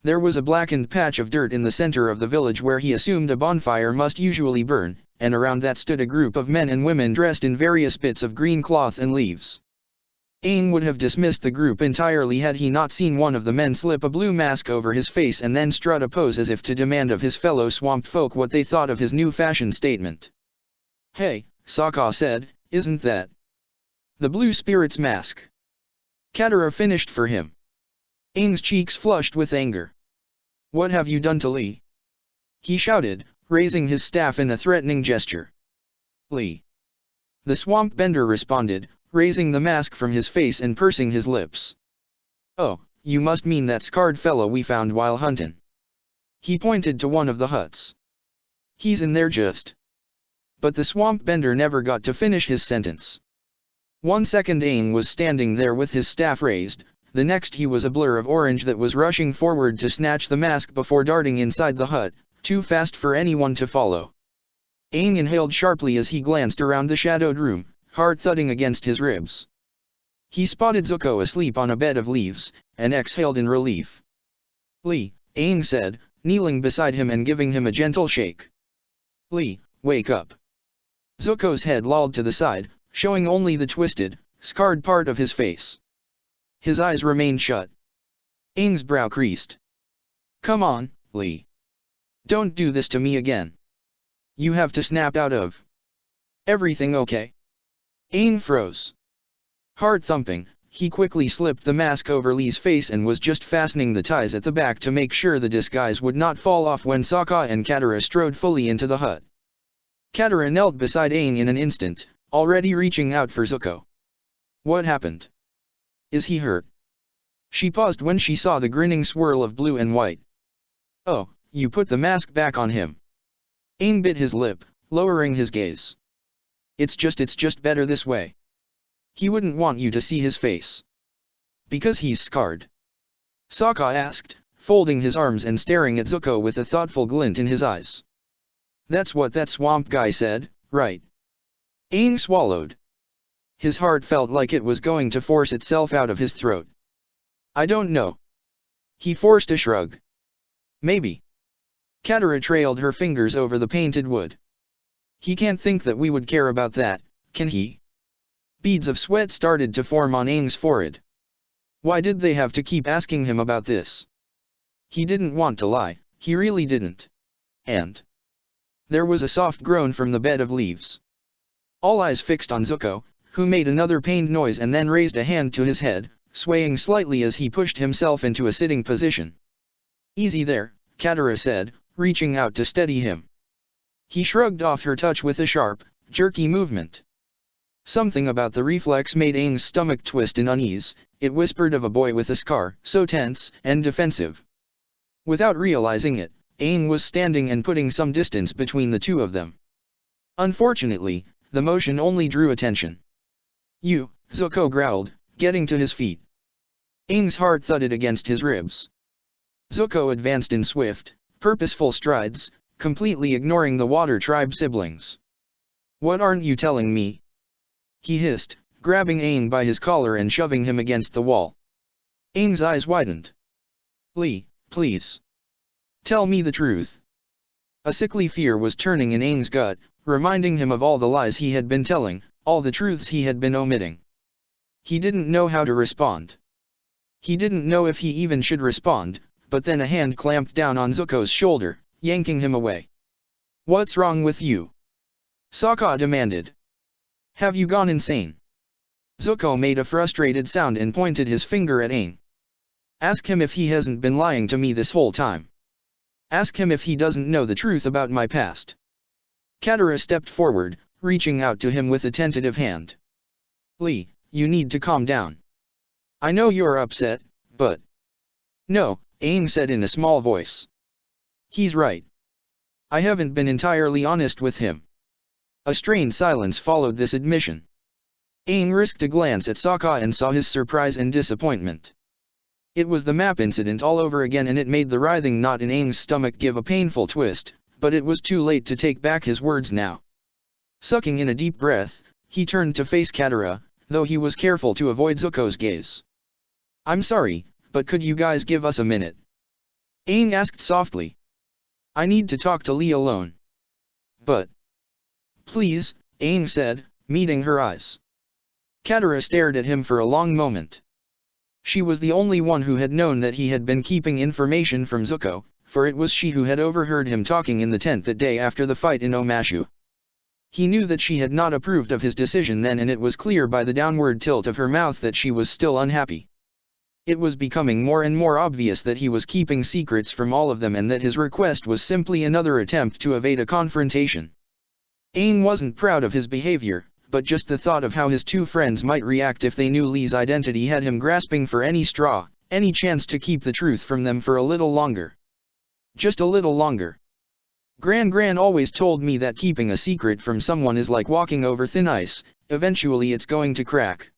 There was a blackened patch of dirt in the center of the village where he assumed a bonfire must usually burn, and around that stood a group of men and women dressed in various bits of green cloth and leaves. Aang would have dismissed the group entirely had he not seen one of the men slip a blue mask over his face and then strut a pose as if to demand of his fellow swamp folk what they thought of his new fashion statement. Hey, Sokka said, isn't that the blue spirit's mask? Katara finished for him. Aang's cheeks flushed with anger. What have you done to Lee? He shouted, raising his staff in a threatening gesture. Lee. The swamp bender responded, raising the mask from his face and pursing his lips. Oh, you must mean that scarred fellow we found while hunting. He pointed to one of the huts. He's in there just. But the swamp bender never got to finish his sentence. 1 second Aang was standing there with his staff raised, the next he was a blur of orange that was rushing forward to snatch the mask before darting inside the hut, too fast for anyone to follow. Aang inhaled sharply as he glanced around the shadowed room, heart thudding against his ribs. He spotted Zuko asleep on a bed of leaves, and exhaled in relief. Lee, Aang said, kneeling beside him and giving him a gentle shake. Lee, wake up. Zuko's head lolled to the side, showing only the twisted, scarred part of his face. His eyes remained shut. Aang's brow creased. Come on, Lee. Don't do this to me again. You have to snap out of. Everything okay? Aang froze. Heart thumping, he quickly slipped the mask over Lee's face and was just fastening the ties at the back to make sure the disguise would not fall off when Sokka and Katara strode fully into the hut. Katara knelt beside Aang in an instant, already reaching out for Zuko. What happened? Is he hurt? She paused when she saw the grinning swirl of blue and white. Oh, you put the mask back on him. Aang bit his lip, lowering his gaze. It's just better this way. He wouldn't want you to see his face. Because he's scarred? Sokka asked, folding his arms and staring at Zuko with a thoughtful glint in his eyes. That's what that swamp guy said, right? Aang swallowed. His heart felt like it was going to force itself out of his throat. I don't know. He forced a shrug. Maybe. Katara trailed her fingers over the painted wood. He can't think that we would care about that, can he? Beads of sweat started to form on Aang's forehead. Why did they have to keep asking him about this? He didn't want to lie, he really didn't. And there was a soft groan from the bed of leaves. All eyes fixed on Zuko, who made another pained noise and then raised a hand to his head, swaying slightly as he pushed himself into a sitting position. Easy there, Katara said, reaching out to steady him. He shrugged off her touch with a sharp, jerky movement. Something about the reflex made Aang's stomach twist in unease. It whispered of a boy with a scar, so tense and defensive. Without realizing it, Aang was standing and putting some distance between the two of them. Unfortunately, the motion only drew attention. You, Zuko growled, getting to his feet. Aang's heart thudded against his ribs. Zuko advanced in swift, purposeful strides, completely ignoring the Water Tribe siblings. What aren't you telling me? He hissed, grabbing Aang by his collar and shoving him against the wall. Aang's eyes widened. Lee, please. Tell me the truth. A sickly fear was turning in Aang's gut, reminding him of all the lies he had been telling, all the truths he had been omitting. He didn't know how to respond. He didn't know if he even should respond, but then a hand clamped down on Zuko's shoulder, yanking him away. What's wrong with you? Sokka demanded. Have you gone insane? Zuko made a frustrated sound and pointed his finger at Aang. Ask him if he hasn't been lying to me this whole time. Ask him if he doesn't know the truth about my past. Katara stepped forward, reaching out to him with a tentative hand. Lee, you need to calm down. I know you're upset, but... No, Aang said in a small voice. He's right. I haven't been entirely honest with him. A strained silence followed this admission. Aang risked a glance at Sokka and saw his surprise and disappointment. It was the map incident all over again, and it made the writhing knot in Aang's stomach give a painful twist, but it was too late to take back his words now. Sucking in a deep breath, he turned to face Katara, though he was careful to avoid Zuko's gaze. I'm sorry, but could you guys give us a minute? Aang asked softly. I need to talk to Lee alone. But... Please, Aang said, meeting her eyes. Katara stared at him for a long moment. She was the only one who had known that he had been keeping information from Zuko, for it was she who had overheard him talking in the tent that day after the fight in Omashu. He knew that she had not approved of his decision then, and it was clear by the downward tilt of her mouth that she was still unhappy. It was becoming more and more obvious that he was keeping secrets from all of them and that his request was simply another attempt to evade a confrontation. Aang wasn't proud of his behavior, but just the thought of how his two friends might react if they knew Lee's identity had him grasping for any straw, any chance to keep the truth from them for a little longer. Just a little longer. Gran always told me that keeping a secret from someone is like walking over thin ice, eventually it's going to crack.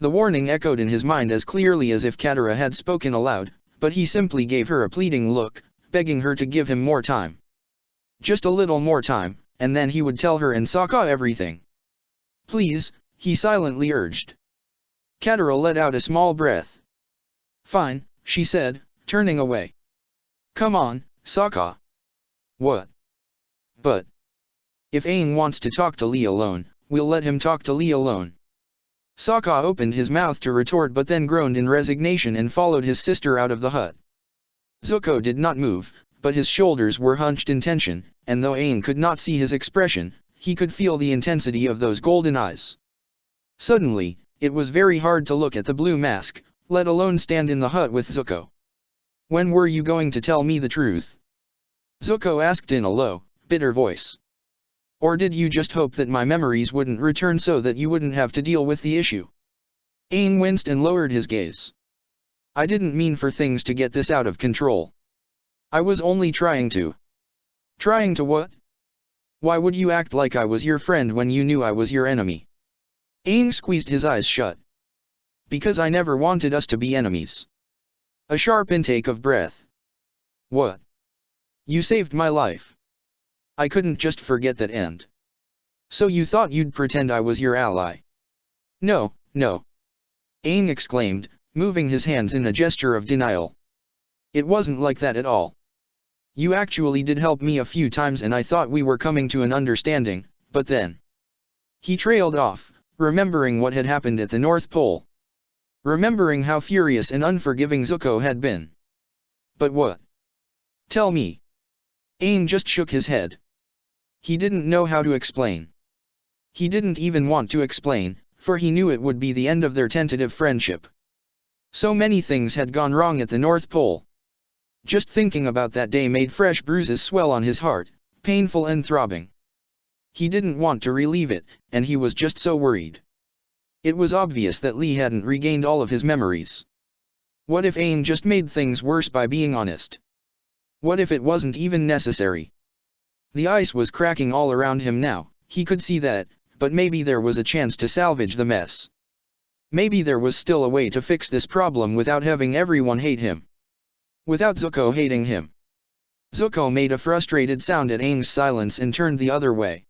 The warning echoed in his mind as clearly as if Katara had spoken aloud, but he simply gave her a pleading look, begging her to give him more time. Just a little more time, and then he would tell her and Sokka everything. Please, he silently urged. Katara let out a small breath. Fine, she said, turning away. Come on, Sokka. What? But... If Aang wants to talk to Lee alone, we'll let him talk to Lee alone. Sokka opened his mouth to retort but then groaned in resignation and followed his sister out of the hut. Zuko did not move, but his shoulders were hunched in tension, and though Aang could not see his expression, he could feel the intensity of those golden eyes. Suddenly, It was very hard to look at the blue mask, let alone stand in the hut with Zuko. When were you going to tell me the truth? Zuko asked in a low, bitter voice. Or did you just hope that my memories wouldn't return so that you wouldn't have to deal with the issue? Aang winced and lowered his gaze. I didn't mean for things to get this out of control. I was only trying to. Trying to what? Why would you act like I was your friend when you knew I was your enemy? Aang squeezed his eyes shut. Because I never wanted us to be enemies. A sharp intake of breath. What? You saved my life. I couldn't just forget that and. So you thought you'd pretend I was your ally? No, no. Aang exclaimed, moving his hands in a gesture of denial. It wasn't like that at all. You actually did help me a few times and I thought we were coming to an understanding, but then. He trailed off, remembering what had happened at the North Pole. Remembering how furious and unforgiving Zuko had been. But what? Tell me. Aang just shook his head. He didn't know how to explain. He didn't even want to explain, for he knew it would be the end of their tentative friendship. So many things had gone wrong at the North Pole. Just thinking about that day made fresh bruises swell on his heart, painful and throbbing. He didn't want to relieve it, and he was just so worried. It was obvious that Lee hadn't regained all of his memories. What if Aang just made things worse by being honest? What if it wasn't even necessary? The ice was cracking all around him now, he could see that, but maybe there was a chance to salvage the mess. Maybe there was still a way to fix this problem without having everyone hate him. Without Zuko hating him. Zuko made a frustrated sound at Aang's silence and turned the other way.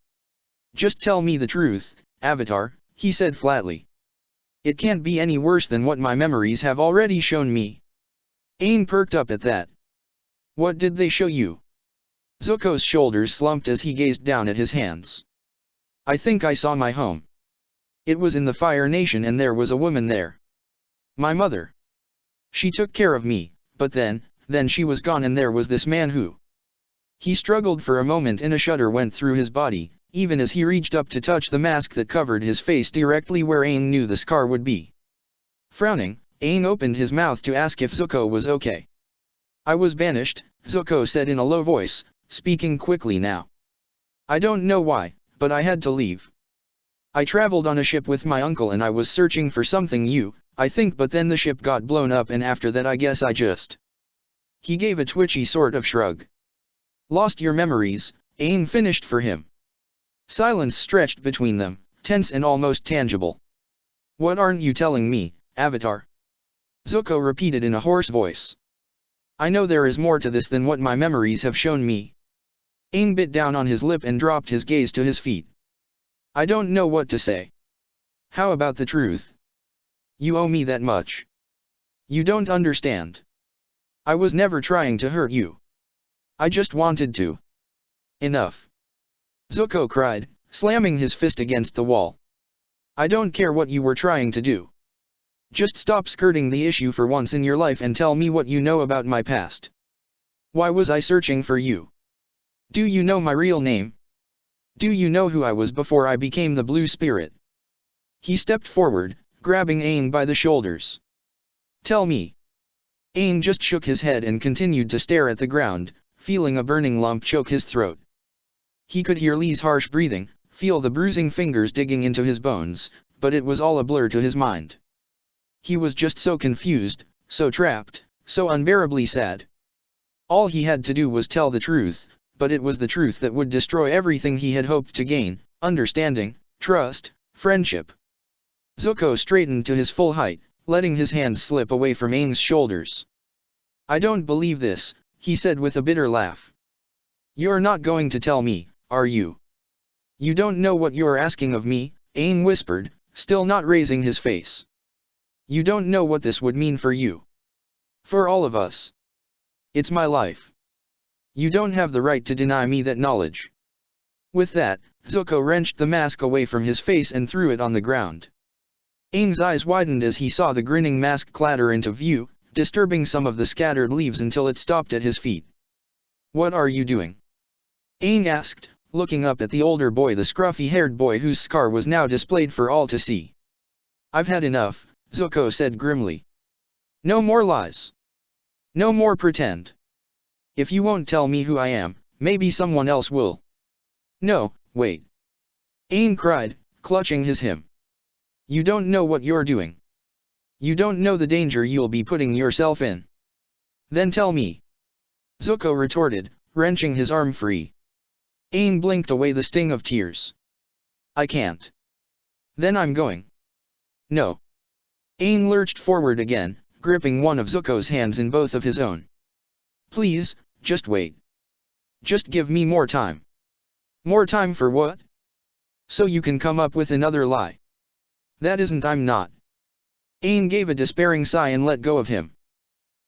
Just tell me the truth, Avatar, he said flatly. It can't be any worse than what my memories have already shown me. Aang perked up at that. What did they show you? Zuko's shoulders slumped as he gazed down at his hands. I think I saw my home. It was in the Fire Nation and there was a woman there. My mother. She took care of me, but then she was gone and there was this man who. He struggled for a moment and a shudder went through his body, even as he reached up to touch the mask that covered his face directly where Aang knew the scar would be. Frowning, Aang opened his mouth to ask if Zuko was okay. I was banished, Zuko said in a low voice, speaking quickly now. I don't know why, but I had to leave. I traveled on a ship with my uncle and I was searching for something I think, but then the ship got blown up and after that I guess I just. He gave a twitchy sort of shrug. Lost your memories, Aang finished for him. Silence stretched between them, tense and almost tangible. What aren't you telling me, Avatar? Zuko repeated in a hoarse voice. I know there is more to this than what my memories have shown me. Aang bit down on his lip and dropped his gaze to his feet. I don't know what to say. How about the truth? You owe me that much. You don't understand. I was never trying to hurt you. I just wanted to. Enough. Zuko cried, slamming his fist against the wall. I don't care what you were trying to do. Just stop skirting the issue for once in your life and tell me what you know about my past. Why was I searching for you? Do you know my real name? Do you know who I was before I became the Blue Spirit? He stepped forward, grabbing Aang by the shoulders. Tell me. Aang just shook his head and continued to stare at the ground, feeling a burning lump choke his throat. He could hear Lee's harsh breathing, feel the bruising fingers digging into his bones, but it was all a blur to his mind. He was just so confused, so trapped, so unbearably sad. All he had to do was tell the truth, but it was the truth that would destroy everything he had hoped to gain, understanding, trust, friendship. Zuko straightened to his full height, letting his hands slip away from Aang's shoulders. I don't believe this, he said with a bitter laugh. You're not going to tell me, are you? You don't know what you're asking of me, Aang whispered, still not raising his face. You don't know what this would mean for you. For all of us. It's my life. You don't have the right to deny me that knowledge. With that, Zuko wrenched the mask away from his face and threw it on the ground. Aang's eyes widened as he saw the grinning mask clatter into view, disturbing some of the scattered leaves until it stopped at his feet. What are you doing? Aang asked, looking up at the older boy, the scruffy-haired boy whose scar was now displayed for all to see. I've had enough, Zuko said grimly. No more lies. No more pretend. If you won't tell me who I am, maybe someone else will. No, wait. Aang cried, clutching his hymn. You don't know what you're doing. You don't know the danger you'll be putting yourself in. Then tell me. Zuko retorted, wrenching his arm free. Aang blinked away the sting of tears. I can't. Then I'm going. No. Aang lurched forward again, gripping one of Zuko's hands in both of his own. Please, just wait. Just give me more time. More time for what? So you can come up with another lie. That isn't I'm not. Aang gave a despairing sigh and let go of him.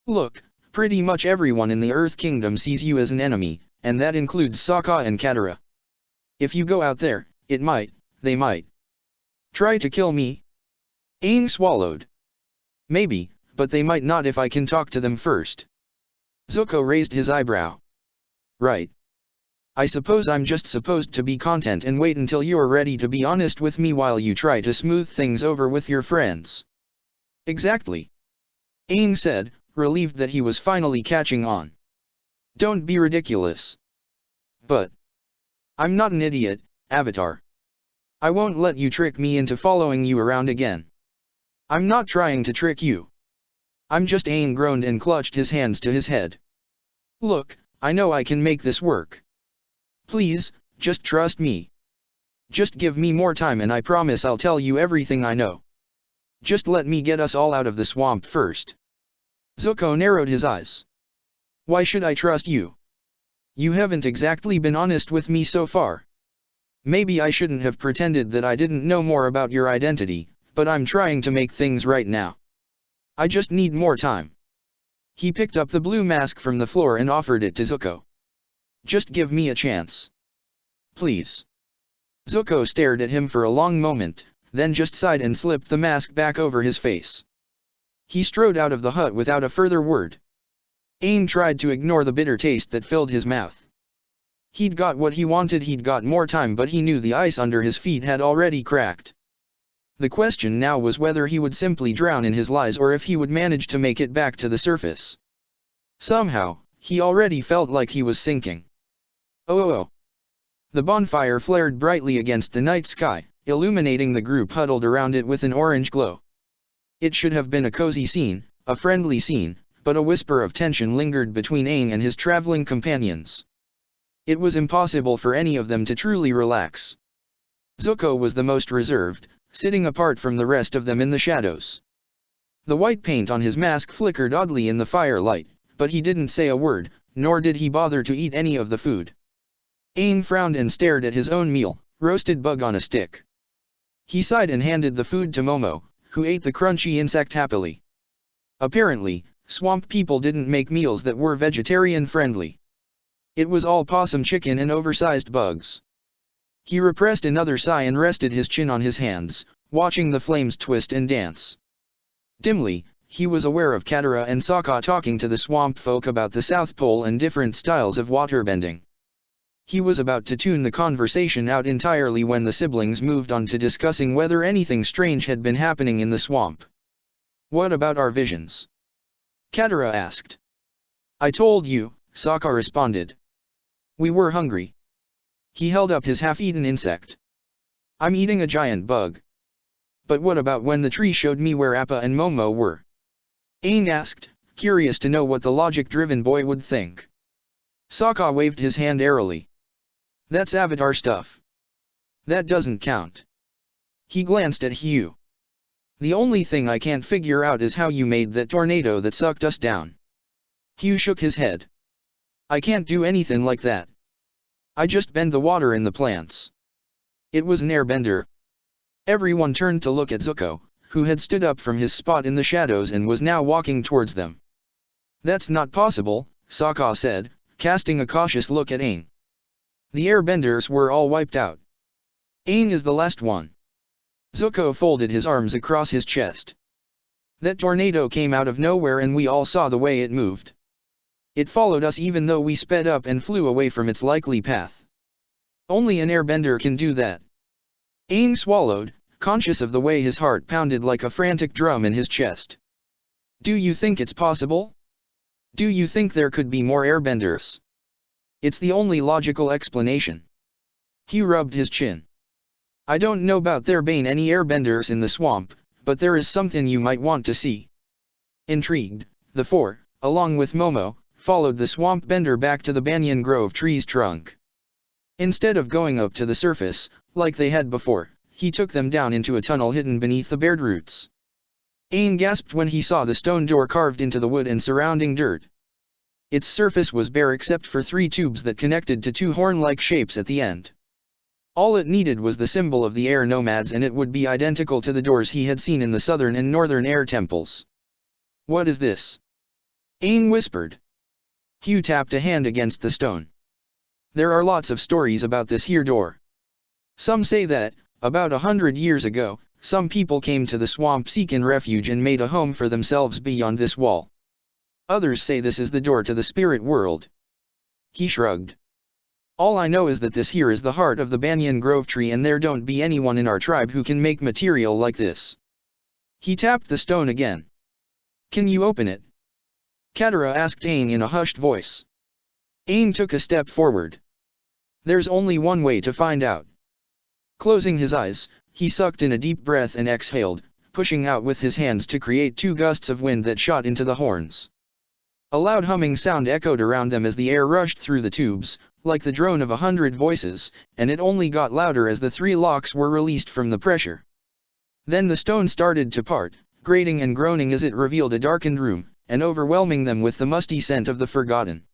Look, pretty much everyone in the Earth Kingdom sees you as an enemy, and that includes Sokka and Katara. If you go out there, they might. Try to kill me? Aang swallowed. Maybe, but they might not if I can talk to them first. Zuko raised his eyebrow. Right. I suppose I'm just supposed to be content and wait until you're ready to be honest with me while you try to smooth things over with your friends. Exactly. Aang said, relieved that he was finally catching on. Don't be ridiculous. But I'm not an idiot, Avatar. I won't let you trick me into following you around again. I'm not trying to trick you. I'm just Aang groaned and clutched his hands to his head. Look, I know I can make this work. Please, just trust me. Just give me more time and I promise I'll tell you everything I know. Just let me get us all out of the swamp first. Zuko narrowed his eyes. Why should I trust you? You haven't exactly been honest with me so far. Maybe I shouldn't have pretended that I didn't know more about your identity, but I'm trying to make things right now. I just need more time. He picked up the blue mask from the floor and offered it to Zuko. Just give me a chance. Please. Zuko stared at him for a long moment, then just sighed and slipped the mask back over his face. He strode out of the hut without a further word. Aang tried to ignore the bitter taste that filled his mouth. He'd got what he wanted, he'd got more time, but he knew the ice under his feet had already cracked. The question now was whether he would simply drown in his lies or if he would manage to make it back to the surface. Somehow, he already felt like he was sinking. Oh. The bonfire flared brightly against the night sky, illuminating the group huddled around it with an orange glow. It should have been a cozy scene, a friendly scene, but a whisper of tension lingered between Aang and his traveling companions. It was impossible for any of them to truly relax. Zuko was the most reserved, sitting apart from the rest of them in the shadows. The white paint on his mask flickered oddly in the firelight, but he didn't say a word, nor did he bother to eat any of the food. Aang frowned and stared at his own meal, roasted bug on a stick. He sighed and handed the food to Momo, who ate the crunchy insect happily. Apparently, swamp people didn't make meals that were vegetarian-friendly. It was all possum chicken and oversized bugs. He repressed another sigh and rested his chin on his hands, watching the flames twist and dance. Dimly, he was aware of Katara and Sokka talking to the swamp folk about the South Pole and different styles of waterbending. He was about to tune the conversation out entirely when the siblings moved on to discussing whether anything strange had been happening in the swamp. What about our visions? Katara asked. I told you, Sokka responded. We were hungry. He held up his half-eaten insect. I'm eating a giant bug. But what about when the tree showed me where Appa and Momo were? Aang asked, curious to know what the logic-driven boy would think. Sokka waved his hand airily. That's Avatar stuff. That doesn't count. He glanced at Hugh. The only thing I can't figure out is how you made that tornado that sucked us down. Hugh shook his head. I can't do anything like that. I just bend the water in the plants. It was an airbender. Everyone turned to look at Zuko, who had stood up from his spot in the shadows and was now walking towards them. That's not possible, Sokka said, casting a cautious look at Aang. The airbenders were all wiped out. Aang is the last one. Zuko folded his arms across his chest. That tornado came out of nowhere and we all saw the way it moved. It followed us even though we sped up and flew away from its likely path. Only an airbender can do that. Aang swallowed, conscious of the way his heart pounded like a frantic drum in his chest. Do you think it's possible? Do you think there could be more airbenders? It's the only logical explanation. Hugh rubbed his chin. I don't know about there being any airbenders in the swamp, but there is something you might want to see. Intrigued, the four, along with Momo, followed the swamp bender back to the banyan grove tree's trunk. Instead of going up to the surface, like they had before, he took them down into a tunnel hidden beneath the bared roots. Aang gasped when he saw the stone door carved into the wood and surrounding dirt. Its surface was bare except for 3 tubes that connected to 2 horn-like shapes at the end. All it needed was the symbol of the air nomads and it would be identical to the doors he had seen in the southern and northern air temples. What is this? Aang whispered. Hugh tapped a hand against the stone. There are lots of stories about this here door. Some say that, about 100 years ago, some people came to the swamp seeking refuge and made a home for themselves beyond this wall. Others say this is the door to the spirit world. He shrugged. All I know is that this here is the heart of the banyan grove tree and there don't be anyone in our tribe who can make material like this. He tapped the stone again. Can you open it? Katara asked Aang in a hushed voice. Aang took a step forward. There's only one way to find out. Closing his eyes, he sucked in a deep breath and exhaled, pushing out with his hands to create 2 gusts of wind that shot into the horns. A loud humming sound echoed around them as the air rushed through the tubes, like the drone of 100 voices, and it only got louder as the 3 locks were released from the pressure. Then the stone started to part, grating and groaning as it revealed a darkened room, and overwhelming them with the musty scent of the forgotten.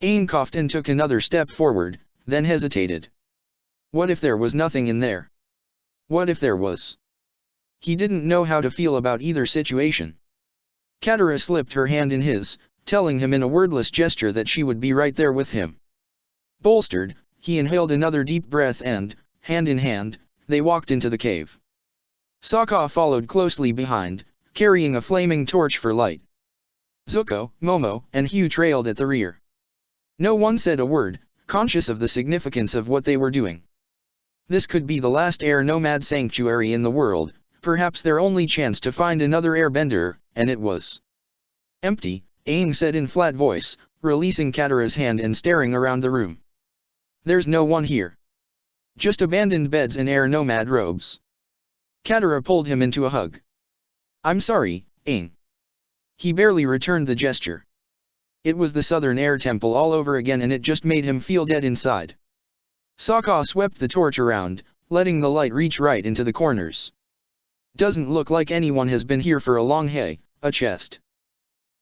Aang coughed and took another step forward, then hesitated. What if there was nothing in there? What if there was? He didn't know how to feel about either situation. Katara slipped her hand in his, telling him in a wordless gesture that she would be right there with him. Bolstered, he inhaled another deep breath and, hand in hand, they walked into the cave. Sokka followed closely behind, carrying a flaming torch for light. Zuko, Momo, and Hugh trailed at the rear. No one said a word, conscious of the significance of what they were doing. This could be the last air nomad sanctuary in the world, perhaps their only chance to find another airbender, and it was empty, Aang said in flat voice, releasing Katara's hand and staring around the room. There's no one here. Just abandoned beds and air nomad robes. Katara pulled him into a hug. I'm sorry, Aang. He barely returned the gesture. It was the Southern Air Temple all over again and it just made him feel dead inside. Sokka swept the torch around, letting the light reach right into the corners. Doesn't look like anyone has been here for a long hey, a chest.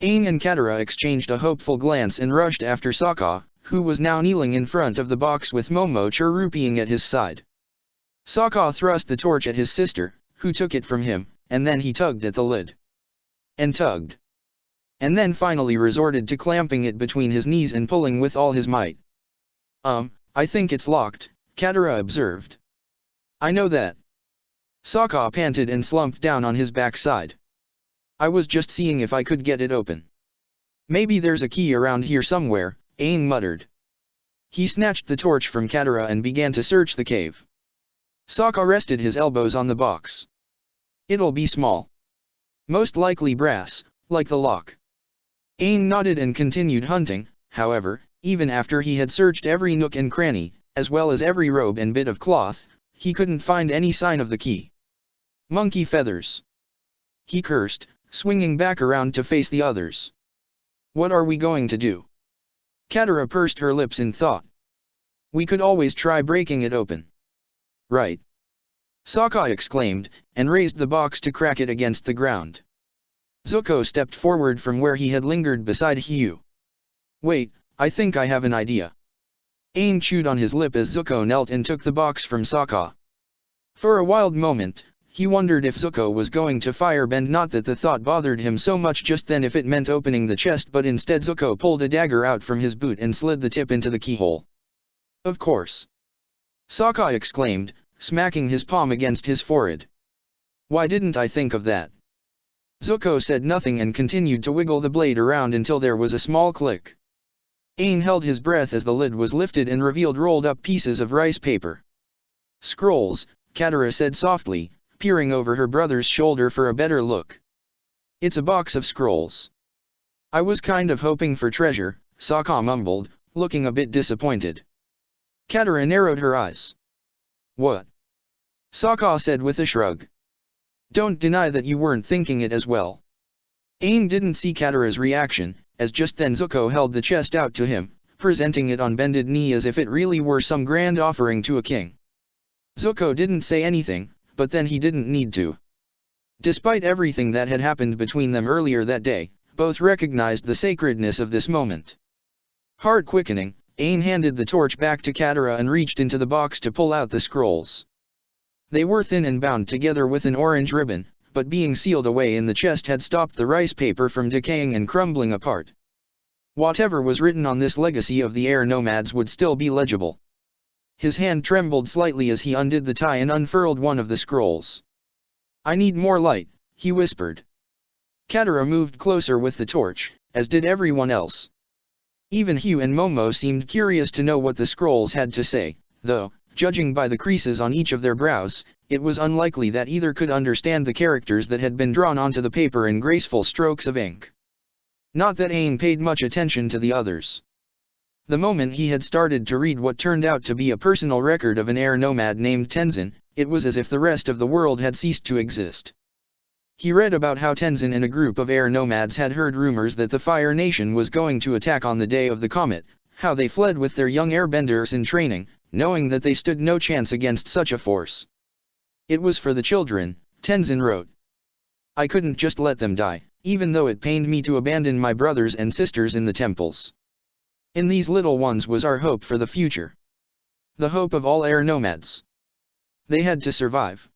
Aang and Katara exchanged a hopeful glance and rushed after Sokka, who was now kneeling in front of the box with Momo chirruping at his side. Sokka thrust the torch at his sister, who took it from him, and then he tugged at the lid. And tugged. And then finally resorted to clamping it between his knees and pulling with all his might. I think it's locked, Katara observed. I know that. Sokka panted and slumped down on his backside. I was just seeing if I could get it open. Maybe there's a key around here somewhere, Aang muttered. He snatched the torch from Katara and began to search the cave. Sokka rested his elbows on the box. It'll be small. Most likely brass, like the lock. Aang nodded and continued hunting, however, even after he had searched every nook and cranny, as well as every robe and bit of cloth, he couldn't find any sign of the key. Monkey feathers. He cursed, swinging back around to face the others. What are we going to do? Katara pursed her lips in thought. We could always try breaking it open. Right. Sokka exclaimed, and raised the box to crack it against the ground. Zuko stepped forward from where he had lingered beside Hugh. Wait, I think I have an idea. Aang chewed on his lip as Zuko knelt and took the box from Sokka. For a wild moment, he wondered if Zuko was going to firebend, not that the thought bothered him so much just then if it meant opening the chest, but instead Zuko pulled a dagger out from his boot and slid the tip into the keyhole. Of course. Sokka exclaimed, smacking his palm against his forehead. Why didn't I think of that? Zuko said nothing and continued to wiggle the blade around until there was a small click. Aang held his breath as the lid was lifted and revealed rolled up pieces of rice paper. Scrolls, Katara said softly, peering over her brother's shoulder for a better look. "It's a box of scrolls." "I was kind of hoping for treasure," Sokka mumbled, looking a bit disappointed. Katara narrowed her eyes. "What?" Sokka said with a shrug. "Don't deny that you weren't thinking it as well." Aang didn't see Katara's reaction, as just then Zuko held the chest out to him, presenting it on bended knee as if it really were some grand offering to a king. Zuko didn't say anything, but then he didn't need to. Despite everything that had happened between them earlier that day, both recognized the sacredness of this moment. Heart quickening, Aang handed the torch back to Katara and reached into the box to pull out the scrolls. They were thin and bound together with an orange ribbon, but being sealed away in the chest had stopped the rice paper from decaying and crumbling apart. Whatever was written on this legacy of the air nomads would still be legible. His hand trembled slightly as he undid the tie and unfurled one of the scrolls. "I need more light," he whispered. Katara moved closer with the torch, as did everyone else. Even Hugh and Momo seemed curious to know what the scrolls had to say, though, judging by the creases on each of their brows, it was unlikely that either could understand the characters that had been drawn onto the paper in graceful strokes of ink. Not that Aang paid much attention to the others. The moment he had started to read what turned out to be a personal record of an air nomad named Tenzin, it was as if the rest of the world had ceased to exist. He read about how Tenzin and a group of air nomads had heard rumors that the Fire Nation was going to attack on the day of the comet, how they fled with their young airbenders in training, knowing that they stood no chance against such a force. "It was for the children," Tenzin wrote. "I couldn't just let them die, even though it pained me to abandon my brothers and sisters in the temples. In these little ones was our hope for the future. The hope of all air nomads. They had to survive."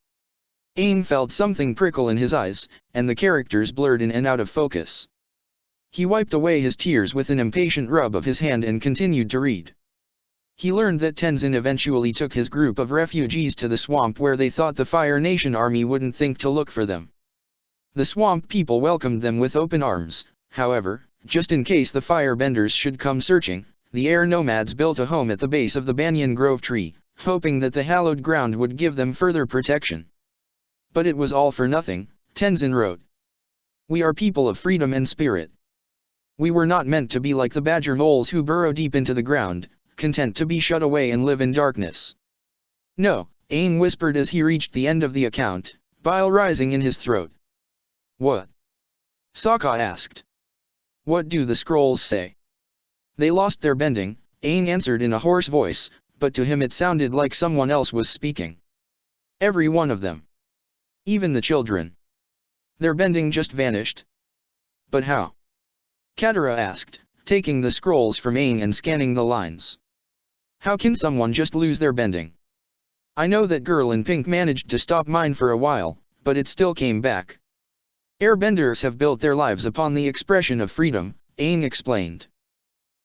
Aang felt something prickle in his eyes, and the characters blurred in and out of focus. He wiped away his tears with an impatient rub of his hand and continued to read. He learned that Tenzin eventually took his group of refugees to the swamp where they thought the Fire Nation army wouldn't think to look for them. The swamp people welcomed them with open arms. However, just in case the firebenders should come searching, the air nomads built a home at the base of the banyan grove tree, hoping that the hallowed ground would give them further protection. "But it was all for nothing," Tenzin wrote. "We are people of freedom and spirit. We were not meant to be like the badger moles who burrow deep into the ground, content to be shut away and live in darkness." "No," Aang whispered as he reached the end of the account, bile rising in his throat. "What?" Sokka asked. "What do the scrolls say?" "They lost their bending," Aang answered in a hoarse voice, but to him it sounded like someone else was speaking. "Every one of them. Even the children. Their bending just vanished." "But how?" Katara asked, taking the scrolls from Aang and scanning the lines. "How can someone just lose their bending? I know that girl in pink managed to stop mine for a while, but it still came back." "Airbenders have built their lives upon the expression of freedom," Aang explained.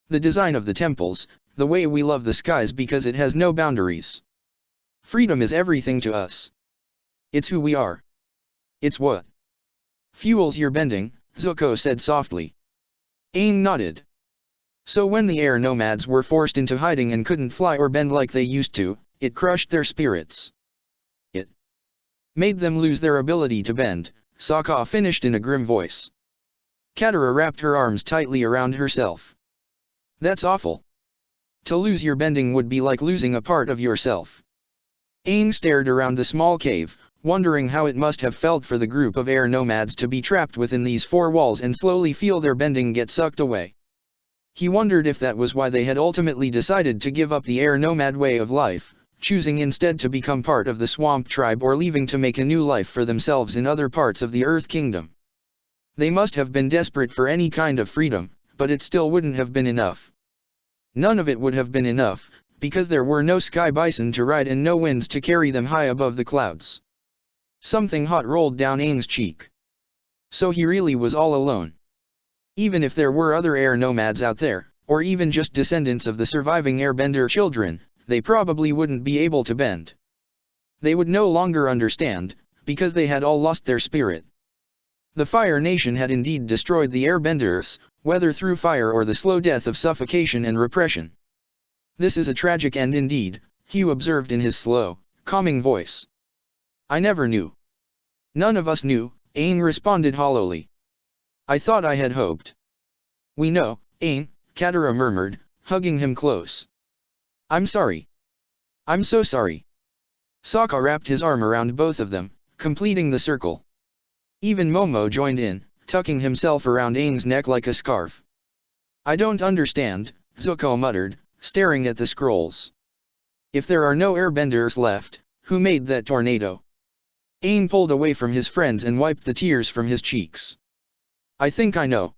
"The design of the temples, the way we love the skies because it has no boundaries. Freedom is everything to us. It's who we are. It's what fuels your bending," Zuko said softly. Aang nodded. "So when the air nomads were forced into hiding and couldn't fly or bend like they used to, it crushed their spirits. It made them lose their ability to bend," Sokka finished in a grim voice. Katara wrapped her arms tightly around herself. "That's awful. To lose your bending would be like losing a part of yourself." Aang stared around the small cave, wondering how it must have felt for the group of air nomads to be trapped within these four walls and slowly feel their bending get sucked away. He wondered if that was why they had ultimately decided to give up the air nomad way of life, choosing instead to become part of the swamp tribe or leaving to make a new life for themselves in other parts of the Earth Kingdom. They must have been desperate for any kind of freedom, but it still wouldn't have been enough. None of it would have been enough, because there were no sky bison to ride and no winds to carry them high above the clouds. Something hot rolled down Aang's cheek. So he really was all alone. Even if there were other air nomads out there, or even just descendants of the surviving airbender children, they probably wouldn't be able to bend. They would no longer understand, because they had all lost their spirit. The Fire Nation had indeed destroyed the airbenders, whether through fire or the slow death of suffocation and repression. "This is a tragic end indeed," Hugh observed in his slow, calming voice. "I never knew None of us knew, Aang responded hollowly. I thought I had hoped. We know, Aang, Katara murmured, hugging him close. I'm sorry. I'm so sorry. Sokka wrapped his arm around both of them, completing the circle. Even Momo joined in, tucking himself around Aang's neck like a scarf. I don't understand, Zuko muttered, staring at the scrolls. If there are no airbenders left, who made that tornado? Aang pulled away from his friends and wiped the tears from his cheeks. I think I know.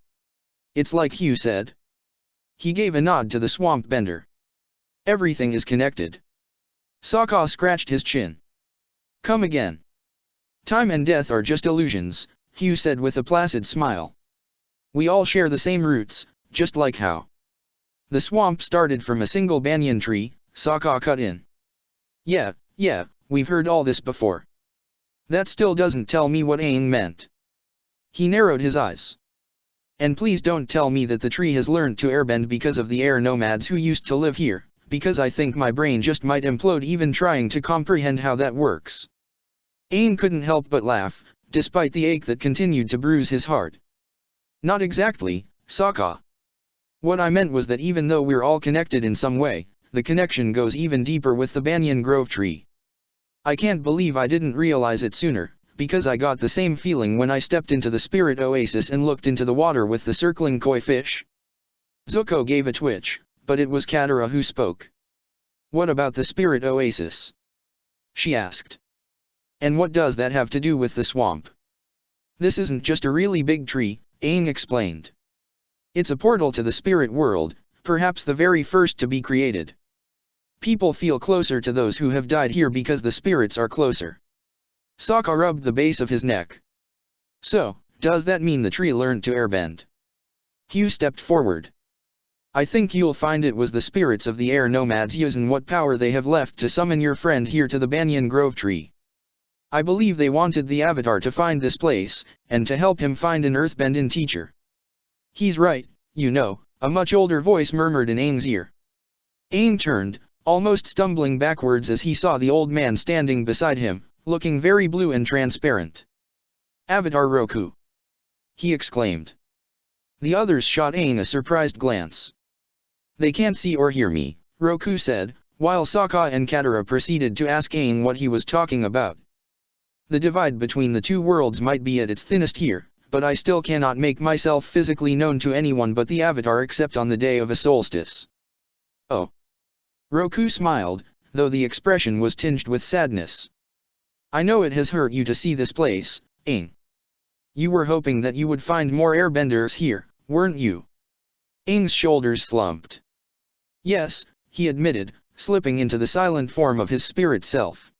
It's like Hugh said. He gave a nod to the swamp bender. Everything is connected. Sokka scratched his chin. Come again. Time and death are just illusions, Hugh said with a placid smile. We all share the same roots, just like how the swamp started from a single banyan tree, Sokka cut in. Yeah, we've heard all this before. That still doesn't tell me what Aang meant. He narrowed his eyes. And please don't tell me that the tree has learned to airbend because of the air nomads who used to live here, because I think my brain just might implode even trying to comprehend how that works. Aang couldn't help but laugh, despite the ache that continued to bruise his heart. Not exactly, Sokka. What I meant was that even though we're all connected in some way, the connection goes even deeper with the banyan grove tree. I can't believe I didn't realize it sooner, because I got the same feeling when I stepped into the spirit oasis and looked into the water with the circling koi fish. Zuko gave a twitch, but it was Katara who spoke. What about the spirit oasis? She asked. And what does that have to do with the swamp? This isn't just a really big tree, Aang explained. It's a portal to the spirit world, perhaps the very first to be created. People feel closer to those who have died here because the spirits are closer. Sokka rubbed the base of his neck. So, does that mean the tree learned to airbend? Hugh stepped forward. I think you'll find it was the spirits of the air nomads using what power they have left to summon your friend here to the banyan grove tree. I believe they wanted the Avatar to find this place, and to help him find an earthbending teacher. He's right, you know, a much older voice murmured in Aang's ear. Aang turned, almost stumbling backwards as he saw the old man standing beside him, looking very blue and transparent. Avatar Roku! He exclaimed. The others shot Aang a surprised glance. They can't see or hear me, Roku said, while Sokka and Katara proceeded to ask Aang what he was talking about. The divide between the two worlds might be at its thinnest here, but I still cannot make myself physically known to anyone but the Avatar except on the day of a solstice. Oh. Roku smiled, though the expression was tinged with sadness. I know it has hurt you to see this place, Aang. You were hoping that you would find more airbenders here, weren't you? Aang's shoulders slumped. Yes, he admitted, slipping into the silent form of his spirit self.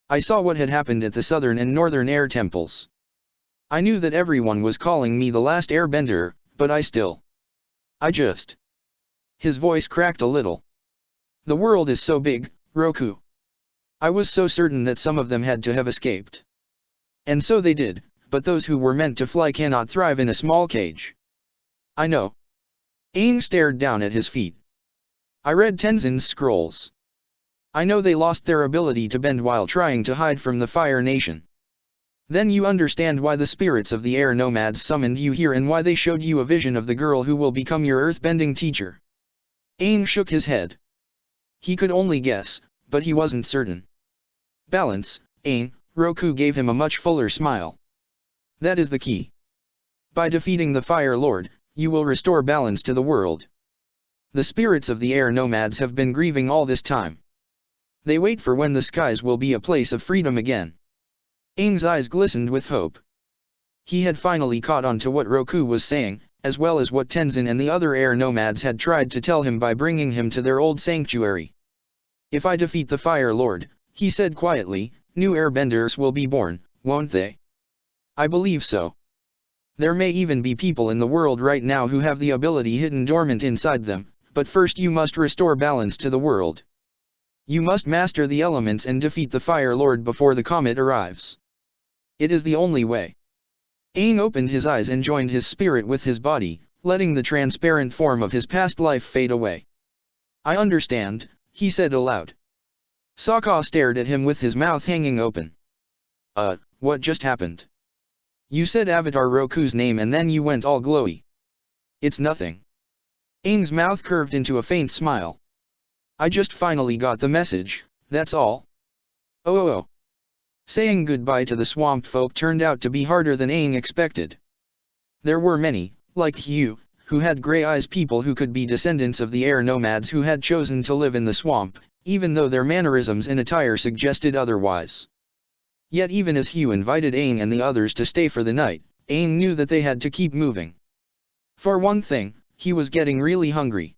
I saw what had happened at the southern and northern air temples. I knew that everyone was calling me the last airbender, but I just... His voice cracked a little. The world is so big, Roku. I was so certain that some of them had to have escaped. And so they did, but those who were meant to fly cannot thrive in a small cage. I know. Aang stared down at his feet. I read Tenzin's scrolls. I know they lost their ability to bend while trying to hide from the Fire Nation. Then you understand why the spirits of the air nomads summoned you here and why they showed you a vision of the girl who will become your earthbending teacher. Aang shook his head. He could only guess, but he wasn't certain. Balance, Aang, Roku gave him a much fuller smile. That is the key. By defeating the Fire Lord, you will restore balance to the world. The spirits of the air nomads have been grieving all this time. They wait for when the skies will be a place of freedom again. Aang's eyes glistened with hope. He had finally caught on to what Roku was saying, as well as what Tenzin and the other air nomads had tried to tell him by bringing him to their old sanctuary. If I defeat the Fire Lord, he said quietly, new airbenders will be born, won't they? I believe so. There may even be people in the world right now who have the ability hidden dormant inside them, but first you must restore balance to the world. You must master the elements and defeat the Fire Lord before the comet arrives. It is the only way. Aang opened his eyes and joined his spirit with his body, letting the transparent form of his past life fade away. I understand, he said aloud. Sokka stared at him with his mouth hanging open. what just happened? You said Avatar Roku's name and then you went all glowy. It's nothing. Aang's mouth curved into a faint smile. I just finally got the message, that's all. Oh. Saying goodbye to the swamp folk turned out to be harder than Aang expected. There were many, like Hugh, who had grey eyes, people who could be descendants of the air nomads who had chosen to live in the swamp, even though their mannerisms and attire suggested otherwise. Yet even as Hugh invited Aang and the others to stay for the night, Aang knew that they had to keep moving. For one thing, he was getting really hungry.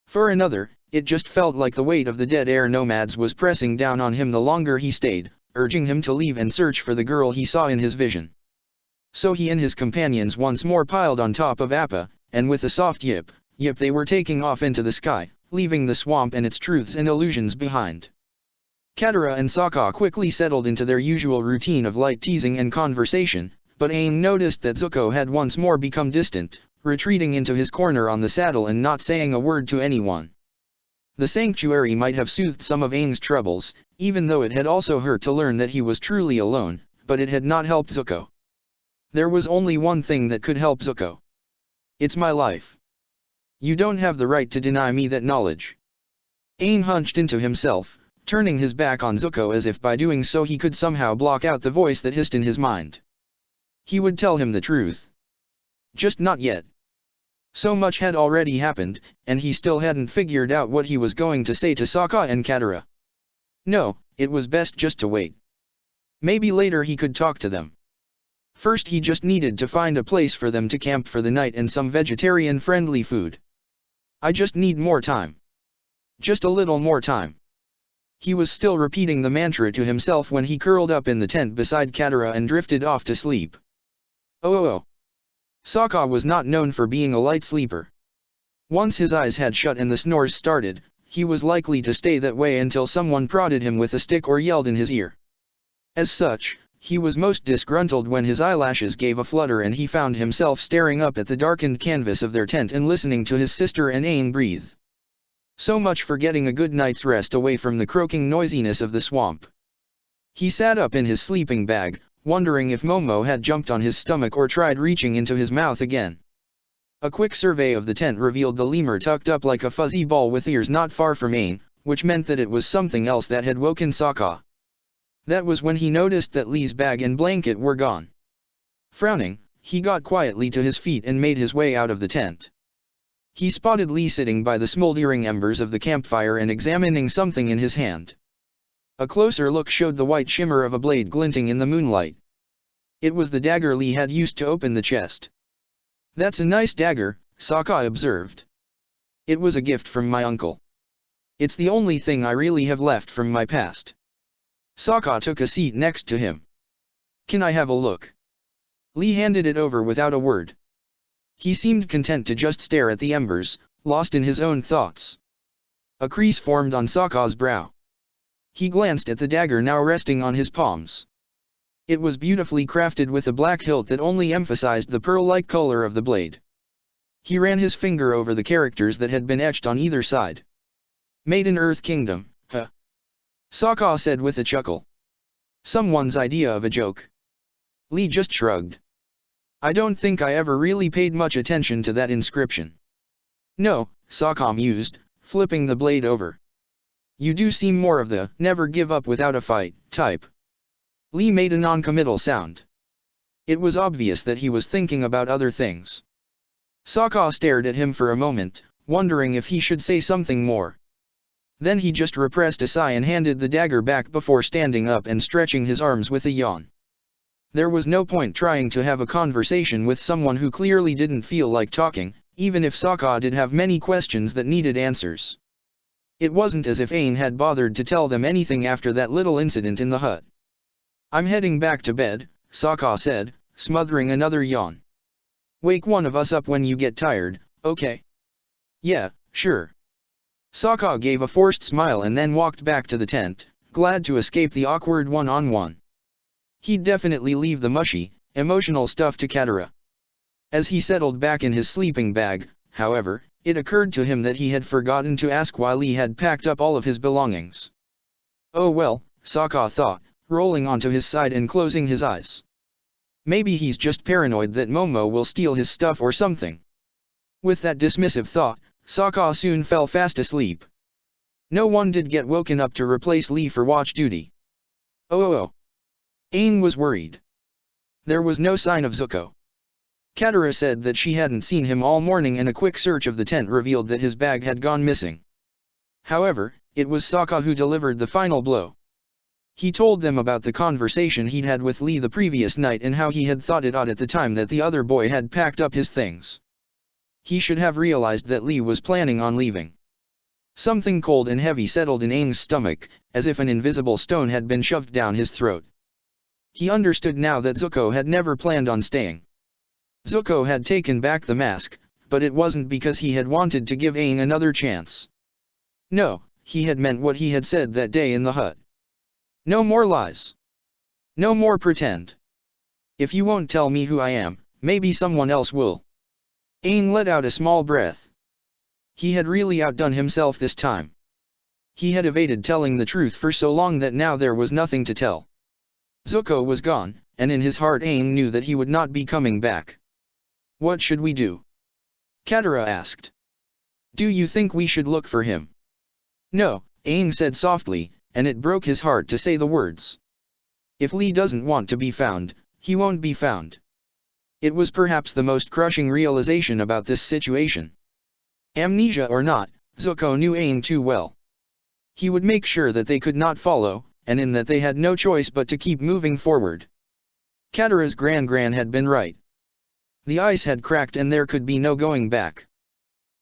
For another, it just felt like the weight of the dead air nomads was pressing down on him the longer he stayed, urging him to leave and search for the girl he saw in his vision. So he and his companions once more piled on top of Appa, and with a soft yip, they were taking off into the sky, leaving the swamp and its truths and illusions behind. Katara and Sokka quickly settled into their usual routine of light teasing and conversation, but Aang noticed that Zuko had once more become distant, retreating into his corner on the saddle and not saying a word to anyone. The sanctuary might have soothed some of Aang's troubles, even though it had also hurt to learn that he was truly alone, but it had not helped Zuko. There was only one thing that could help Zuko. It's my life. You don't have the right to deny me that knowledge. Aang hunched into himself, turning his back on Zuko as if by doing so he could somehow block out the voice that hissed in his mind. He would tell him the truth. Just not yet. So much had already happened, and he still hadn't figured out what he was going to say to Sokka and Katara. No, it was best just to wait. Maybe later he could talk to them. First he just needed to find a place for them to camp for the night and some vegetarian-friendly food. I just need more time. Just a little more time. He was still repeating the mantra to himself when he curled up in the tent beside Katara and drifted off to sleep. Oh. Sokka was not known for being a light sleeper. Once his eyes had shut and the snores started, he was likely to stay that way until someone prodded him with a stick or yelled in his ear. As such, he was most disgruntled when his eyelashes gave a flutter and he found himself staring up at the darkened canvas of their tent and listening to his sister and Aang breathe. So much for getting a good night's rest away from the croaking noisiness of the swamp. He sat up in his sleeping bag, wondering if Momo had jumped on his stomach or tried reaching into his mouth again. A quick survey of the tent revealed the lemur tucked up like a fuzzy ball with ears not far from Aang, which meant that it was something else that had woken Sokka. That was when he noticed that Lee's bag and blanket were gone. Frowning, he got quietly to his feet and made his way out of the tent. He spotted Lee sitting by the smoldering embers of the campfire and examining something in his hand. A closer look showed the white shimmer of a blade glinting in the moonlight. It was the dagger Lee had used to open the chest. That's a nice dagger, Sokka observed. It was a gift from my uncle. It's the only thing I really have left from my past. Sokka took a seat next to him. Can I have a look? Lee handed it over without a word. He seemed content to just stare at the embers, lost in his own thoughts. A crease formed on Sokka's brow. He glanced at the dagger now resting on his palms. It was beautifully crafted with a black hilt that only emphasized the pearl-like color of the blade. He ran his finger over the characters that had been etched on either side. Made in Earth Kingdom, huh? Sokka said with a chuckle. Someone's idea of a joke. Lee just shrugged. I don't think I ever really paid much attention to that inscription. No, Sokka mused, flipping the blade over. You do seem more of the never give up without a fight type. Lee made a non-committal sound. It was obvious that he was thinking about other things. Sokka stared at him for a moment, wondering if he should say something more. Then he just repressed a sigh and handed the dagger back before standing up and stretching his arms with a yawn. There was no point trying to have a conversation with someone who clearly didn't feel like talking, even if Sokka did have many questions that needed answers. It wasn't as if Aang had bothered to tell them anything after that little incident in the hut. I'm heading back to bed, Sokka said, smothering another yawn. Wake one of us up when you get tired, okay? Yeah, sure. Sokka gave a forced smile and then walked back to the tent, glad to escape the awkward one-on-one. He'd definitely leave the mushy, emotional stuff to Katara. As he settled back in his sleeping bag, however, it occurred to him that he had forgotten to ask why Lee had packed up all of his belongings. Oh well, Sokka thought, rolling onto his side and closing his eyes. Maybe he's just paranoid that Momo will steal his stuff or something. With that dismissive thought, Sokka soon fell fast asleep. No one did get woken up to replace Lee for watch duty. Oh. Aang was worried. There was no sign of Zuko. Katara said that she hadn't seen him all morning and a quick search of the tent revealed that his bag had gone missing. However, it was Sokka who delivered the final blow. He told them about the conversation he'd had with Lee the previous night and how he had thought it odd at the time that the other boy had packed up his things. He should have realized that Lee was planning on leaving. Something cold and heavy settled in Aang's stomach, as if an invisible stone had been shoved down his throat. He understood now that Zuko had never planned on staying. Zuko had taken back the mask, but it wasn't because he had wanted to give Aang another chance. No, he had meant what he had said that day in the hut. No more lies. No more pretend. If you won't tell me who I am, maybe someone else will. Aang let out a small breath. He had really outdone himself this time. He had evaded telling the truth for so long that now there was nothing to tell. Zuko was gone, and in his heart Aang knew that he would not be coming back. What should we do? Katara asked. Do you think we should look for him? No, Aang said softly, and it broke his heart to say the words. If Lee doesn't want to be found, he won't be found. It was perhaps the most crushing realization about this situation. Amnesia or not, Zuko knew Aang too well. He would make sure that they could not follow, and in that they had no choice but to keep moving forward. Katara's Gran had been right. The ice had cracked and there could be no going back.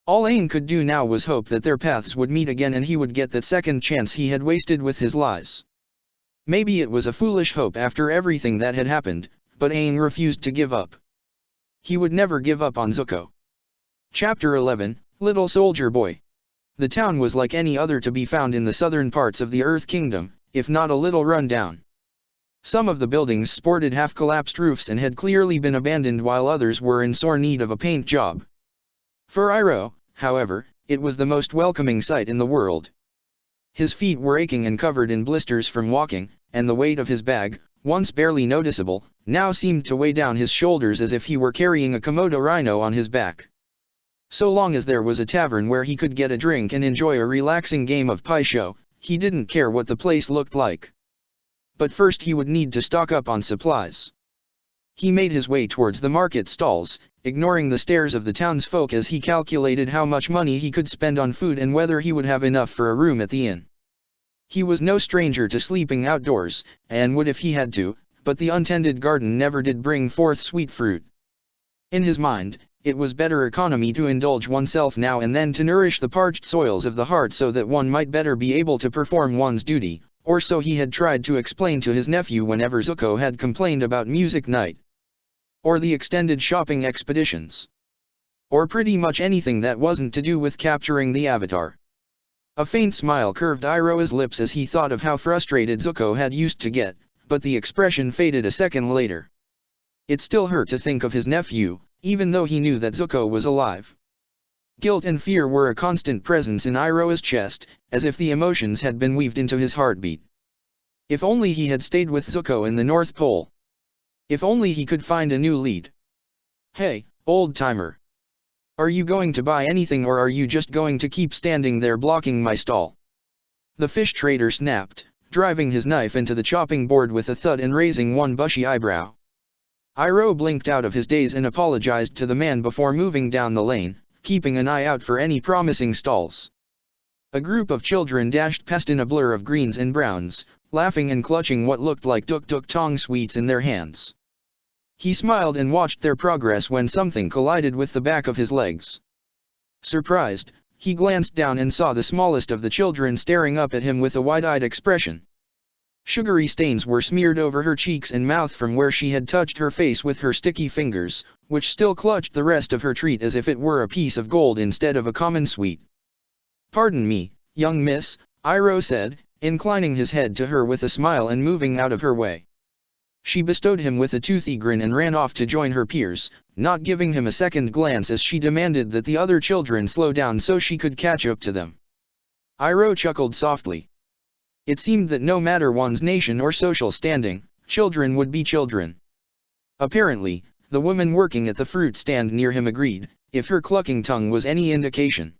All Aang could do now was hope that their paths would meet again and he would get that second chance he had wasted with his lies. Maybe it was a foolish hope after everything that had happened, but Aang refused to give up. He would never give up on Zuko. Chapter 11, Little Soldier Boy. The town was like any other to be found in the southern parts of the Earth Kingdom, if not a little run down. Some of the buildings sported half-collapsed roofs and had clearly been abandoned while others were in sore need of a paint job. For Iroh, however, it was the most welcoming sight in the world. His feet were aching and covered in blisters from walking, and the weight of his bag, once barely noticeable, now seemed to weigh down his shoulders as if he were carrying a Komodo rhino on his back. So long as there was a tavern where he could get a drink and enjoy a relaxing game of Pai Sho, he didn't care what the place looked like. But first he would need to stock up on supplies. He made his way towards the market stalls, ignoring the stares of the townsfolk as he calculated how much money he could spend on food and whether he would have enough for a room at the inn. He was no stranger to sleeping outdoors, and would if he had to, but the untended garden never did bring forth sweet fruit. In his mind, it was better economy to indulge oneself now and then to nourish the parched soils of the heart so that one might better be able to perform one's duty, or so he had tried to explain to his nephew whenever Zuko had complained about music night. Or the extended shopping expeditions. Or pretty much anything that wasn't to do with capturing the Avatar. A faint smile curved Iroh's lips as he thought of how frustrated Zuko had used to get, but the expression faded a second later. It still hurt to think of his nephew, even though he knew that Zuko was alive. Guilt and fear were a constant presence in Iroh's chest, as if the emotions had been weaved into his heartbeat. If only he had stayed with Zuko in the North Pole. If only he could find a new lead. Hey, old-timer. Are you going to buy anything or are you just going to keep standing there blocking my stall? The fish trader snapped, driving his knife into the chopping board with a thud and raising one bushy eyebrow. Iroh blinked out of his daze and apologized to the man before moving down the lane, keeping an eye out for any promising stalls. A group of children dashed past in a blur of greens and browns, laughing and clutching what looked like tuk-tuk tong sweets in their hands. He smiled and watched their progress when something collided with the back of his legs. Surprised, he glanced down and saw the smallest of the children staring up at him with a wide-eyed expression. Sugary stains were smeared over her cheeks and mouth from where she had touched her face with her sticky fingers, which still clutched the rest of her treat as if it were a piece of gold instead of a common sweet. "Pardon me, young miss," Iroh said, inclining his head to her with a smile and moving out of her way. She bestowed him with a toothy grin and ran off to join her peers, not giving him a second glance as she demanded that the other children slow down so she could catch up to them. Iroh chuckled softly. It seemed that no matter one's nation or social standing, children would be children. Apparently, the woman working at the fruit stand near him agreed, if her clucking tongue was any indication.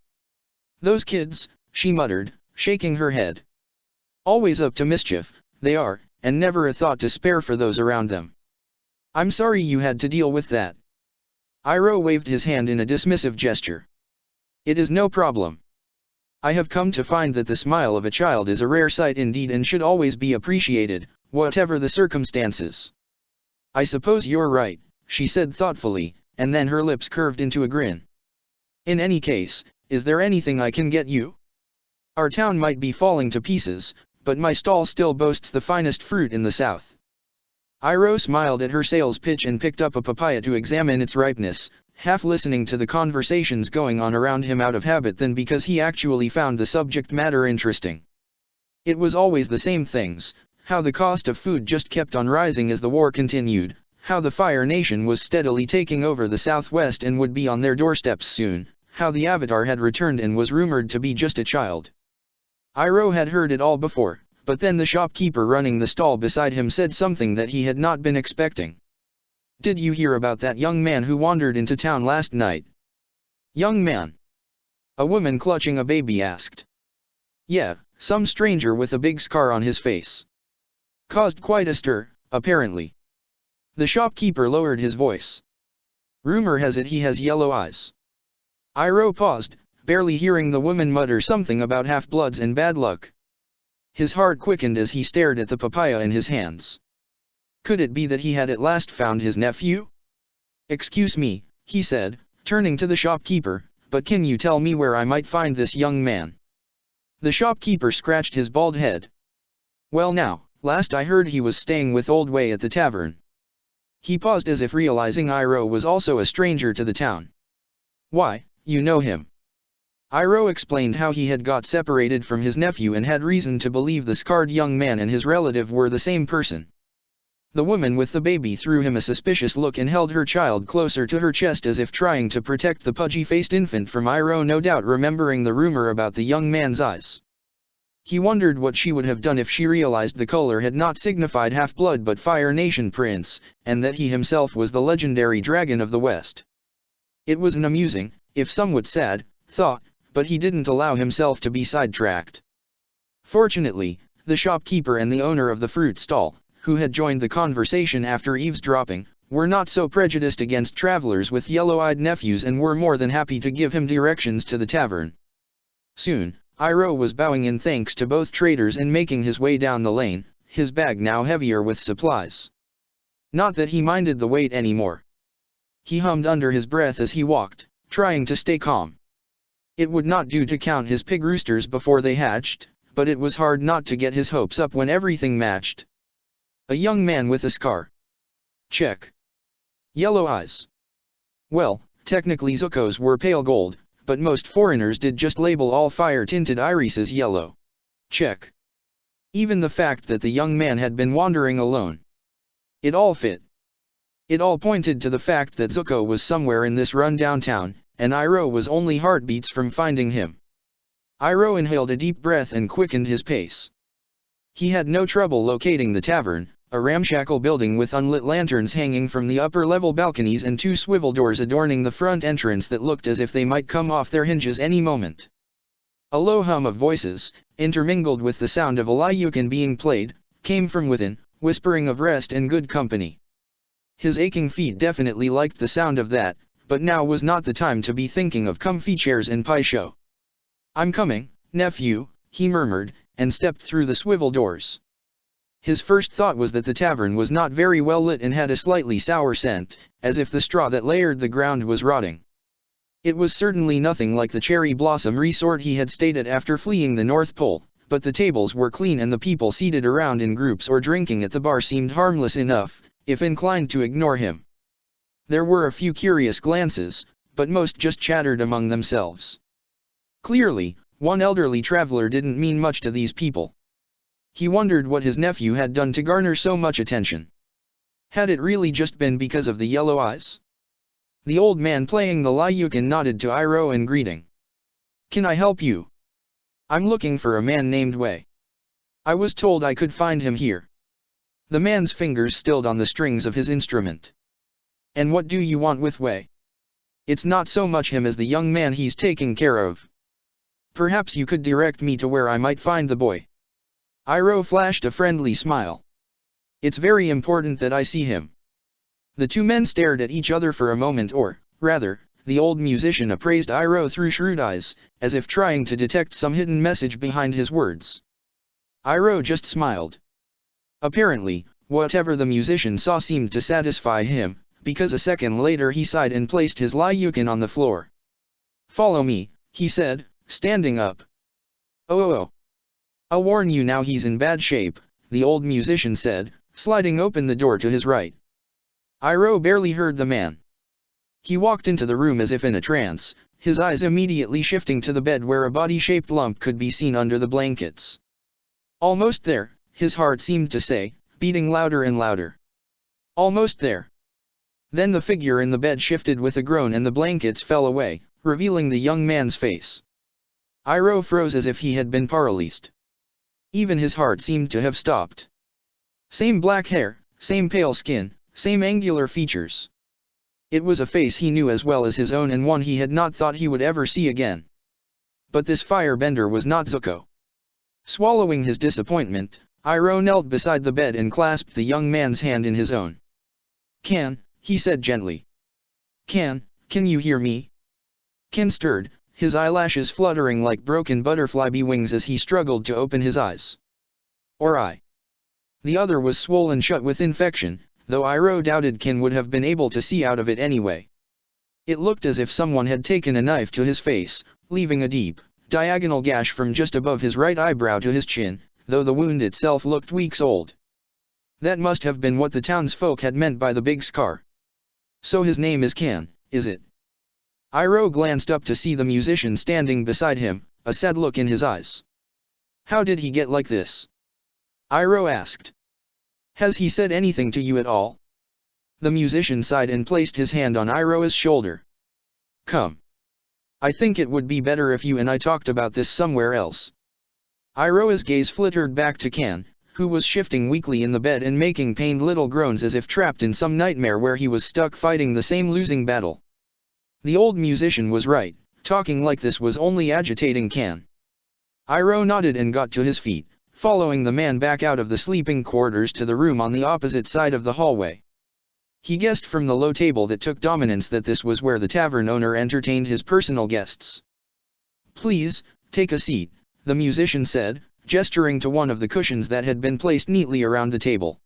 "Those kids," she muttered, shaking her head. "Always up to mischief, they are, and never a thought to spare for those around them. I'm sorry you had to deal with that." Iroh waved his hand in a dismissive gesture. "It is no problem. I have come to find that the smile of a child is a rare sight indeed and should always be appreciated, whatever the circumstances." "I suppose you're right," she said thoughtfully, and then her lips curved into a grin. "In any case, is there anything I can get you? Our town might be falling to pieces, but my stall still boasts the finest fruit in the south." Iroh smiled at her sales pitch and picked up a papaya to examine its ripeness, half listening to the conversations going on around him out of habit than because he actually found the subject matter interesting. It was always the same things: how the cost of food just kept on rising as the war continued, how the Fire Nation was steadily taking over the southwest and would be on their doorsteps soon, how the Avatar had returned and was rumored to be just a child. Iroh had heard it all before, but then the shopkeeper running the stall beside him said something that he had not been expecting. "Did you hear about that young man who wandered into town last night?" "Young man?" a woman clutching a baby asked. "Yeah, some stranger with a big scar on his face. Caused quite a stir, apparently." The shopkeeper lowered his voice. "Rumor has it he has yellow eyes." Iroh paused, barely hearing the woman mutter something about half-bloods and bad luck. His heart quickened as he stared at the papaya in his hands. Could it be that he had at last found his nephew? "Excuse me," he said, turning to the shopkeeper, "but can you tell me where I might find this young man?" The shopkeeper scratched his bald head. "Well now, last I heard he was staying with Old Way at the tavern." He paused as if realizing Iroh was also a stranger to the town. "Why, you know him." Iroh explained how he had got separated from his nephew and had reason to believe the scarred young man and his relative were the same person. The woman with the baby threw him a suspicious look and held her child closer to her chest as if trying to protect the pudgy-faced infant from Iroh, no doubt remembering the rumor about the young man's eyes. He wondered what she would have done if she realized the color had not signified half-blood but Fire Nation prince, and that he himself was the legendary dragon of the West. It was an amusing, if somewhat sad, thought, but he didn't allow himself to be sidetracked. Fortunately, the shopkeeper and the owner of the fruit stall, who had joined the conversation after eavesdropping, were not so prejudiced against travelers with yellow-eyed nephews and were more than happy to give him directions to the tavern. Soon, Iroh was bowing in thanks to both traders and making his way down the lane, his bag now heavier with supplies. Not that he minded the weight anymore. He hummed under his breath as he walked, trying to stay calm. It would not do to count his pig roosters before they hatched, but it was hard not to get his hopes up when everything matched. A young man with a scar. Check. Yellow eyes. Well, technically Zuko's were pale gold, but most foreigners did just label all fire-tinted irises yellow. Check. Even the fact that the young man had been wandering alone. It all fit. It all pointed to the fact that Zuko was somewhere in this run-down town, and Iroh was only heartbeats from finding him. Iroh inhaled a deep breath and quickened his pace. He had no trouble locating the tavern, a ramshackle building with unlit lanterns hanging from the upper-level balconies and two swivel doors adorning the front entrance that looked as if they might come off their hinges any moment. A low hum of voices, intermingled with the sound of a Liukin being played, came from within, whispering of rest and good company. His aching feet definitely liked the sound of that, but now was not the time to be thinking of comfy chairs and pie show. "I'm coming, nephew," he murmured, and stepped through the swivel doors. His first thought was that the tavern was not very well lit and had a slightly sour scent, as if the straw that layered the ground was rotting. It was certainly nothing like the Cherry Blossom Resort he had stayed at after fleeing the North Pole, but the tables were clean and the people seated around in groups or drinking at the bar seemed harmless enough, if inclined to ignore him. There were a few curious glances, but most just chattered among themselves. Clearly, one elderly traveler didn't mean much to these people. He wondered what his nephew had done to garner so much attention. Had it really just been because of the yellow eyes? The old man playing the Liukin nodded to Iroh in greeting. "Can I help you?" "I'm looking for a man named Wei." I was told I could find him here. The man's fingers stilled on the strings of his instrument. And what do you want with Wei? It's not so much him as the young man he's taking care of. Perhaps you could direct me to where I might find the boy. Iroh flashed a friendly smile. It's very important that I see him. The two men stared at each other for a moment, or, rather, the old musician appraised Iroh through shrewd eyes, as if trying to detect some hidden message behind his words. Iroh just smiled. Apparently, whatever the musician saw seemed to satisfy him, because a second later he sighed and placed his Liukin on the floor. Follow me, he said, standing up. Oh. I'll warn you now, he's in bad shape, the old musician said, sliding open the door to his right. Iroh barely heard the man. He walked into the room as if in a trance, his eyes immediately shifting to the bed where a body-shaped lump could be seen under the blankets. Almost there, his heart seemed to say, beating louder and louder. Almost there. Then the figure in the bed shifted with a groan and the blankets fell away, revealing the young man's face. Iroh froze as if he had been paralyzed. Even his heart seemed to have stopped. Same black hair, same pale skin, same angular features. It was a face he knew as well as his own and one he had not thought he would ever see again. But this firebender was not Zuko. Swallowing his disappointment, Iroh knelt beside the bed and clasped the young man's hand in his own. Can, he said gently. Can you hear me? Can stirred, his eyelashes fluttering like broken butterfly wings as he struggled to open his eyes. Or I. The other was swollen shut with infection, though Iroh doubted Kin would have been able to see out of it anyway. It looked as if someone had taken a knife to his face, leaving a deep, diagonal gash from just above his right eyebrow to his chin, though the wound itself looked weeks old. That must have been what the townsfolk had meant by the big scar. So his name is Kin, is it? Iroh glanced up to see the musician standing beside him, a sad look in his eyes. How did he get like this? Iroh asked. Has he said anything to you at all? The musician sighed and placed his hand on Iroh's shoulder. Come. I think it would be better if you and I talked about this somewhere else. Iroh's gaze flittered back to Kin, who was shifting weakly in the bed and making pained little groans as if trapped in some nightmare where he was stuck fighting the same losing battle. The old musician was right, talking like this was only agitating Kin. Iroh nodded and got to his feet, following the man back out of the sleeping quarters to the room on the opposite side of the hallway. He guessed from the low table that took dominance that this was where the tavern owner entertained his personal guests. Please, take a seat, the musician said, gesturing to one of the cushions that had been placed neatly around the table.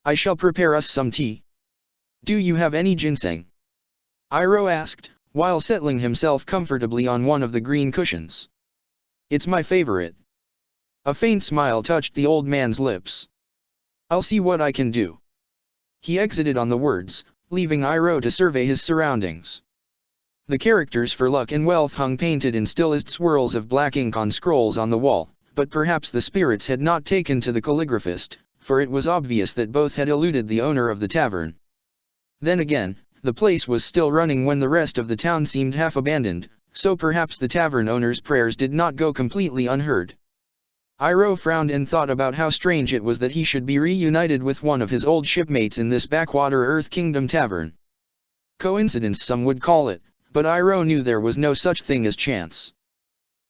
I shall prepare us some tea. Do you have any ginseng? Iroh asked, while settling himself comfortably on one of the green cushions. It's my favorite. A faint smile touched the old man's lips. I'll see what I can do. He exited on the words, leaving Iroh to survey his surroundings. The characters for luck and wealth hung painted in stylized swirls of black ink on scrolls on the wall, but perhaps the spirits had not taken to the calligraphist, for it was obvious that both had eluded the owner of the tavern. Then again, the place was still running when the rest of the town seemed half abandoned, so perhaps the tavern owner's prayers did not go completely unheard. Iroh frowned and thought about how strange it was that he should be reunited with one of his old shipmates in this backwater Earth Kingdom tavern. Coincidence some would call it, but Iroh knew there was no such thing as chance.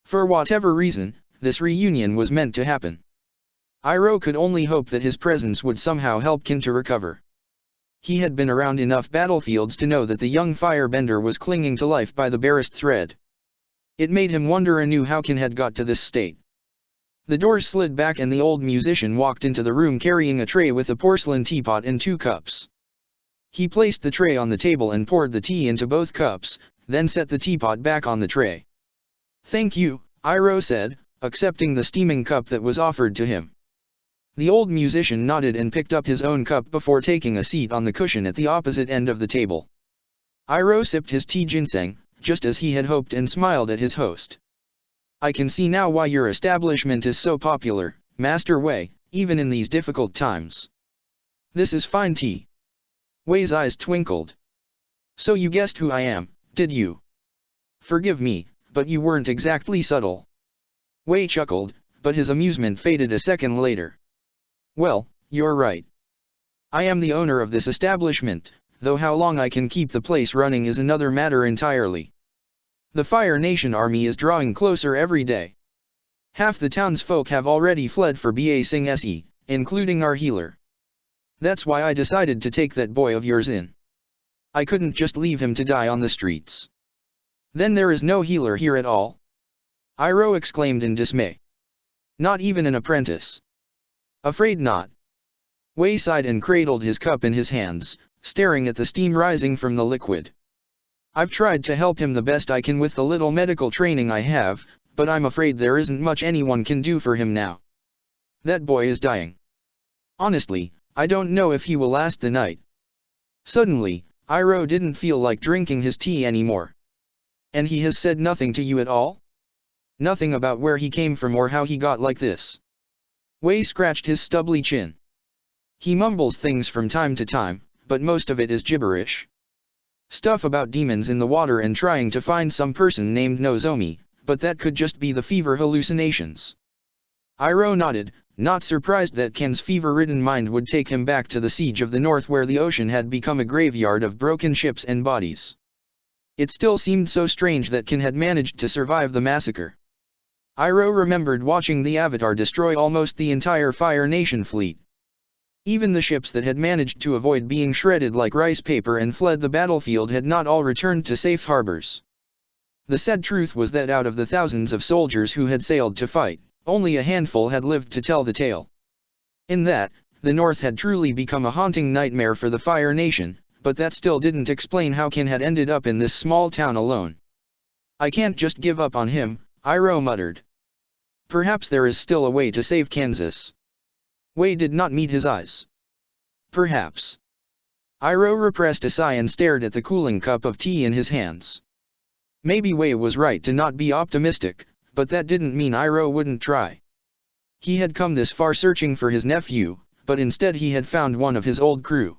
For whatever reason, this reunion was meant to happen. Iroh could only hope that his presence would somehow help Kin to recover. He had been around enough battlefields to know that the young firebender was clinging to life by the barest thread. It made him wonder anew how Kin had got to this state. The doors slid back and the old musician walked into the room carrying a tray with a porcelain teapot and 2 cups. He placed the tray on the table and poured the tea into both cups, then set the teapot back on the tray. Thank you, Iroh said, accepting the steaming cup that was offered to him. The old musician nodded and picked up his own cup before taking a seat on the cushion at the opposite end of the table. Iroh sipped his tea ginseng, just as he had hoped, and smiled at his host. I can see now why your establishment is so popular, Master Wei, even in these difficult times. This is fine tea. Wei's eyes twinkled. So you guessed who I am, did you? Forgive me, but you weren't exactly subtle. Wei chuckled, but his amusement faded a second later. Well, you're right. I am the owner of this establishment, though how long I can keep the place running is another matter entirely. The Fire Nation army is drawing closer every day. Half the townsfolk have already fled for Basing Se, including our healer. That's why I decided to take that boy of yours in. I couldn't just leave him to die on the streets. Then there is no healer here at all? Iroh exclaimed in dismay. Not even an apprentice. Afraid not. Wei sighed and cradled his cup in his hands, staring at the steam rising from the liquid. I've tried to help him the best I can with the little medical training I have, but I'm afraid there isn't much anyone can do for him now. That boy is dying. Honestly, I don't know if he will last the night. Suddenly, Iroh didn't feel like drinking his tea anymore. And he has said nothing to you at all? Nothing about where he came from or how he got like this. Wei scratched his stubbly chin. He mumbles things from time to time, but most of it is gibberish. Stuff about demons in the water and trying to find some person named Nozomi, but that could just be the fever hallucinations. Iroh nodded, not surprised that Ken's fever-ridden mind would take him back to the siege of the north where the ocean had become a graveyard of broken ships and bodies. It still seemed so strange that Ken had managed to survive the massacre. Iroh remembered watching the Avatar destroy almost the entire Fire Nation fleet. Even the ships that had managed to avoid being shredded like rice paper and fled the battlefield had not all returned to safe harbors. The sad truth was that out of the thousands of soldiers who had sailed to fight, only a handful had lived to tell the tale. In that, the North had truly become a haunting nightmare for the Fire Nation, but that still didn't explain how Ken had ended up in this small town alone. I can't just give up on him, Iroh muttered. Perhaps there is still a way to save Kansas. Wei did not meet his eyes. Perhaps. Iroh repressed a sigh and stared at the cooling cup of tea in his hands. Maybe Wei was right to not be optimistic, but that didn't mean Iroh wouldn't try. He had come this far searching for his nephew, but instead he had found one of his old crew.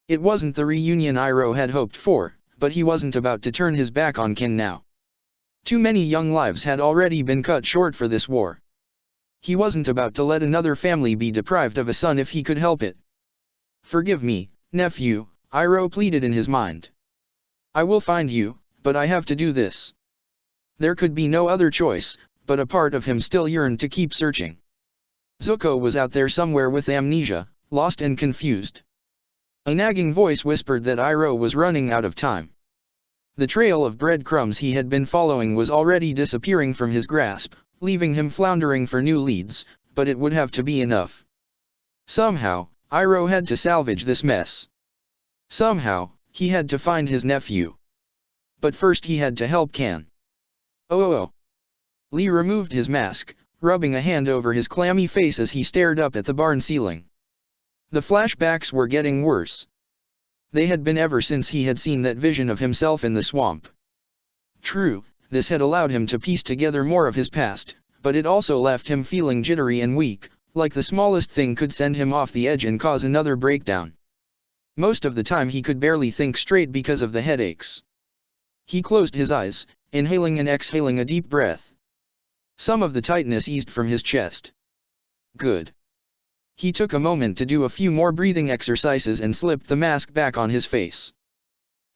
It wasn't the reunion Iroh had hoped for, but he wasn't about to turn his back on Ken now. Too many young lives had already been cut short for this war. He wasn't about to let another family be deprived of a son if he could help it. Forgive me, nephew, Iroh pleaded in his mind. I will find you, but I have to do this. There could be no other choice, but a part of him still yearned to keep searching. Zuko was out there somewhere with amnesia, lost and confused. A nagging voice whispered that Iroh was running out of time. The trail of breadcrumbs he had been following was already disappearing from his grasp, leaving him floundering for new leads, but it would have to be enough. Somehow, Iroh had to salvage this mess. Somehow, he had to find his nephew. But first he had to help Ken. Oh. Lee removed his mask, rubbing a hand over his clammy face as he stared up at the barn ceiling. The flashbacks were getting worse. They had been ever since he had seen that vision of himself in the swamp. True, this had allowed him to piece together more of his past, but it also left him feeling jittery and weak, like the smallest thing could send him off the edge and cause another breakdown. Most of the time he could barely think straight because of the headaches. He closed his eyes, inhaling and exhaling a deep breath. Some of the tightness eased from his chest. Good. He took a moment to do a few more breathing exercises and slipped the mask back on his face.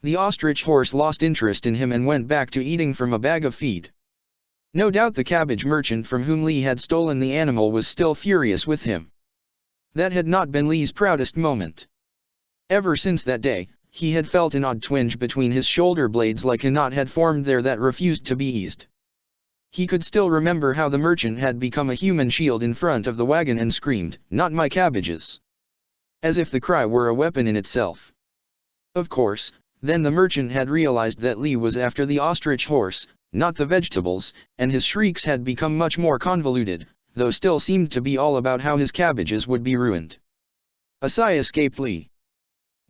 The ostrich horse lost interest in him and went back to eating from a bag of feed. No doubt the cabbage merchant from whom Lee had stolen the animal was still furious with him. That had not been Lee's proudest moment. Ever since that day, he had felt an odd twinge between his shoulder blades, like a knot had formed there that refused to be eased. He could still remember how the merchant had become a human shield in front of the wagon and screamed, "Not my cabbages!" as if the cry were a weapon in itself. Of course, then the merchant had realized that Lee was after the ostrich horse, not the vegetables, and his shrieks had become much more convoluted, though still seemed to be all about how his cabbages would be ruined. A sigh escaped Lee.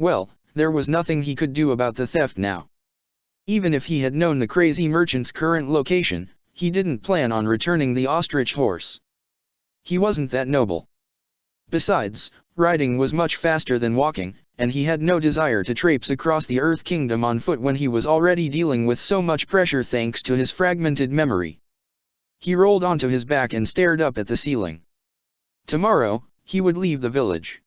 Well, there was nothing he could do about the theft now. Even if he had known the crazy merchant's current location, he didn't plan on returning the ostrich horse. He wasn't that noble. Besides, riding was much faster than walking, and he had no desire to traipse across the Earth Kingdom on foot when he was already dealing with so much pressure thanks to his fragmented memory. He rolled onto his back and stared up at the ceiling. Tomorrow, he would leave the village.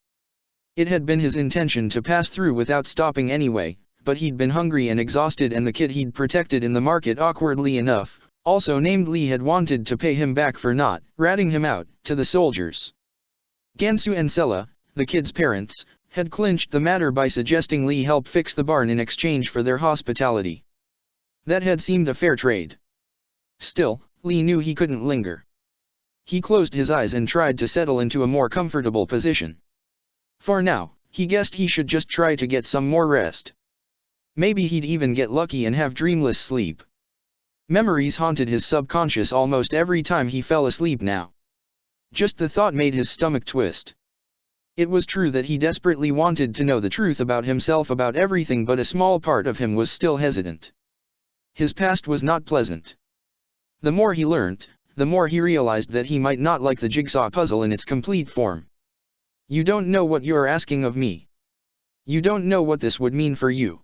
It had been his intention to pass through without stopping anyway, but he'd been hungry and exhausted, and the kid he'd protected in the market, awkwardly enough, also named Lee, had wanted to pay him back for not ratting him out to the soldiers. Gansu and Sela, the kid's parents, had clinched the matter by suggesting Lee help fix the barn in exchange for their hospitality. That had seemed a fair trade. Still, Lee knew he couldn't linger. He closed his eyes and tried to settle into a more comfortable position. For now, he guessed he should just try to get some more rest. Maybe he'd even get lucky and have dreamless sleep. Memories haunted his subconscious almost every time he fell asleep now. Just the thought made his stomach twist. It was true that he desperately wanted to know the truth about himself, about everything, but a small part of him was still hesitant. His past was not pleasant. The more he learned, the more he realized that he might not like the jigsaw puzzle in its complete form. You don't know what you're asking of me. You don't know what this would mean for you.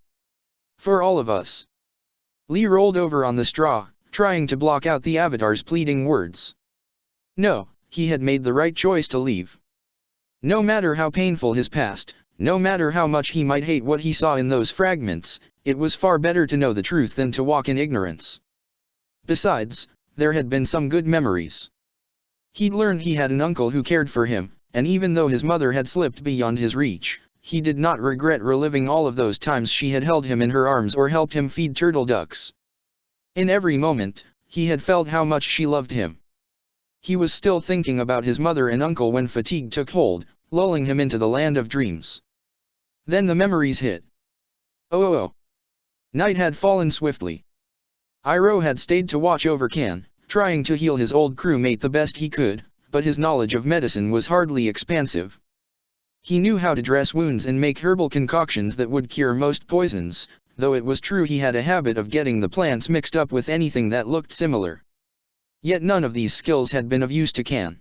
For all of us. Lee rolled over on the straw, trying to block out the Avatar's pleading words. No, he had made the right choice to leave. No matter how painful his past, no matter how much he might hate what he saw in those fragments, it was far better to know the truth than to walk in ignorance. Besides, there had been some good memories. He'd learned he had an uncle who cared for him, and even though his mother had slipped beyond his reach, he did not regret reliving all of those times she had held him in her arms or helped him feed turtle ducks. In every moment, he had felt how much she loved him. He was still thinking about his mother and uncle when fatigue took hold, lulling him into the land of dreams. Then the memories hit. Oh. Night had fallen swiftly. Iroh had stayed to watch over Kan, trying to heal his old crewmate the best he could, but his knowledge of medicine was hardly expansive. He knew how to dress wounds and make herbal concoctions that would cure most poisons, though it was true he had a habit of getting the plants mixed up with anything that looked similar. Yet none of these skills had been of use to Kan.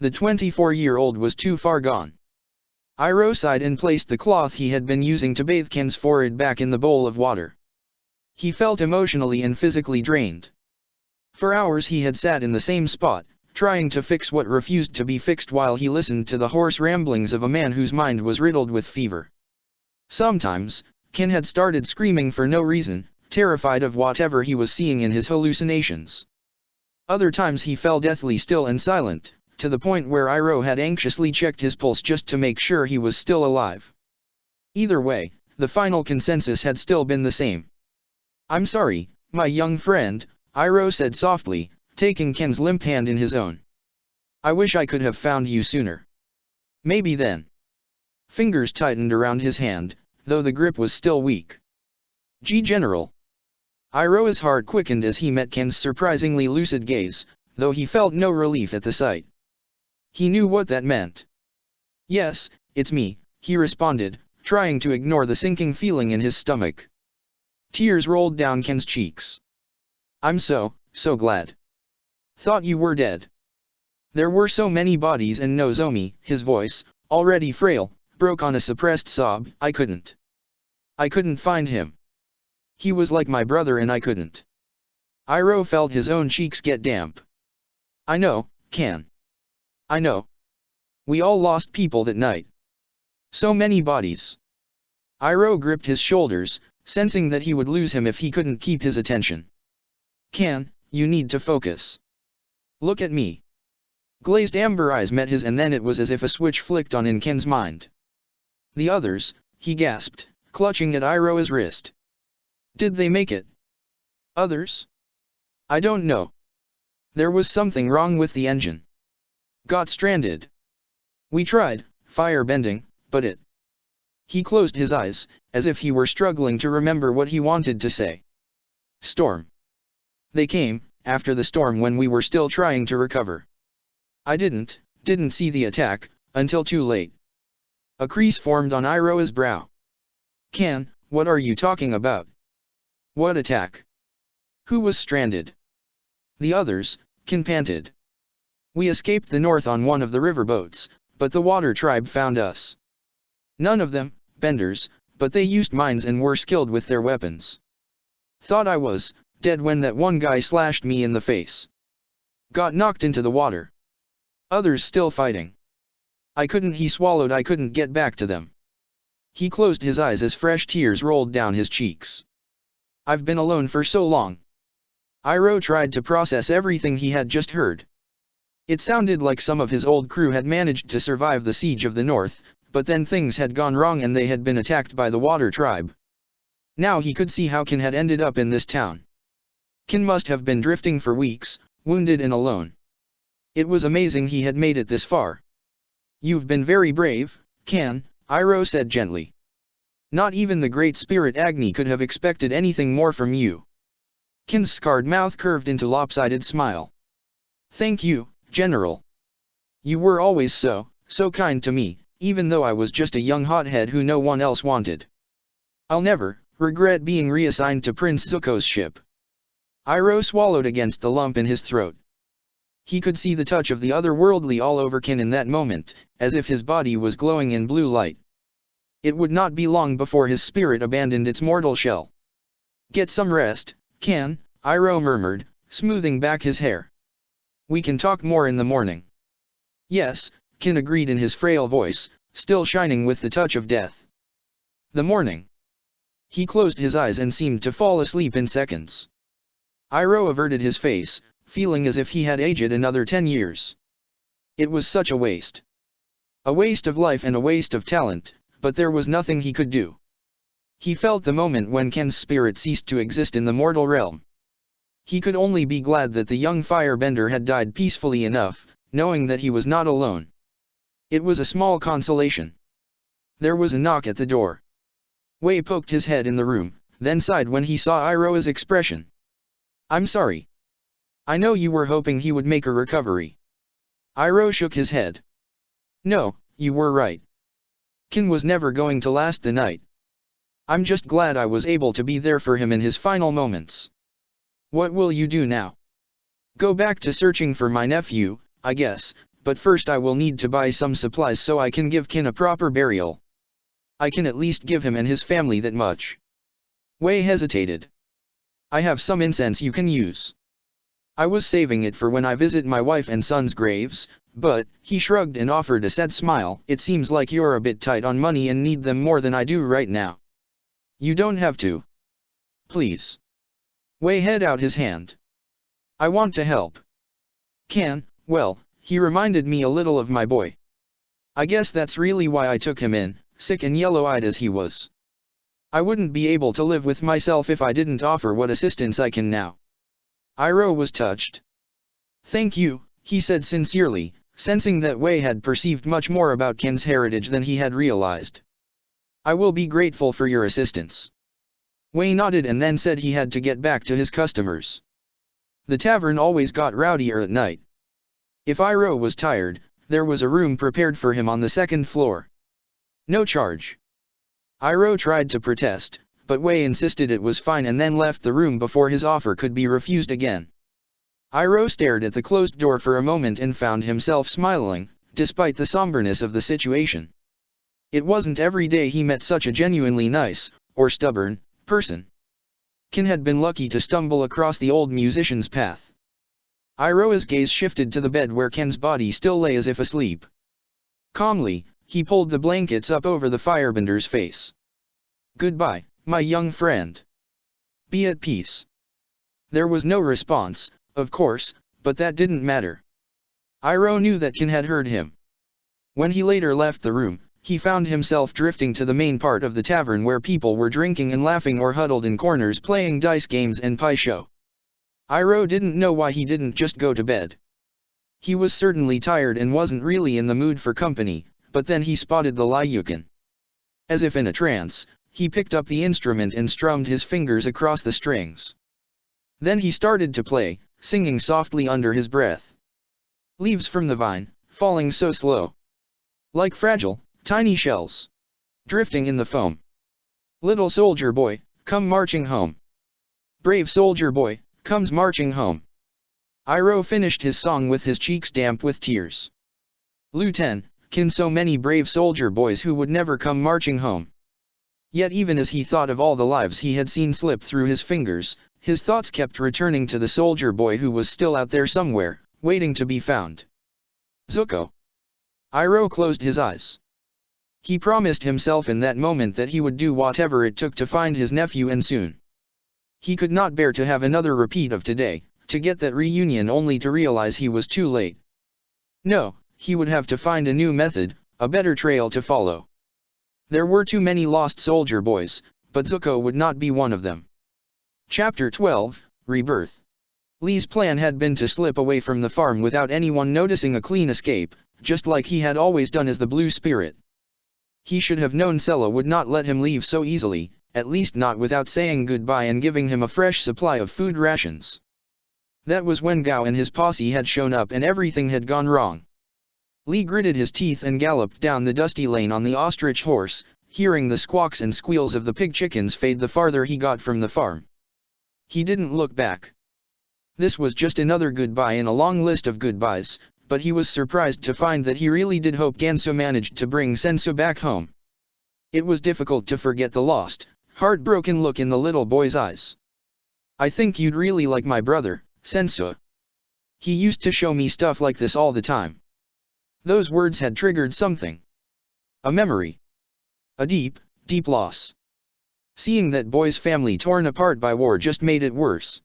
The 24-year-old was too far gone. Iroh sighed and placed the cloth he had been using to bathe Kan's forehead back in the bowl of water. He felt emotionally and physically drained. For hours he had sat in the same spot, trying to fix what refused to be fixed while he listened to the hoarse ramblings of a man whose mind was riddled with fever. Sometimes, Kan had started screaming for no reason, terrified of whatever he was seeing in his hallucinations. Other times he fell deathly still and silent, to the point where Iroh had anxiously checked his pulse just to make sure he was still alive. Either way, the final consensus had still been the same. "I'm sorry, my young friend," Iroh said softly, taking Kan's limp hand in his own. "I wish I could have found you sooner. Maybe then." Fingers tightened around his hand, though the grip was still weak. "General." Iroh's heart quickened as he met Kan's surprisingly lucid gaze, though he felt no relief at the sight. He knew what that meant. "Yes, it's me," he responded, trying to ignore the sinking feeling in his stomach. Tears rolled down Kan's cheeks. "I'm so glad. Thought you were dead." There were so many bodies, and Nozomi, his voice, already frail, broke on a suppressed sob. I couldn't find him. He was like my brother and I couldn't." Iroh felt his own cheeks get damp. "I know, Kan. I know. We all lost people that night. So many bodies." Iroh gripped his shoulders, sensing that he would lose him if he couldn't keep his attention. "Kan, you need to focus. Look at me." Glazed amber eyes met his, and then it was as if a switch flicked on in Kan's mind. "The others," he gasped, clutching at Iroh's wrist. "Did they make it?" "Others? I don't know. There was something wrong with the engine. Got stranded. We tried fire-bending, but it..." He closed his eyes, as if he were struggling to remember what he wanted to say. "Storm. They came, after the storm when we were still trying to recover. I didn't see the attack, until too late." A crease formed on Iroh's brow. "Kan, what are you talking about? What attack? Who was stranded?" "The others," Kan panted. "We escaped the north on one of the riverboats, but the water tribe found us. None of them, benders, but they used mines and were skilled with their weapons. Thought I was dead when that one guy slashed me in the face. got knocked into the water. Others still fighting. He swallowed. I couldn't get back to them. He closed his eyes as fresh tears rolled down his cheeks. I've been alone for so long. Iroh tried to process everything he had just heard. It sounded like some of his old crew had managed to survive the siege of the north, but then things had gone wrong and they had been attacked by the water tribe. Now he could see how Kin had ended up in this town. Kin must have been drifting for weeks, wounded and alone. It was amazing he had made it this far. You've been very brave, Kin, Iroh said gently. Not even the great spirit Agni could have expected anything more from you. Kin's scarred mouth curved into a lopsided smile. Thank you, General. You were always so kind to me, even though I was just a young hothead who no one else wanted. I'll never regret being reassigned to Prince Zuko's ship. Iroh swallowed against the lump in his throat. He could see the touch of the otherworldly all over Kin in that moment, as if his body was glowing in blue light. It would not be long before his spirit abandoned its mortal shell. Get some rest, Kin, Iroh murmured, smoothing back his hair. We can talk more in the morning. Yes, Kin agreed in his frail voice, still shining with the touch of death. The morning. He closed his eyes and seemed to fall asleep in seconds. Iroh averted his face, feeling as if he had aged another 10 years. It was such a waste. A waste of life and a waste of talent, but there was nothing he could do. He felt the moment when Kin's spirit ceased to exist in the mortal realm. He could only be glad that the young firebender had died peacefully enough, knowing that he was not alone. It was a small consolation. There was a knock at the door. Wei poked his head in the room, then sighed when he saw Iroh's expression. I'm sorry. I know you were hoping he would make a recovery. Iroh shook his head. No, you were right. Kin was never going to last the night. I'm just glad I was able to be there for him in his final moments. What will you do now? Go back to searching for my nephew, I guess, but first I will need to buy some supplies so I can give Kin a proper burial. I can at least give him and his family that much. Wei hesitated. I have some incense you can use. I was saving it for when I visit my wife and son's graves, but, he shrugged and offered a sad smile, it seems like you're a bit tight on money and need them more than I do right now. You don't have to. Please. Wei held out his hand. I want to help. Kin, well, he reminded me a little of my boy. I guess that's really why I took him in, sick and yellow-eyed as he was. I wouldn't be able to live with myself if I didn't offer what assistance I can now. Iroh was touched. Thank you, he said sincerely, sensing that Wei had perceived much more about Kin's heritage than he had realized. I will be grateful for your assistance. Wei nodded and then said he had to get back to his customers. The tavern always got rowdier at night. If Iroh was tired, there was a room prepared for him on the second floor. No charge. Iroh tried to protest, but Wei insisted it was fine and then left the room before his offer could be refused again. Iroh stared at the closed door for a moment and found himself smiling, despite the somberness of the situation. It wasn't every day he met such a genuinely nice, or stubborn, person. Kin had been lucky to stumble across the old musician's path. Iroh's gaze shifted to the bed where Kin's body still lay as if asleep. Calmly, he pulled the blankets up over the firebender's face. Goodbye, my young friend. Be at peace. There was no response, of course, but that didn't matter. Iroh knew that Kin had heard him. When he later left the room, he found himself drifting to the main part of the tavern where people were drinking and laughing or huddled in corners playing dice games and pie show. Iroh didn't know why he didn't just go to bed. He was certainly tired and wasn't really in the mood for company, but then he spotted the Liukin. As if in a trance, he picked up the instrument and strummed his fingers across the strings. Then he started to play, singing softly under his breath. Leaves from the vine, falling so slow. Like fragile, tiny shells. Drifting in the foam. Little soldier boy, come marching home. Brave soldier boy, comes marching home. Iroh finished his song with his cheeks damp with tears. Lieutenant, Kin, so many brave soldier boys who would never come marching home. Yet even as he thought of all the lives he had seen slip through his fingers, his thoughts kept returning to the soldier boy who was still out there somewhere, waiting to be found. Zuko. Iroh closed his eyes. He promised himself in that moment that he would do whatever it took to find his nephew, and soon. He could not bear to have another repeat of today, to get that reunion only to realize he was too late. No, he would have to find a new method, a better trail to follow. There were too many lost soldier boys, but Zuko would not be one of them. Chapter 12, Rebirth. Lee's plan had been to slip away from the farm without anyone noticing, a clean escape, just like he had always done as the Blue Spirit. He should have known Sella would not let him leave so easily, at least not without saying goodbye and giving him a fresh supply of food rations. That was when Gao and his posse had shown up and everything had gone wrong. Lee gritted his teeth and galloped down the dusty lane on the ostrich horse, hearing the squawks and squeals of the pig chickens fade the farther he got from the farm. He didn't look back. This was just another goodbye in a long list of goodbyes, but he was surprised to find that he really did hope Ganso managed to bring Senso back home. It was difficult to forget the lost, heartbroken look in the little boy's eyes. "I think you'd really like my brother, Senso. He used to show me stuff like this all the time." Those words had triggered something. A memory. A deep, deep loss. Seeing that boy's family torn apart by war just made it worse.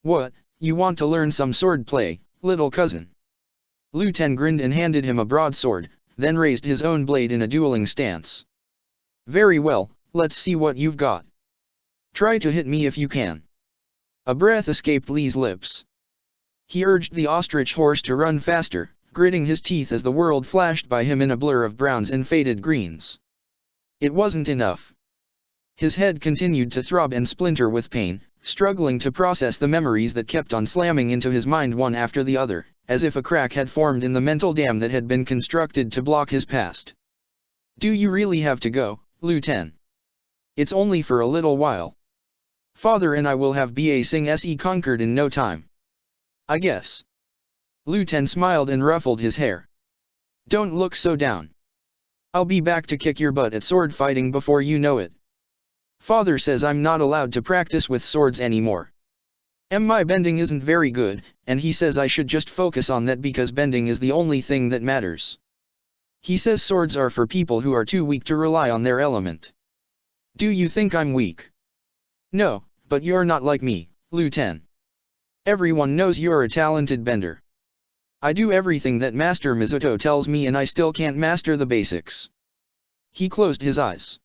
"What, you want to learn some swordplay, little cousin?" Lu Ten grinned and handed him a broadsword, then raised his own blade in a dueling stance. "Very well, let's see what you've got. Try to hit me if you can." A breath escaped Lee's lips. He urged the ostrich horse to run faster, gritting his teeth as the world flashed by him in a blur of browns and faded greens. It wasn't enough. His head continued to throb and splinter with pain, struggling to process the memories that kept on slamming into his mind one after the other, as if a crack had formed in the mental dam that had been constructed to block his past. "Do you really have to go, Lu Ten? It's only for a little while. Father and I will have Ba Sing Se conquered in no time. I guess." Lu Ten smiled and ruffled his hair. "Don't look so down. I'll be back to kick your butt at sword fighting before you know it. Father says I'm not allowed to practice with swords anymore. My bending isn't very good, and he says I should just focus on that because bending is the only thing that matters. He says swords are for people who are too weak to rely on their element. Do you think I'm weak? No, but you're not like me, Lu Ten. Everyone knows you're a talented bender. I do everything that Master Mizuto tells me and I still can't master the basics." He closed his eyes.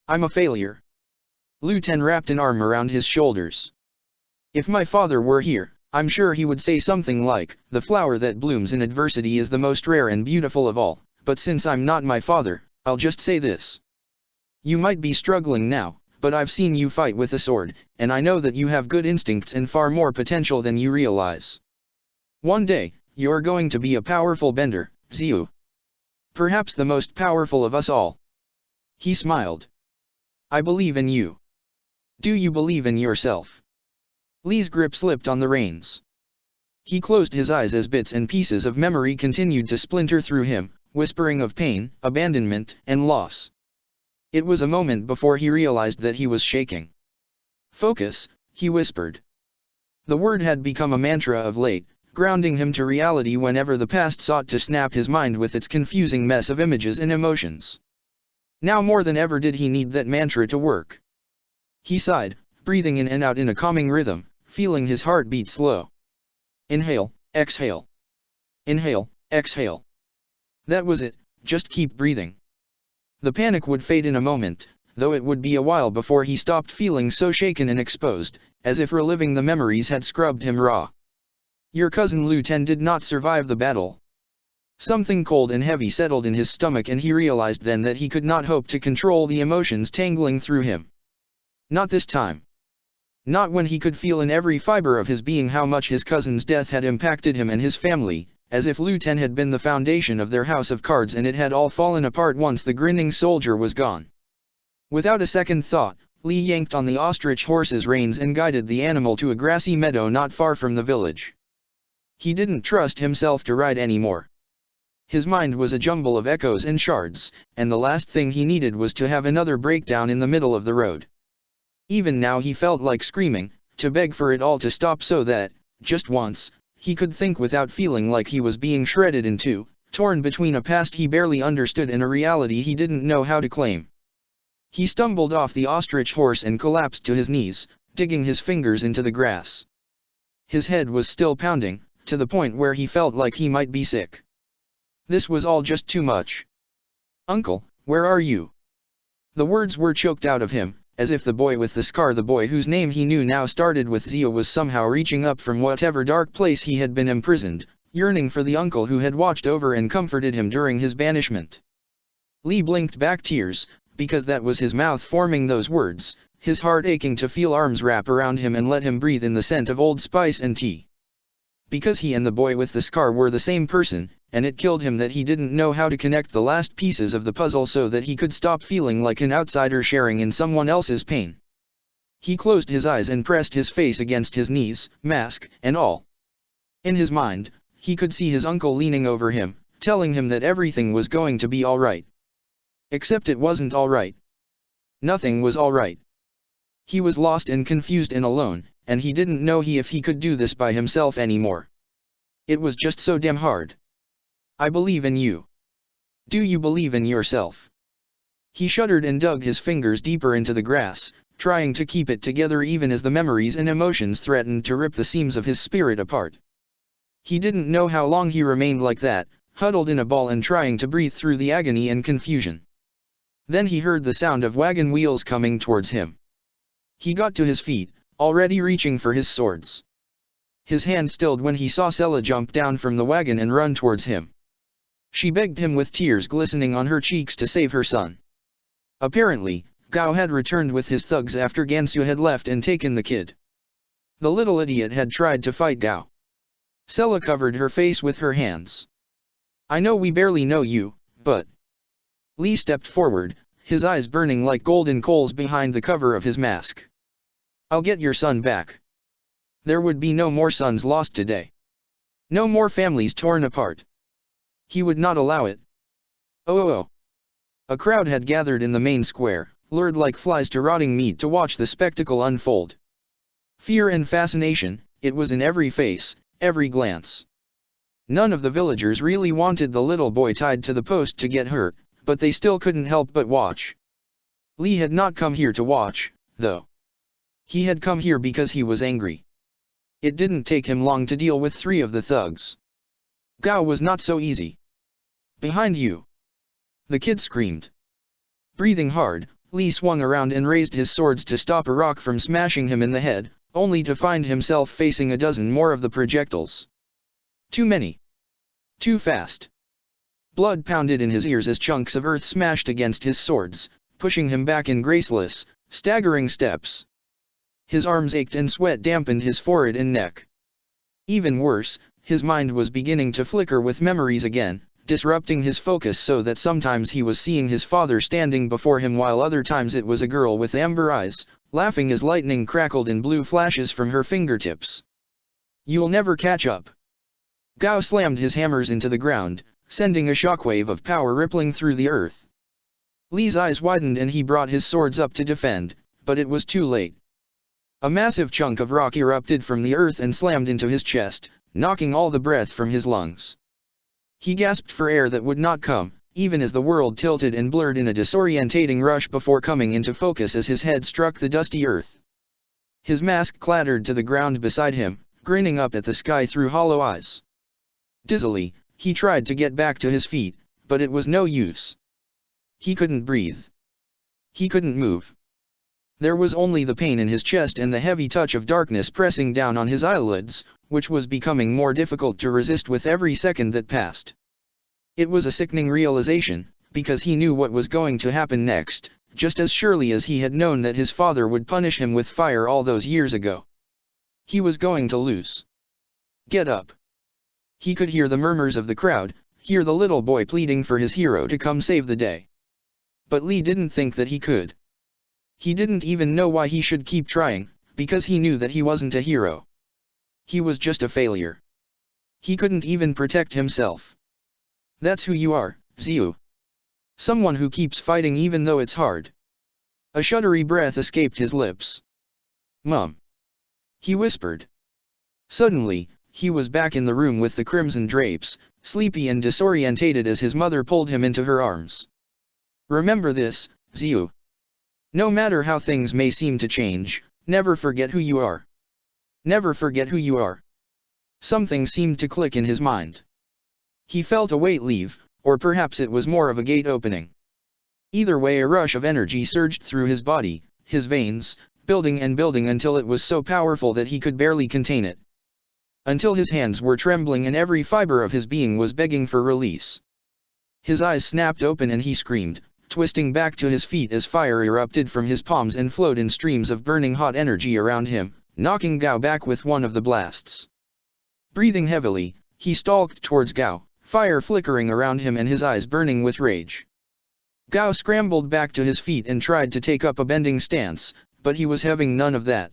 "I'm a failure." Lu Ten wrapped an arm around his shoulders. "If my father were here, I'm sure he would say something like, 'The flower that blooms in adversity is the most rare and beautiful of all,' but since I'm not my father, I'll just say this. You might be struggling now, but I've seen you fight with a sword, and I know that you have good instincts and far more potential than you realize. One day, you're going to be a powerful bender, Xiu. Perhaps the most powerful of us all." He smiled. "I believe in you. Do you believe in yourself?" Lee's grip slipped on the reins. He closed his eyes as bits and pieces of memory continued to splinter through him, whispering of pain, abandonment, and loss. It was a moment before he realized that he was shaking. "Focus," he whispered. The word had become a mantra of late, grounding him to reality whenever the past sought to snap his mind with its confusing mess of images and emotions. Now more than ever did he need that mantra to work. He sighed, breathing in and out in a calming rhythm, feeling his heart beat slow. Inhale, exhale. Inhale, exhale. That was it, just keep breathing. The panic would fade in a moment, though it would be a while before he stopped feeling so shaken and exposed, as if reliving the memories had scrubbed him raw. Your cousin Lu Ten did not survive the battle. Something cold and heavy settled in his stomach and he realized then that he could not hope to control the emotions tangling through him. Not this time. Not when he could feel in every fiber of his being how much his cousin's death had impacted him and his family, as if Lu Ten had been the foundation of their house of cards and it had all fallen apart once the grinning soldier was gone. Without a second thought, Lee yanked on the ostrich horse's reins and guided the animal to a grassy meadow not far from the village. He didn't trust himself to ride anymore. His mind was a jumble of echoes and shards, and the last thing he needed was to have another breakdown in the middle of the road. Even now he felt like screaming, to beg for it all to stop so that, just once, He could think without feeling like he was being shredded in two, torn between a past he barely understood and a reality he didn't know how to claim. He stumbled off the ostrich horse and collapsed to his knees, digging his fingers into the grass. His head was still pounding, to the point where he felt like he might be sick. This was all just too much. "Uncle, where are you?" The words were choked out of him, as if the boy with the scar, the boy whose name he knew now started with Zio, was somehow reaching up from whatever dark place he had been imprisoned, yearning for the uncle who had watched over and comforted him during his banishment. Lee blinked back tears, because that was his mouth forming those words, his heart aching to feel arms wrap around him and let him breathe in the scent of Old Spice and tea. Because he and the boy with the scar were the same person, and it killed him that he didn't know how to connect the last pieces of the puzzle so that he could stop feeling like an outsider sharing in someone else's pain. He closed his eyes and pressed his face against his knees, mask and all. In his mind, he could see his uncle leaning over him, telling him that everything was going to be all right. Except it wasn't all right. Nothing was all right. He was lost and confused and alone, and he didn't know if he could do this by himself anymore. It was just so damn hard. "I believe in you. Do you believe in yourself?" He shuddered and dug his fingers deeper into the grass, trying to keep it together even as the memories and emotions threatened to rip the seams of his spirit apart. He didn't know how long he remained like that, huddled in a ball and trying to breathe through the agony and confusion. Then he heard the sound of wagon wheels coming towards him. He got to his feet, already reaching for his swords. His hand stilled when he saw Sela jump down from the wagon and run towards him. She begged him with tears glistening on her cheeks to save her son. Apparently, Gao had returned with his thugs after Gansu had left and taken the kid. The little idiot had tried to fight Gao. Sela covered her face with her hands. "I know we barely know you, but..." Lee stepped forward, his eyes burning like golden coals behind the cover of his mask. "I'll get your son back. There would be no more sons lost today. No more families torn apart. He would not allow it." Oh. A crowd had gathered in the main square, lured like flies to rotting meat to watch the spectacle unfold. Fear and fascination, it was in every face, every glance. None of the villagers really wanted the little boy tied to the post to get hurt, but they still couldn't help but watch. Lee had not come here to watch, though. He had come here because he was angry. It didn't take him long to deal with 3 of the thugs. Gao was not so easy. "Behind you!" the kid screamed. Breathing hard, Lee swung around and raised his swords to stop a rock from smashing him in the head, only to find himself facing a dozen more of the projectiles. Too many. Too fast. Blood pounded in his ears as chunks of earth smashed against his swords, pushing him back in graceless, staggering steps. His arms ached and sweat dampened his forehead and neck. Even worse, his mind was beginning to flicker with memories again, disrupting his focus so that sometimes he was seeing his father standing before him while other times it was a girl with amber eyes, laughing as lightning crackled in blue flashes from her fingertips. "You'll never catch up." Gao slammed his hammers into the ground, sending a shockwave of power rippling through the earth. Lee's eyes widened and he brought his swords up to defend, but it was too late. A massive chunk of rock erupted from the earth and slammed into his chest, knocking all the breath from his lungs. He gasped for air that would not come, even as the world tilted and blurred in a disorientating rush before coming into focus as his head struck the dusty earth. His mask clattered to the ground beside him, grinning up at the sky through hollow eyes. Dizzily, he tried to get back to his feet, but it was no use. He couldn't breathe. He couldn't move. There was only the pain in his chest and the heavy touch of darkness pressing down on his eyelids, which was becoming more difficult to resist with every second that passed. It was a sickening realization, because he knew what was going to happen next, just as surely as he had known that his father would punish him with fire all those years ago. He was going to lose. "Get up." He could hear the murmurs of the crowd, hear the little boy pleading for his hero to come save the day. But Lee didn't think that he could. He didn't even know why he should keep trying, because he knew that he wasn't a hero. He was just a failure. He couldn't even protect himself. "That's who you are, Ziu. Someone who keeps fighting even though it's hard." A shuddery breath escaped his lips. "Mum," he whispered. Suddenly, he was back in the room with the crimson drapes, sleepy and disorientated as his mother pulled him into her arms. Remember this, Xiu. No matter how things may seem to change, never forget who you are. Never forget who you are. Something seemed to click in his mind. He felt a weight leave, or perhaps it was more of a gate opening. Either way, a rush of energy surged through his body, his veins, building and building until it was so powerful that he could barely contain it. Until his hands were trembling and every fiber of his being was begging for release. His eyes snapped open and he screamed, twisting back to his feet as fire erupted from his palms and flowed in streams of burning hot energy around him, knocking Gao back with one of the blasts. Breathing heavily, he stalked towards Gao, fire flickering around him and his eyes burning with rage. Gao scrambled back to his feet and tried to take up a bending stance, but he was having none of that.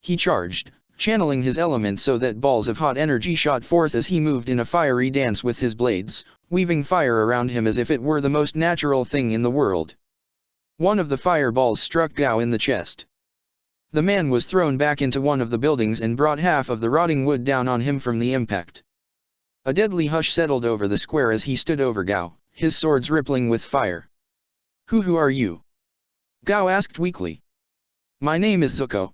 He charged, channeling his element so that balls of hot energy shot forth as he moved in a fiery dance with his blades, weaving fire around him as if it were the most natural thing in the world. One of the fireballs struck Gao in the chest. The man was thrown back into one of the buildings and brought half of the rotting wood down on him from the impact. A deadly hush settled over the square as he stood over Gao, his swords rippling with fire. Who are you? Gao asked weakly. My name is Zuko.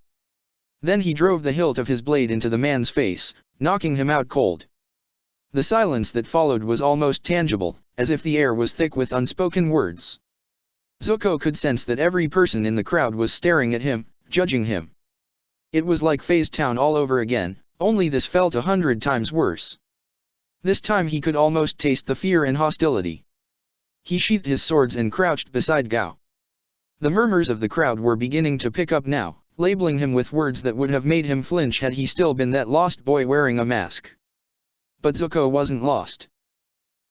Then he drove the hilt of his blade into the man's face, knocking him out cold. The silence that followed was almost tangible, as if the air was thick with unspoken words. Zuko could sense that every person in the crowd was staring at him, judging him. It was like Phase Town all over again, only this felt 100 times worse. This time he could almost taste the fear and hostility. He sheathed his swords and crouched beside Gao. The murmurs of the crowd were beginning to pick up now, labeling him with words that would have made him flinch had he still been that lost boy wearing a mask. But Zuko wasn't lost.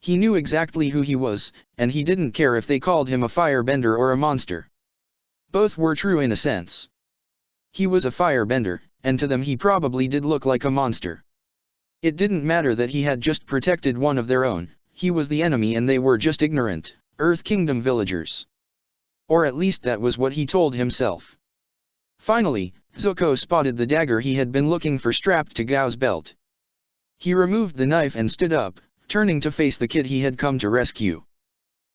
He knew exactly who he was, and he didn't care if they called him a firebender or a monster. Both were true in a sense. He was a firebender, and to them he probably did look like a monster. It didn't matter that he had just protected one of their own, he was the enemy and they were just ignorant, Earth Kingdom villagers. Or at least that was what he told himself. Finally, Zuko spotted the dagger he had been looking for strapped to Gao's belt. He removed the knife and stood up, turning to face the kid he had come to rescue.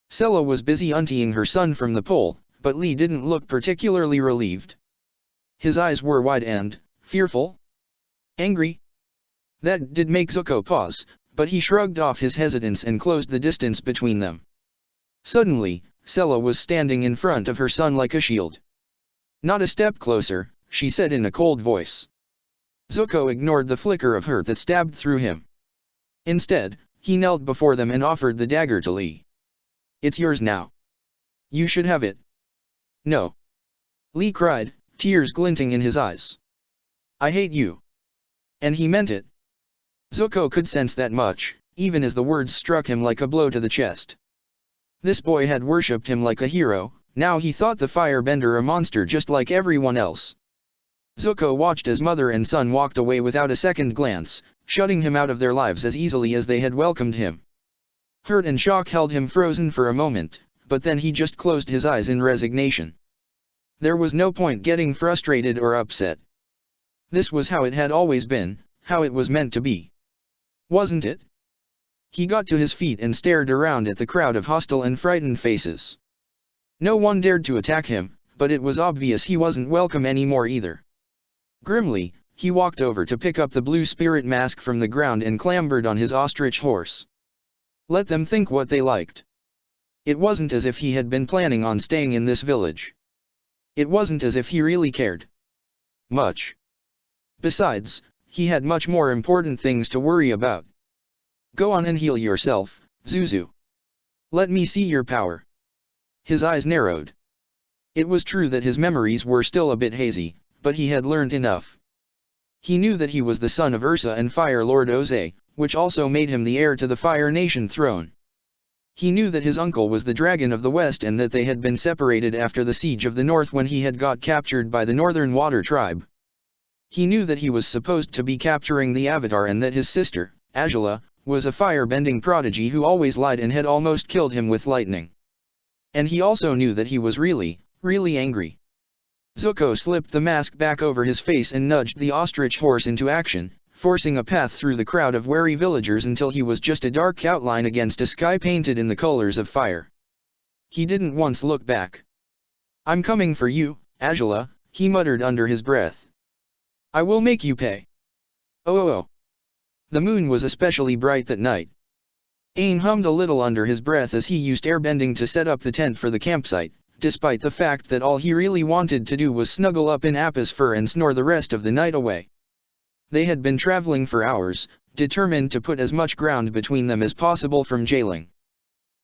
Sella was busy untying her son from the pole, but Lee didn't look particularly relieved. His eyes were wide and fearful. Angry? That did make Zuko pause, but he shrugged off his hesitance and closed the distance between them. Suddenly, Sella was standing in front of her son like a shield. Not a step closer, she said in a cold voice. Zuko ignored the flicker of hurt that stabbed through him. Instead, he knelt before them and offered the dagger to Lee. It's yours now. You should have it. No. Lee cried, tears glinting in his eyes. I hate you. And he meant it. Zuko could sense that much, even as the words struck him like a blow to the chest. This boy had worshipped him like a hero, now he thought the firebender a monster just like everyone else. Zuko watched as mother and son walked away without a second glance, shutting him out of their lives as easily as they had welcomed him. Hurt and shock held him frozen for a moment, but then he just closed his eyes in resignation. There was no point getting frustrated or upset. This was how it had always been, how it was meant to be. Wasn't it? He got to his feet and stared around at the crowd of hostile and frightened faces. No one dared to attack him, but it was obvious he wasn't welcome anymore either. Grimly, he walked over to pick up the blue spirit mask from the ground and clambered on his ostrich horse. Let them think what they liked. It wasn't as if he had been planning on staying in this village. It wasn't as if he really cared much. Besides, he had much more important things to worry about. Go on and heal yourself, Zuzu. Let me see your power. His eyes narrowed. It was true that his memories were still a bit hazy, but he had learned enough. He knew that he was the son of Ursa and Fire Lord Oze, which also made him the heir to the Fire Nation throne. He knew that his uncle was the Dragon of the West and that they had been separated after the Siege of the North when he had got captured by the Northern Water Tribe. He knew that he was supposed to be capturing the Avatar and that his sister, Azula, was a fire-bending prodigy who always lied and had almost killed him with lightning. And he also knew that he was really angry. Zuko slipped the mask back over his face and nudged the ostrich horse into action, forcing a path through the crowd of wary villagers until he was just a dark outline against a sky painted in the colors of fire. He didn't once look back. "I'm coming for you, Angela," he muttered under his breath. "I will make you pay." Oh. The moon was especially bright that night. Aang hummed a little under his breath as he used airbending to set up the tent for the campsite, despite the fact that all he really wanted to do was snuggle up in Appa's fur and snore the rest of the night away. They had been traveling for hours, determined to put as much ground between them as possible from jailing.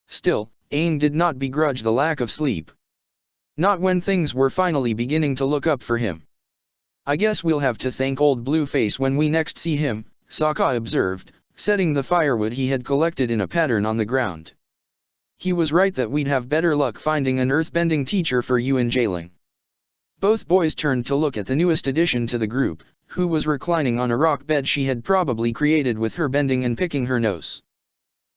Still, Aang did not begrudge the lack of sleep. Not when things were finally beginning to look up for him. "I guess we'll have to thank old Blueface when we next see him," Sokka observed, setting the firewood he had collected in a pattern on the ground. "He was right that we'd have better luck finding an earthbending teacher for you in jailing." Both boys turned to look at the newest addition to the group, who was reclining on a rock bed she had probably created with her bending and picking her nose.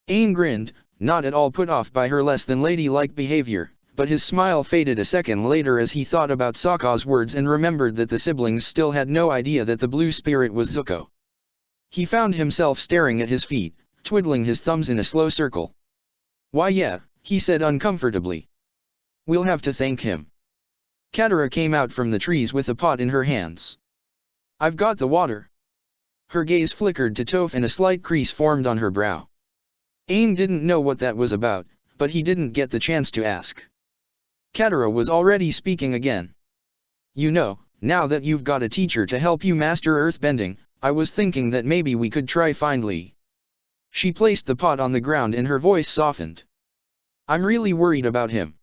Aang grinned, not at all put off by her less than ladylike behavior, but his smile faded a second later as he thought about Sokka's words and remembered that the siblings still had no idea that the blue spirit was Zuko. He found himself staring at his feet, twiddling his thumbs in a slow circle. "Why yeah," he said uncomfortably. "We'll have to thank him." Katara came out from the trees with a pot in her hands. "I've got the water." Her gaze flickered to Toph and a slight crease formed on her brow. Aang didn't know what that was about, but he didn't get the chance to ask. Katara was already speaking again. "You know, now that you've got a teacher to help you master earthbending, I was thinking that maybe we could try find Lee." She placed the pot on the ground and her voice softened. "I'm really worried about him.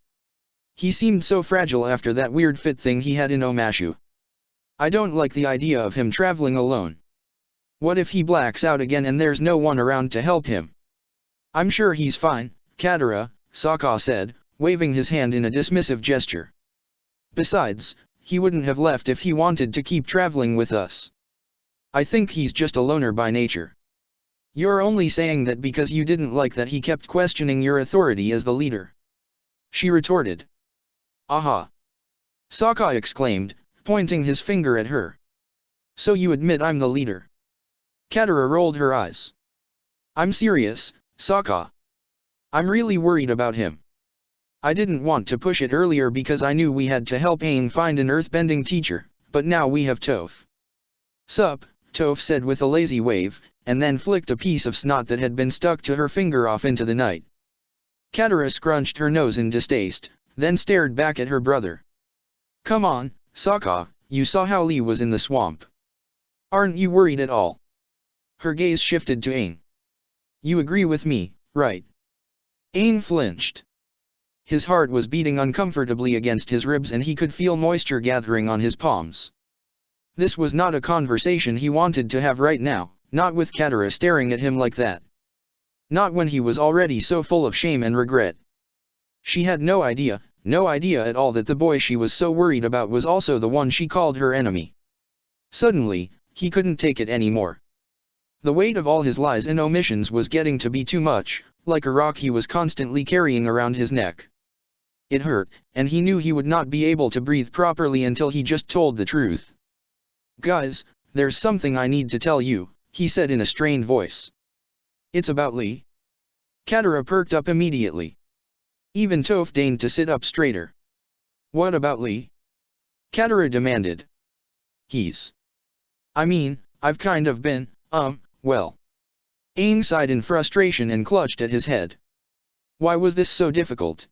He seemed so fragile after that weird fit thing he had in Omashu. I don't like the idea of him traveling alone. What if he blacks out again and there's no one around to help him?" "I'm sure he's fine, Katara," Sokka said, waving his hand in a dismissive gesture. "Besides, he wouldn't have left if he wanted to keep traveling with us. I think he's just a loner by nature." "You're only saying that because you didn't like that he kept questioning your authority as the leader," she retorted. "Aha!" Sokka exclaimed, pointing his finger at her. "So you admit I'm the leader?" Katara rolled her eyes. "I'm serious, Sokka. I'm really worried about him. I didn't want to push it earlier because I knew we had to help Aang find an earthbending teacher, but now we have Toph." "Sup," Toph said with a lazy wave, and then flicked a piece of snot that had been stuck to her finger off into the night. Katara scrunched her nose in distaste, then stared back at her brother. "Come on, Sokka, you saw how Lee was in the swamp. Aren't you worried at all?" Her gaze shifted to Aang. "You agree with me, right?" Aang flinched. His heart was beating uncomfortably against his ribs and he could feel moisture gathering on his palms. This was not a conversation he wanted to have right now, not with Katara staring at him like that. Not when he was already so full of shame and regret. She had no idea at all that the boy she was so worried about was also the one she called her enemy. Suddenly, he couldn't take it anymore. The weight of all his lies and omissions was getting to be too much, like a rock he was constantly carrying around his neck. It hurt, and he knew he would not be able to breathe properly until he just told the truth. "Guys, there's something I need to tell you," he said in a strained voice. "It's about Lee." Katara perked up immediately. Even Toph deigned to sit up straighter. "What about Lee?" Katara demanded. I've kind of been, well. Aang sighed in frustration and clutched at his head. Why was this so difficult?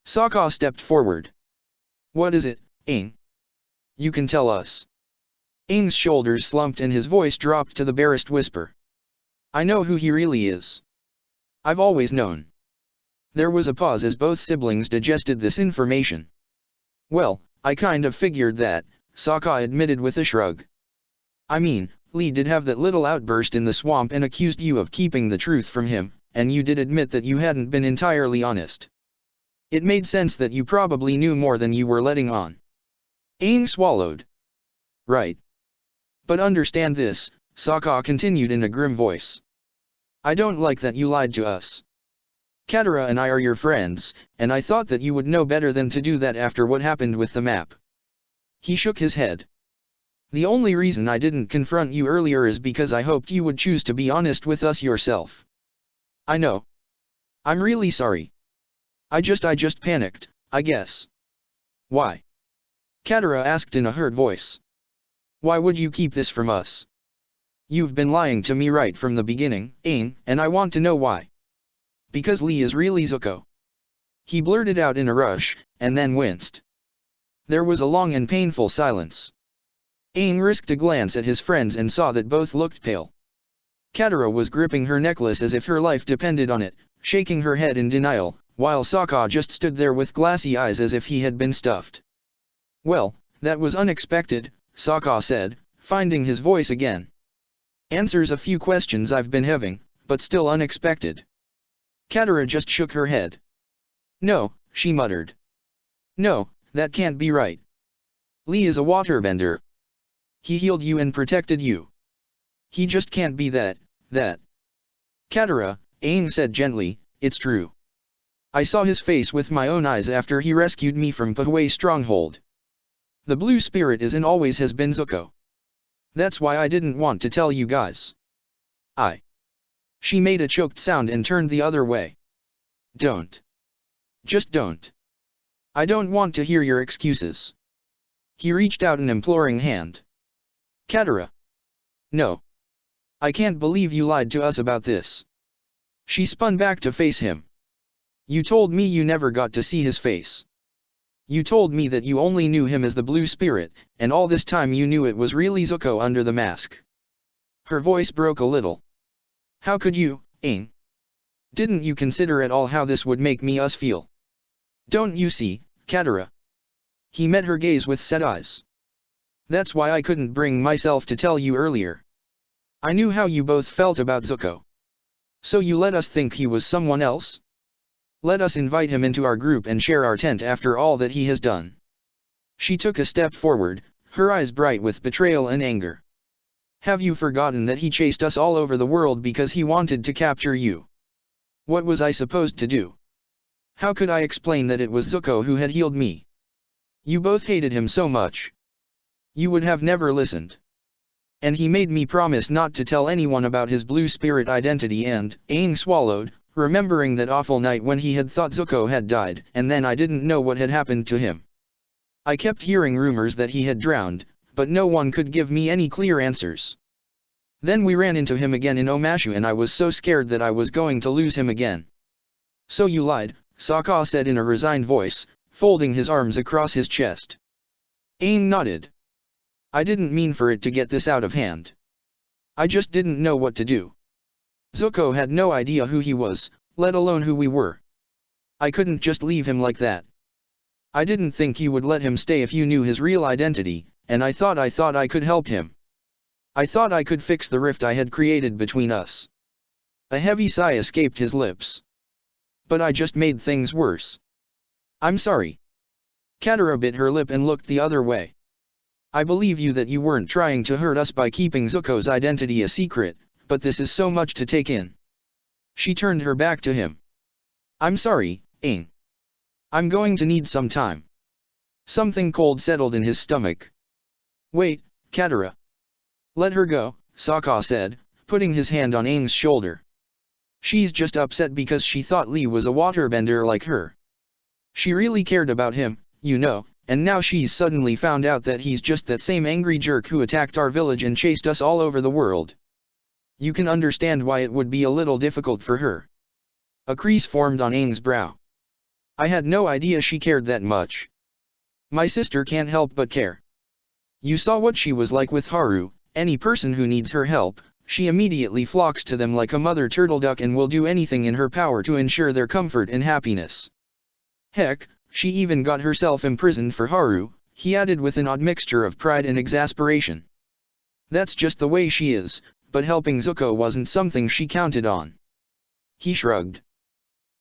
Sokka stepped forward. "What is it, Aang? You can tell us." Aang's shoulders slumped and his voice dropped to the barest whisper. "I know who he really is. I've always known." There was a pause as both siblings digested this information. "Well, I kind of figured that," Sokka admitted with a shrug. Lee did have that little outburst in the swamp and accused you of keeping the truth from him, and you did admit that you hadn't been entirely honest. It made sense that you probably knew more than you were letting on." Aang swallowed. "Right. But understand this," Sokka continued in a grim voice. "I don't like that you lied to us. Katara and I are your friends, and I thought that you would know better than to do that after what happened with the map." He shook his head. The only reason I didn't confront you earlier is because I hoped you would choose to be honest with us yourself. I know. I'm really sorry. I just panicked, I guess. Why? Katara asked in a hurt voice. Why would you keep this from us? You've been lying to me right from the beginning, Aang, and I want to know why. Because Lee is really Zuko. He blurted out in a rush, and then winced. There was a long and painful silence. Aang risked a glance at his friends and saw that both looked pale. Katara was gripping her necklace as if her life depended on it, shaking her head in denial, while Sokka just stood there with glassy eyes as if he had been stuffed. Well, that was unexpected, Sokka said, finding his voice again. Answers a few questions I've been having, but still unexpected. Katara just shook her head. No, she muttered. No, that can't be right. Lee is a waterbender. He healed you and protected you. He just can't be that. Katara, Aang said gently, it's true. I saw his face with my own eyes after he rescued me from Pahue's stronghold. The blue spirit is and always has been Zuko. That's why I didn't want to tell you guys. She made a choked sound and turned the other way. Don't. Just don't. I don't want to hear your excuses. He reached out an imploring hand. Katara. No. I can't believe you lied to us about this. She spun back to face him. You told me you never got to see his face. You told me that you only knew him as the blue spirit, and all this time you knew it was really Zuko under the mask. Her voice broke a little. How could you, Aang? Didn't you consider at all how this would make us feel? Don't you see, Katara? He met her gaze with set eyes. That's why I couldn't bring myself to tell you earlier. I knew how you both felt about Zuko. So you let us think he was someone else? Let us invite him into our group and share our tent after all that he has done. She took a step forward, her eyes bright with betrayal and anger. Have you forgotten that he chased us all over the world because he wanted to capture you? What was I supposed to do? How could I explain that it was Zuko who had healed me? You both hated him so much. You would have never listened. And he made me promise not to tell anyone about his blue spirit identity and, Aang swallowed, remembering that awful night when he had thought Zuko had died, and then I didn't know what had happened to him. I kept hearing rumors that he had drowned, but no one could give me any clear answers. Then we ran into him again in Omashu and I was so scared that I was going to lose him again. So you lied, Sokka said in a resigned voice, folding his arms across his chest. Aang nodded. I didn't mean for it to get this out of hand. I just didn't know what to do. Zuko had no idea who he was, let alone who we were. I couldn't just leave him like that. I didn't think you would let him stay if you knew his real identity, and I thought I could help him. I thought I could fix the rift I had created between us. A heavy sigh escaped his lips. But I just made things worse. I'm sorry. Katara bit her lip and looked the other way. I believe you that you weren't trying to hurt us by keeping Zuko's identity a secret, but this is so much to take in. She turned her back to him. I'm sorry, Aang. I'm going to need some time. Something cold settled in his stomach. Wait, Katara. Let her go, Sokka said, putting his hand on Aang's shoulder. She's just upset because she thought Lee was a waterbender like her. She really cared about him, you know, and now she's suddenly found out that he's just that same angry jerk who attacked our village and chased us all over the world. You can understand why it would be a little difficult for her. A crease formed on Aang's brow. I had no idea she cared that much. My sister can't help but care. You saw what she was like with Haru. Any person who needs her help, she immediately flocks to them like a mother turtle duck and will do anything in her power to ensure their comfort and happiness. Heck, she even got herself imprisoned for Haru, he added with an odd mixture of pride and exasperation. That's just the way she is, but helping Zuko wasn't something she counted on. He shrugged.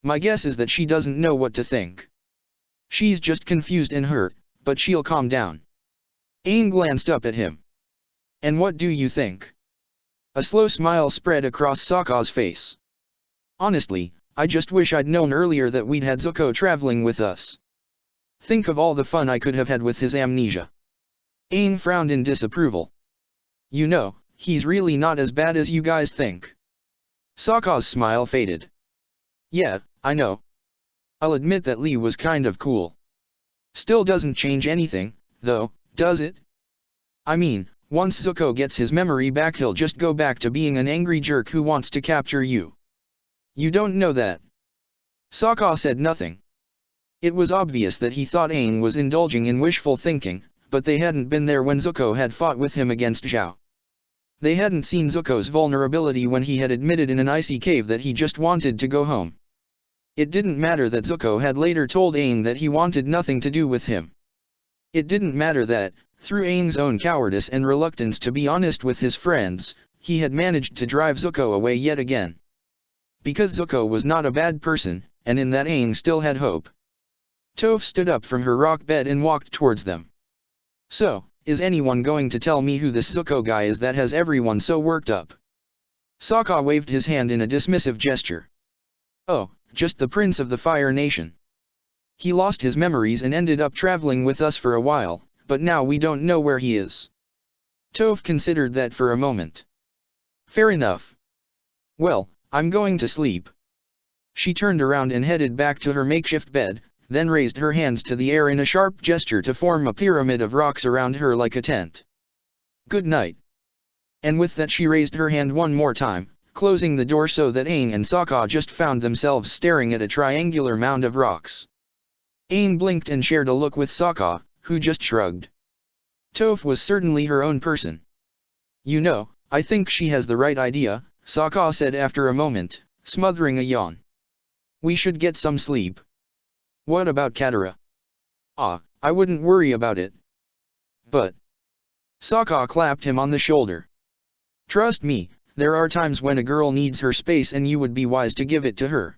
My guess is that she doesn't know what to think. She's just confused and hurt, but she'll calm down. Aang glanced up at him. And what do you think? A slow smile spread across Sokka's face. Honestly, I just wish I'd known earlier that we'd had Zuko traveling with us. Think of all the fun I could have had with his amnesia. Aang frowned in disapproval. You know, he's really not as bad as you guys think. Sokka's smile faded. Yeah, I know. I'll admit that Lee was kind of cool. Still doesn't change anything, though, does it? I mean, once Zuko gets his memory back he'll just go back to being an angry jerk who wants to capture you. You don't know that. Sokka said nothing. It was obvious that he thought Aang was indulging in wishful thinking, but they hadn't been there when Zuko had fought with him against Zhao. They hadn't seen Zuko's vulnerability when he had admitted in an icy cave that he just wanted to go home. It didn't matter that Zuko had later told Aang that he wanted nothing to do with him. It didn't matter that, through Aang's own cowardice and reluctance to be honest with his friends, he had managed to drive Zuko away yet again. Because Zuko was not a bad person, and in that Aang still had hope. Toph stood up from her rock bed and walked towards them. So, is anyone going to tell me who this Zuko guy is that has everyone so worked up? Sokka waved his hand in a dismissive gesture. Oh, just the Prince of the Fire Nation. He lost his memories and ended up traveling with us for a while, but now we don't know where he is. Toph considered that for a moment. Fair enough. Well, I'm going to sleep. She turned around and headed back to her makeshift bed, then raised her hands to the air in a sharp gesture to form a pyramid of rocks around her like a tent. Good night. And with that she raised her hand one more time, closing the door so that Aang and Sokka just found themselves staring at a triangular mound of rocks. Aang blinked and shared a look with Sokka, who just shrugged. Toph was certainly her own person. You know, I think she has the right idea, Sokka said after a moment, smothering a yawn. We should get some sleep. What about Katara? I wouldn't worry about it. But... Sokka clapped him on the shoulder. Trust me, there are times when a girl needs her space and you would be wise to give it to her.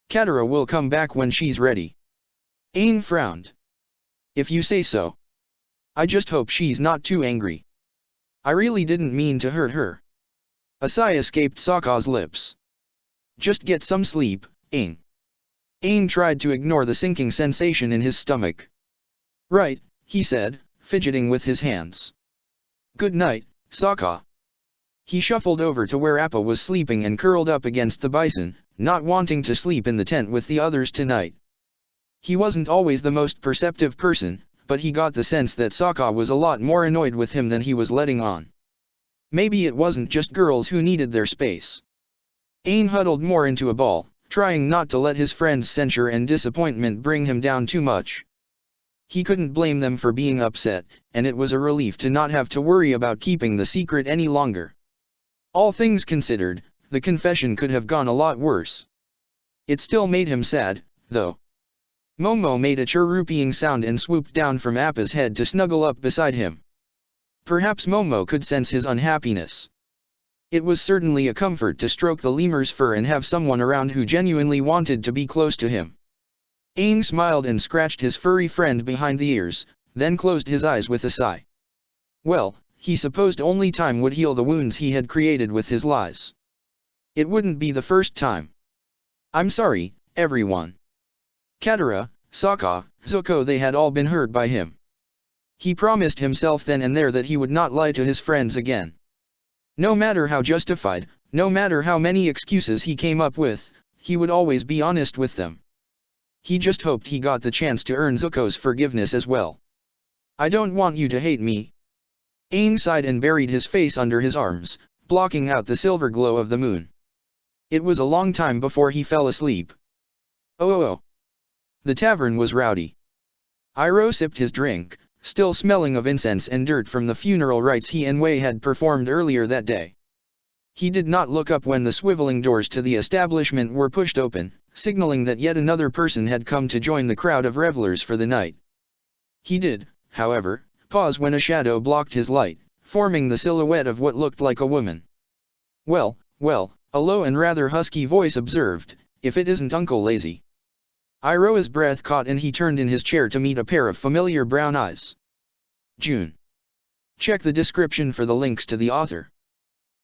Katara will come back when she's ready. Aang frowned. If you say so. I just hope she's not too angry. I really didn't mean to hurt her. A sigh escaped Sokka's lips. Just get some sleep, Aang. Aang tried to ignore the sinking sensation in his stomach. Right, he said, fidgeting with his hands. Good night, Sokka. He shuffled over to where Appa was sleeping and curled up against the bison, not wanting to sleep in the tent with the others tonight. He wasn't always the most perceptive person, but he got the sense that Sokka was a lot more annoyed with him than he was letting on. Maybe it wasn't just girls who needed their space. Aang huddled more into a ball, trying not to let his friend's censure and disappointment bring him down too much. He couldn't blame them for being upset, and it was a relief to not have to worry about keeping the secret any longer. All things considered, the confession could have gone a lot worse. It still made him sad, though. Momo made a chirruping sound and swooped down from Appa's head to snuggle up beside him. Perhaps Momo could sense his unhappiness. It was certainly a comfort to stroke the lemur's fur and have someone around who genuinely wanted to be close to him. Aang smiled and scratched his furry friend behind the ears, then closed his eyes with a sigh. Well, he supposed only time would heal the wounds he had created with his lies. It wouldn't be the first time. I'm sorry, everyone. Katara, Sokka, Zuko, they had all been hurt by him. He promised himself then and there that he would not lie to his friends again. No matter how justified, no matter how many excuses he came up with, he would always be honest with them. He just hoped he got the chance to earn Zuko's forgiveness as well. I don't want you to hate me. Aang sighed and buried his face under his arms, blocking out the silver glow of the moon. It was a long time before he fell asleep. Oh. The tavern was rowdy. Iroh sipped his drink, still smelling of incense and dirt from the funeral rites he and Wei had performed earlier that day. He did not look up when the swiveling doors to the establishment were pushed open, signaling that yet another person had come to join the crowd of revelers for the night. He did, however, pause when a shadow blocked his light, forming the silhouette of what looked like a woman. Well, a low and rather husky voice observed, if it isn't Uncle Lazy. Iroh's breath caught and he turned in his chair to meet a pair of familiar brown eyes. June. Check the description for the links to the author.